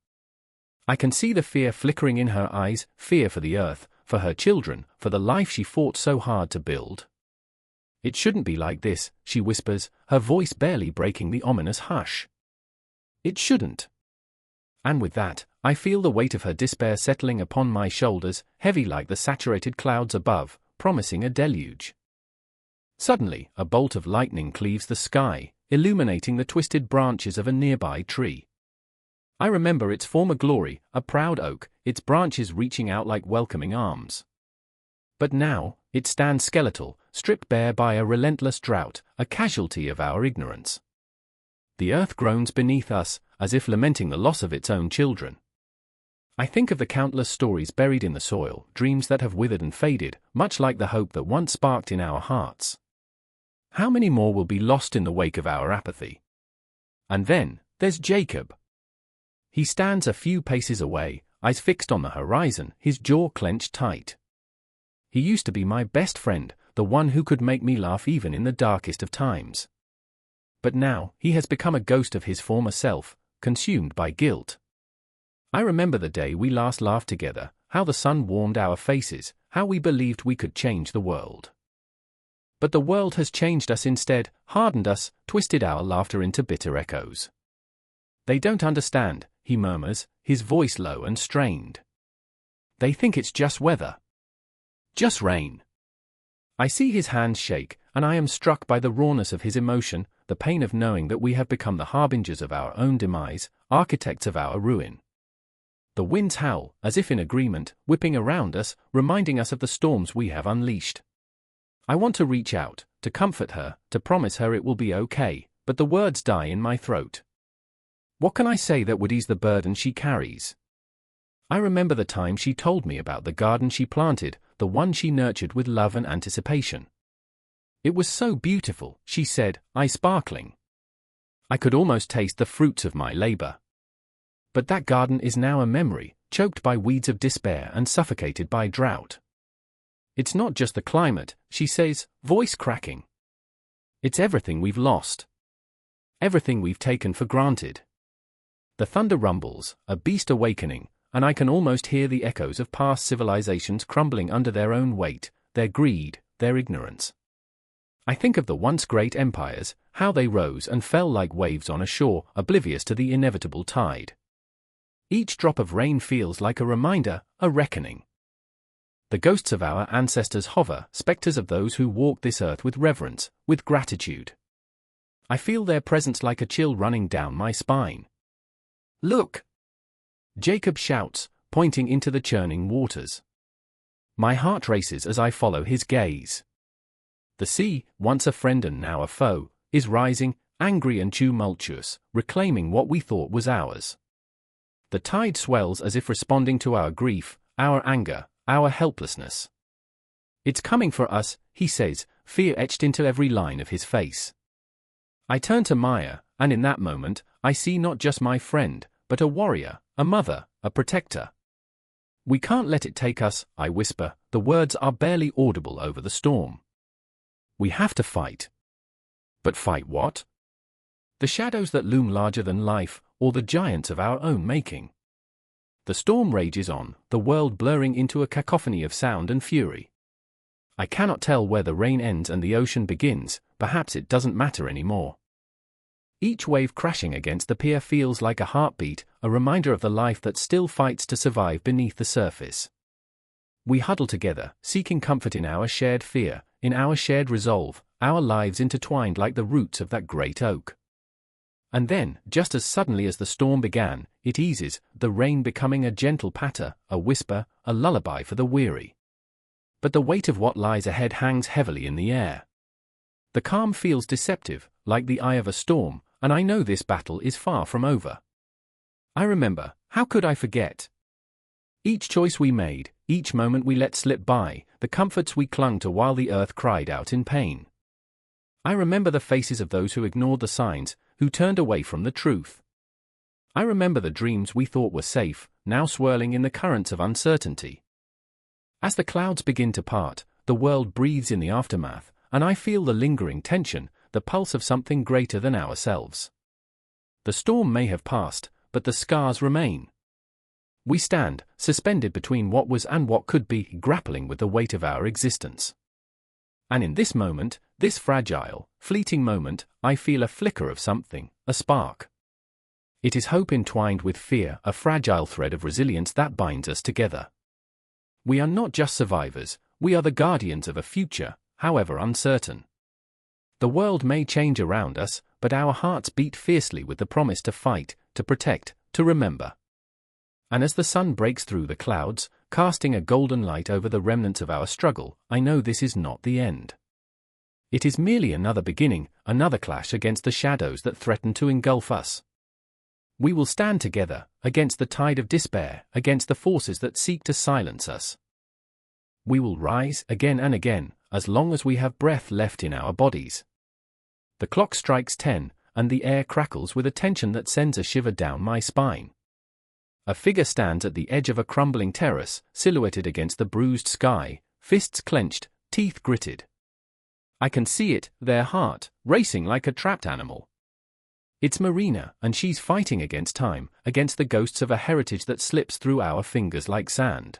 I can see the fear flickering in her eyes, fear for the earth, for her children, for the life she fought so hard to build. It shouldn't be like this, she whispers, her voice barely breaking the ominous hush. It shouldn't. And with that, I feel the weight of her despair settling upon my shoulders, heavy like the saturated clouds above, promising a deluge. Suddenly, a bolt of lightning cleaves the sky, illuminating the twisted branches of a nearby tree. I remember its former glory, a proud oak, its branches reaching out like welcoming arms. But now, it stands skeletal, stripped bare by a relentless drought, a casualty of our ignorance. The earth groans beneath us, as if lamenting the loss of its own children. I think of the countless stories buried in the soil, dreams that have withered and faded, much like the hope that once sparked in our hearts. How many more will be lost in the wake of our apathy? And then, there's Jacob. He stands a few paces away, eyes fixed on the horizon, his jaw clenched tight. He used to be my best friend, the one who could make me laugh even in the darkest of times. But now, he has become a ghost of his former self, consumed by guilt. I remember the day we last laughed together, how the sun warmed our faces, how we believed we could change the world. But the world has changed us instead, hardened us, twisted our laughter into bitter echoes. They don't understand, he murmurs, his voice low and strained. They think it's just weather. Just rain. I see his hands shake, and I am struck by the rawness of his emotion, the pain of knowing that we have become the harbingers of our own demise, architects of our ruin. The winds howl, as if in agreement, whipping around us, reminding us of the storms we have unleashed. I want to reach out, to comfort her, to promise her it will be okay, but the words die in my throat. What can I say that would ease the burden she carries? I remember the time she told me about the garden she planted, the one she nurtured with love and anticipation. It was so beautiful, she said, eyes sparkling. I could almost taste the fruits of my labor. But that garden is now a memory, choked by weeds of despair and suffocated by drought. It's not just the climate, she says, voice cracking. It's everything we've lost. Everything we've taken for granted. The thunder rumbles, a beast awakening, and I can almost hear the echoes of past civilizations crumbling under their own weight, their greed, their ignorance. I think of the once great empires, how they rose and fell like waves on a shore, oblivious to the inevitable tide. Each drop of rain feels like a reminder, a reckoning. The ghosts of our ancestors hover, specters of those who walked this earth with reverence, with gratitude. I feel their presence like a chill running down my spine. Look! Jacob shouts, pointing into the churning waters. My heart races as I follow his gaze. The sea, once a friend and now a foe, is rising, angry and tumultuous, reclaiming what we thought was ours. The tide swells as if responding to our grief, our anger, our helplessness. It's coming for us, he says, fear etched into every line of his face. I turn to Maya, and in that moment, I see not just my friend, but a warrior, a mother, a protector. We can't let it take us, I whisper, the words are barely audible over the storm. We have to fight. But fight what? The shadows that loom larger than life, or the giants of our own making. The storm rages on, the world blurring into a cacophony of sound and fury. I cannot tell where the rain ends and the ocean begins, perhaps it doesn't matter anymore. Each wave crashing against the pier feels like a heartbeat, a reminder of the life that still fights to survive beneath the surface. We huddle together, seeking comfort in our shared fear, in our shared resolve, our lives intertwined like the roots of that great oak. And then, just as suddenly as the storm began, it eases, the rain becoming a gentle patter, a whisper, a lullaby for the weary. But the weight of what lies ahead hangs heavily in the air. The calm feels deceptive, like the eye of a storm, and I know this battle is far from over. I remember, how could I forget? Each choice we made, each moment we let slip by, the comforts we clung to while the earth cried out in pain. I remember the faces of those who ignored the signs, who turned away from the truth. I remember the dreams we thought were safe, now swirling in the currents of uncertainty. As the clouds begin to part, the world breathes in the aftermath, and I feel the lingering tension, the pulse of something greater than ourselves. The storm may have passed, but the scars remain. We stand, suspended between what was and what could be, grappling with the weight of our existence. And in this moment, this fragile, fleeting moment, I feel a flicker of something, a spark. It is hope entwined with fear, a fragile thread of resilience that binds us together. We are not just survivors, we are the guardians of a future, however uncertain. The world may change around us, but our hearts beat fiercely with the promise to fight, to protect, to remember. And as the sun breaks through the clouds, casting a golden light over the remnants of our struggle, I know this is not the end. It is merely another beginning, another clash against the shadows that threaten to engulf us. We will stand together, against the tide of despair, against the forces that seek to silence us. We will rise, again and again, as long as we have breath left in our bodies. The clock strikes 10, and the air crackles with a tension that sends a shiver down my spine. A figure stands at the edge of a crumbling terrace, silhouetted against the bruised sky, fists clenched, teeth gritted. I can see it, their heart, racing like a trapped animal. It's Marina, and she's fighting against time, against the ghosts of a heritage that slips through our fingers like sand.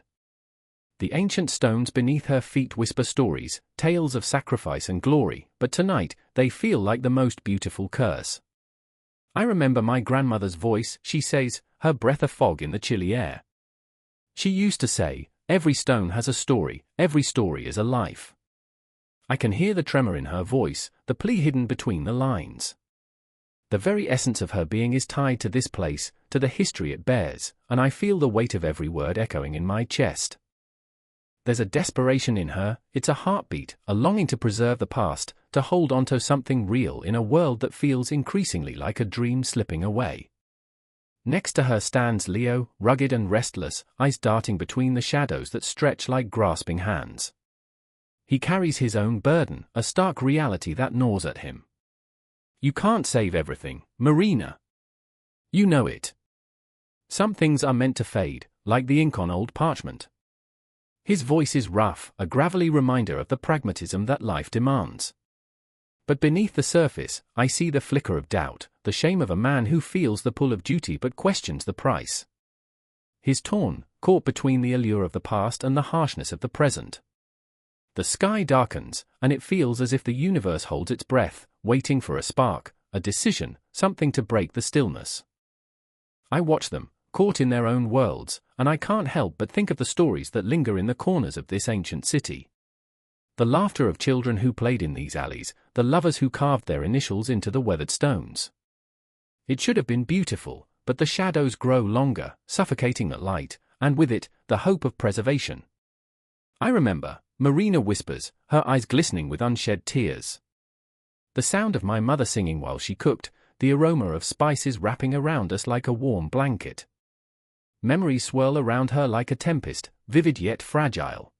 The ancient stones beneath her feet whisper stories, tales of sacrifice and glory, but tonight, they feel like the most beautiful curse. I remember my grandmother's voice, she says, her breath a fog in the chilly air. She used to say, every stone has a story, every story is a life. I can hear the tremor in her voice, the plea hidden between the lines. The very essence of her being is tied to this place, to the history it bears, and I feel the weight of every word echoing in my chest. There's a desperation in her, it's a heartbeat, a longing to preserve the past, to hold onto something real in a world that feels increasingly like a dream slipping away. Next to her stands Leo, rugged and restless, eyes darting between the shadows that stretch like grasping hands. He carries his own burden, a stark reality that gnaws at him. You can't save everything, Marina. You know it. Some things are meant to fade, like the ink on old parchment. His voice is rough, a gravelly reminder of the pragmatism that life demands. But beneath the surface, I see the flicker of doubt, the shame of a man who feels the pull of duty but questions the price. He's torn, caught between the allure of the past and the harshness of the present. The sky darkens, and it feels as if the universe holds its breath, waiting for a spark, a decision, something to break the stillness. I watch them, caught in their own worlds, and I can't help but think of the stories that linger in the corners of this ancient city. The laughter of children who played in these alleys, the lovers who carved their initials into the weathered stones. It should have been beautiful, but the shadows grow longer, suffocating the light, and with it, the hope of preservation. I remember, Marina whispers, her eyes glistening with unshed tears. The sound of my mother singing while she cooked, the aroma of spices wrapping around us like a warm blanket. Memories swirl around her like a tempest, vivid yet fragile.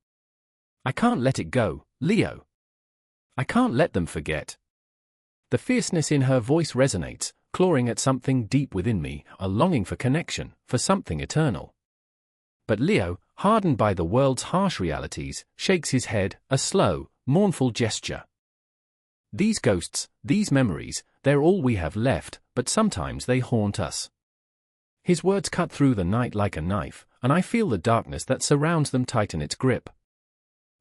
I can't let it go, Leo. I can't let them forget. The fierceness in her voice resonates, clawing at something deep within me, a longing for connection, for something eternal. But Leo, hardened by the world's harsh realities, shakes his head, a slow, mournful gesture. These ghosts, these memories, they're all we have left, but sometimes they haunt us. His words cut through the night like a knife, and I feel the darkness that surrounds them tighten its grip.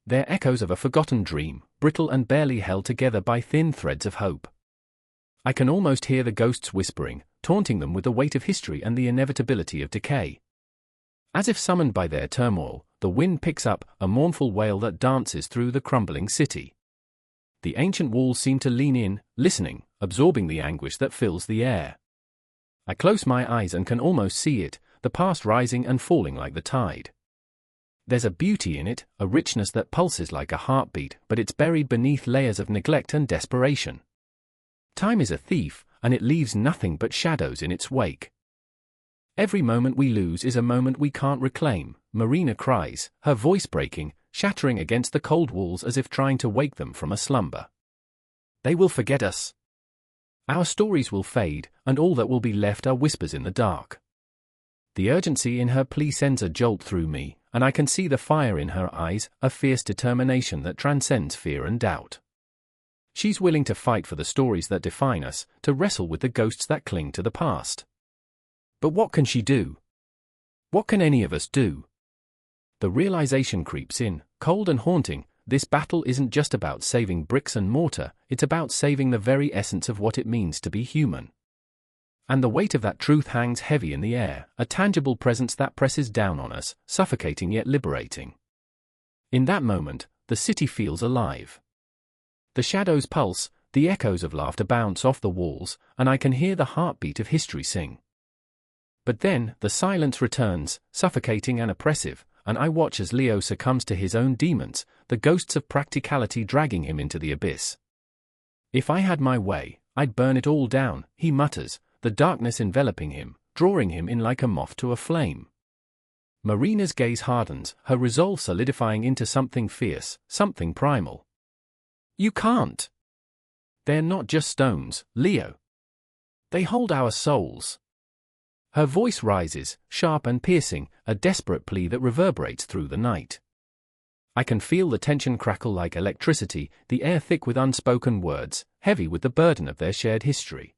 They're echoes of a forgotten dream, brittle and barely held together by thin threads of hope. I can almost hear the ghosts whispering, taunting them with the weight of history and the inevitability of decay. As if summoned by their turmoil, the wind picks up, a mournful wail that dances through the crumbling city. The ancient walls seem to lean in, listening, absorbing the anguish that fills the air. I close my eyes and can almost see it, the past rising and falling like the tide. There's a beauty in it, a richness that pulses like a heartbeat, but it's buried beneath layers of neglect and desperation. Time is a thief, and it leaves nothing but shadows in its wake. Every moment we lose is a moment we can't reclaim, Marina cries, her voice breaking, shattering against the cold walls as if trying to wake them from a slumber. They will forget us. Our stories will fade, and all that will be left are whispers in the dark. The urgency in her plea sends a jolt through me, and I can see the fire in her eyes, a fierce determination that transcends fear and doubt. She's willing to fight for the stories that define us, to wrestle with the ghosts that cling to the past. But what can she do? What can any of us do? The realization creeps in, cold and haunting. This battle isn't just about saving bricks and mortar, it's about saving the very essence of what it means to be human. And the weight of that truth hangs heavy in the air, a tangible presence that presses down on us, suffocating yet liberating. In that moment, the city feels alive. The shadows pulse, the echoes of laughter bounce off the walls, and I can hear the heartbeat of history sing. But then, the silence returns, suffocating and oppressive, and I watch as Leo succumbs to his own demons, the ghosts of practicality dragging him into the abyss. "If I had my way, I'd burn it all down," he mutters, the darkness enveloping him, drawing him in like a moth to a flame. Marina's gaze hardens, her resolve solidifying into something fierce, something primal. "You can't. They're not just stones, Leo. They hold our souls." Her voice rises, sharp and piercing, a desperate plea that reverberates through the night. I can feel the tension crackle like electricity, the air thick with unspoken words, heavy with the burden of their shared history.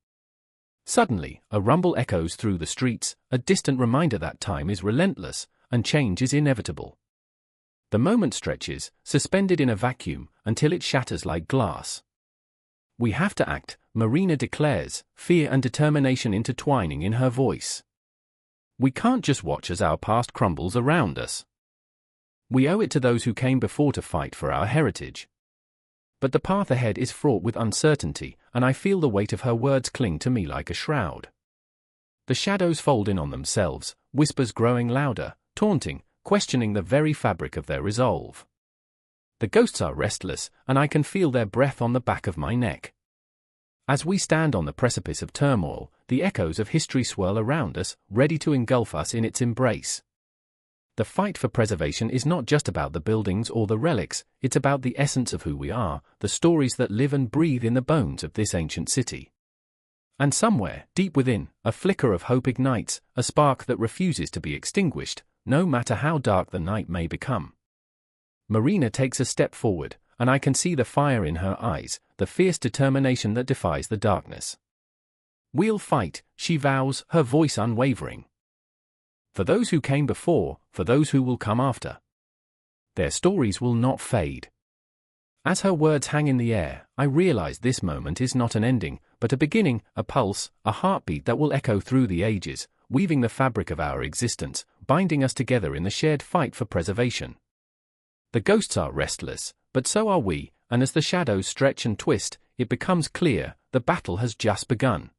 Suddenly, a rumble echoes through the streets, a distant reminder that time is relentless, and change is inevitable. The moment stretches, suspended in a vacuum, until it shatters like glass. "We have to act," Marina declares, fear and determination intertwining in her voice. "We can't just watch as our past crumbles around us. We owe it to those who came before to fight for our heritage." But the path ahead is fraught with uncertainty, and I feel the weight of her words cling to me like a shroud. The shadows fold in on themselves, whispers growing louder, taunting, questioning the very fabric of their resolve. The ghosts are restless, and I can feel their breath on the back of my neck. As we stand on the precipice of turmoil, the echoes of history swirl around us, ready to engulf us in its embrace. The fight for preservation is not just about the buildings or the relics, it's about the essence of who we are, the stories that live and breathe in the bones of this ancient city. And somewhere, deep within, a flicker of hope ignites, a spark that refuses to be extinguished, no matter how dark the night may become. Marina takes a step forward, and I can see the fire in her eyes, the fierce determination that defies the darkness. "We'll fight," she vows, her voice unwavering. "For those who came before, for those who will come after. Their stories will not fade." As her words hang in the air, I realize this moment is not an ending, but a beginning, a pulse, a heartbeat that will echo through the ages, weaving the fabric of our existence, binding us together in the shared fight for preservation. The ghosts are restless, but so are we, and as the shadows stretch and twist, it becomes clear, the battle has just begun.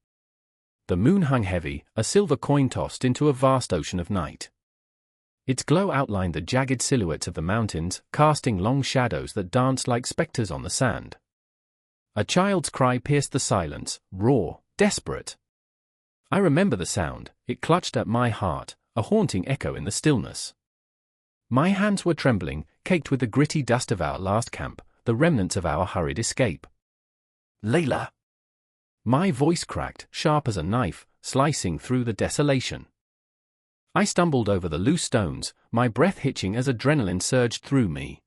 The moon hung heavy, a silver coin tossed into a vast ocean of night. Its glow outlined the jagged silhouettes of the mountains, casting long shadows that danced like specters on the sand. A child's cry pierced the silence, raw, desperate. I remember the sound, it clutched at my heart, a haunting echo in the stillness. My hands were trembling, caked with the gritty dust of our last camp, the remnants of our hurried escape. "Layla!" My voice cracked, sharp as a knife, slicing through the desolation. I stumbled over the loose stones, my breath hitching as adrenaline surged through me.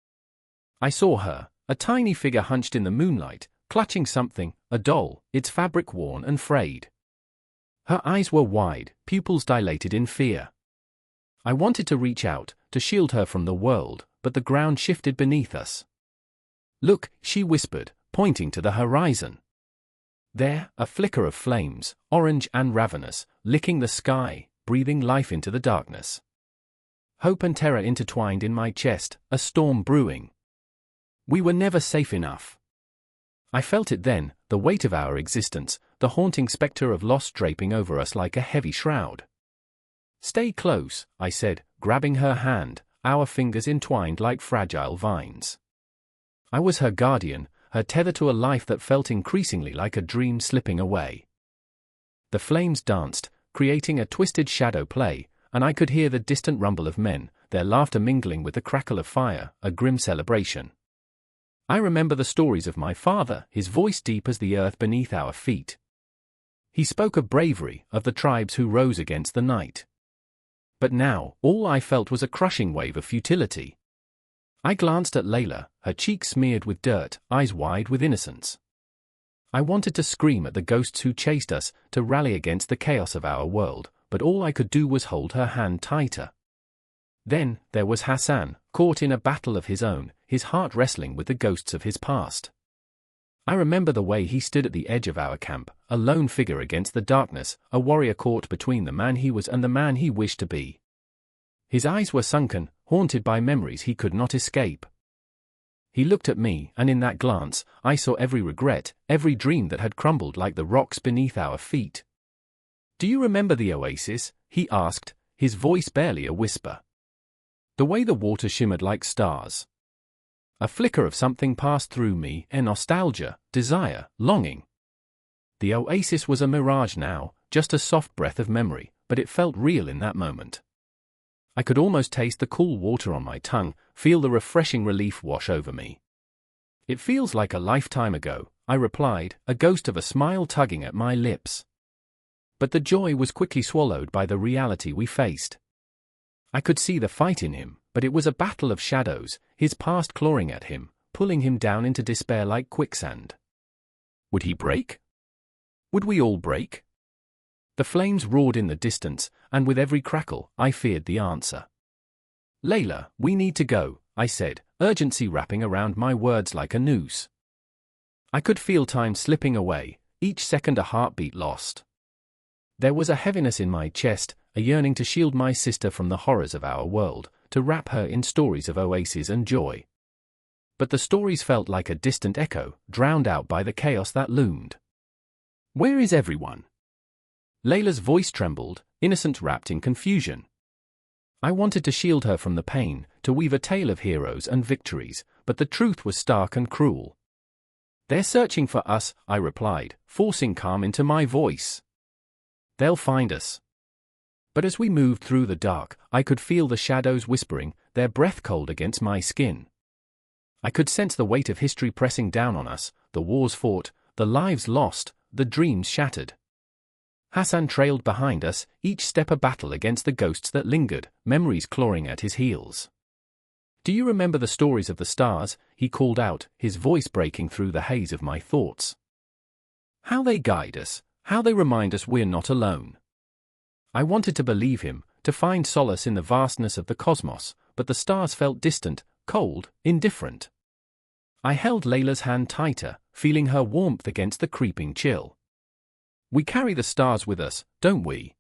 I saw her, a tiny figure hunched in the moonlight, clutching something, a doll, its fabric worn and frayed. Her eyes were wide, pupils dilated in fear. I wanted to reach out, to shield her from the world, but the ground shifted beneath us. "Look," she whispered, pointing to the horizon. There, a flicker of flames, orange and ravenous, licking the sky, breathing life into the darkness. Hope and terror intertwined in my chest, a storm brewing. We were never safe enough. I felt it then, the weight of our existence, the haunting specter of loss draping over us like a heavy shroud. "Stay close," I said, grabbing her hand, our fingers entwined like fragile vines. I was her guardian, her tether to a life that felt increasingly like a dream slipping away. The flames danced, creating a twisted shadow play, and I could hear the distant rumble of men, their laughter mingling with the crackle of fire, a grim celebration. I remember the stories of my father, his voice deep as the earth beneath our feet. He spoke of bravery, of the tribes who rose against the night. But now, all I felt was a crushing wave of futility. I glanced at Layla, her cheeks smeared with dirt, eyes wide with innocence. I wanted to scream at the ghosts who chased us, to rally against the chaos of our world, but all I could do was hold her hand tighter. Then, there was Hassan, caught in a battle of his own, his heart wrestling with the ghosts of his past. I remember the way he stood at the edge of our camp, a lone figure against the darkness, a warrior caught between the man he was and the man he wished to be. His eyes were sunken, haunted by memories he could not escape. He looked at me, and in that glance, I saw every regret, every dream that had crumbled like the rocks beneath our feet. "Do you remember the oasis?" he asked, his voice barely a whisper. "The way the water shimmered like stars." A flicker of something passed through me, a nostalgia, desire, longing. The oasis was a mirage now, just a soft breath of memory, but it felt real in that moment. I could almost taste the cool water on my tongue, feel the refreshing relief wash over me. "It feels like a lifetime ago," I replied, a ghost of a smile tugging at my lips. But the joy was quickly swallowed by the reality we faced. I could see the fight in him, but it was a battle of shadows, his past clawing at him, pulling him down into despair like quicksand. Would he break? Would we all break? The flames roared in the distance, and with every crackle, I feared the answer. "Layla, we need to go," I said, urgency wrapping around my words like a noose. I could feel time slipping away, each second a heartbeat lost. There was a heaviness in my chest, a yearning to shield my sister from the horrors of our world, to wrap her in stories of oases and joy. But the stories felt like a distant echo, drowned out by the chaos that loomed. "Where is everyone?" Layla's voice trembled, innocent wrapped in confusion. I wanted to shield her from the pain, to weave a tale of heroes and victories, but the truth was stark and cruel. "They're searching for us," I replied, forcing calm into my voice. "They'll find us." But as we moved through the dark, I could feel the shadows whispering, their breath cold against my skin. I could sense the weight of history pressing down on us, the wars fought, the lives lost, the dreams shattered. Hassan trailed behind us, each step a battle against the ghosts that lingered, memories clawing at his heels. "Do you remember the stories of the stars?" he called out, his voice breaking through the haze of my thoughts. "How they guide us, how they remind us we're not alone." I wanted to believe him, to find solace in the vastness of the cosmos, but the stars felt distant, cold, indifferent. I held Layla's hand tighter, feeling her warmth against the creeping chill. "We carry the stars with us, don't we?"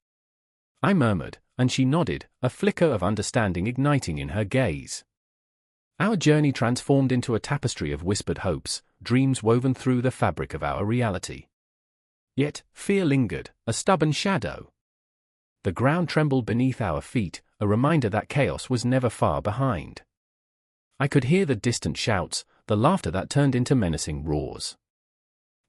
I murmured, and she nodded, a flicker of understanding igniting in her gaze. Our journey transformed into a tapestry of whispered hopes, dreams woven through the fabric of our reality. Yet, fear lingered, a stubborn shadow. The ground trembled beneath our feet, a reminder that chaos was never far behind. I could hear the distant shouts, the laughter that turned into menacing roars.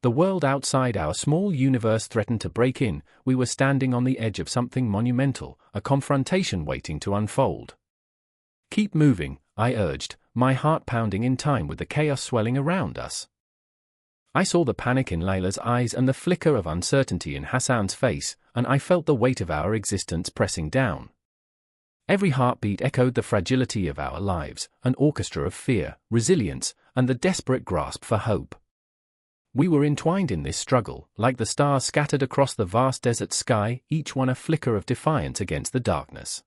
The world outside our small universe threatened to break in. We were standing on the edge of something monumental, a confrontation waiting to unfold. "Keep moving," I urged, my heart pounding in time with the chaos swelling around us. I saw the panic in Layla's eyes and the flicker of uncertainty in Hassan's face, and I felt the weight of our existence pressing down. Every heartbeat echoed the fragility of our lives, an orchestra of fear, resilience, and the desperate grasp for hope. We were entwined in this struggle, like the stars scattered across the vast desert sky, each one a flicker of defiance against the darkness.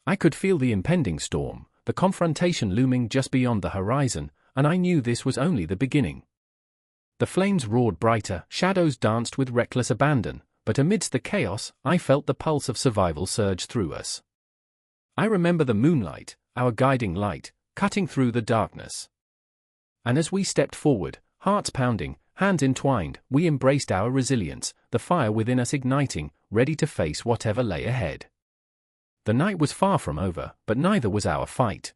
I could feel the impending storm, the confrontation looming just beyond the horizon, and I knew this was only the beginning. The flames roared brighter, shadows danced with reckless abandon, but amidst the chaos, I felt the pulse of survival surge through us. I remember the moonlight, our guiding light, cutting through the darkness. And as we stepped forward, hearts pounding, hands entwined, we embraced our resilience, the fire within us igniting, ready to face whatever lay ahead. The night was far from over, but neither was our fight.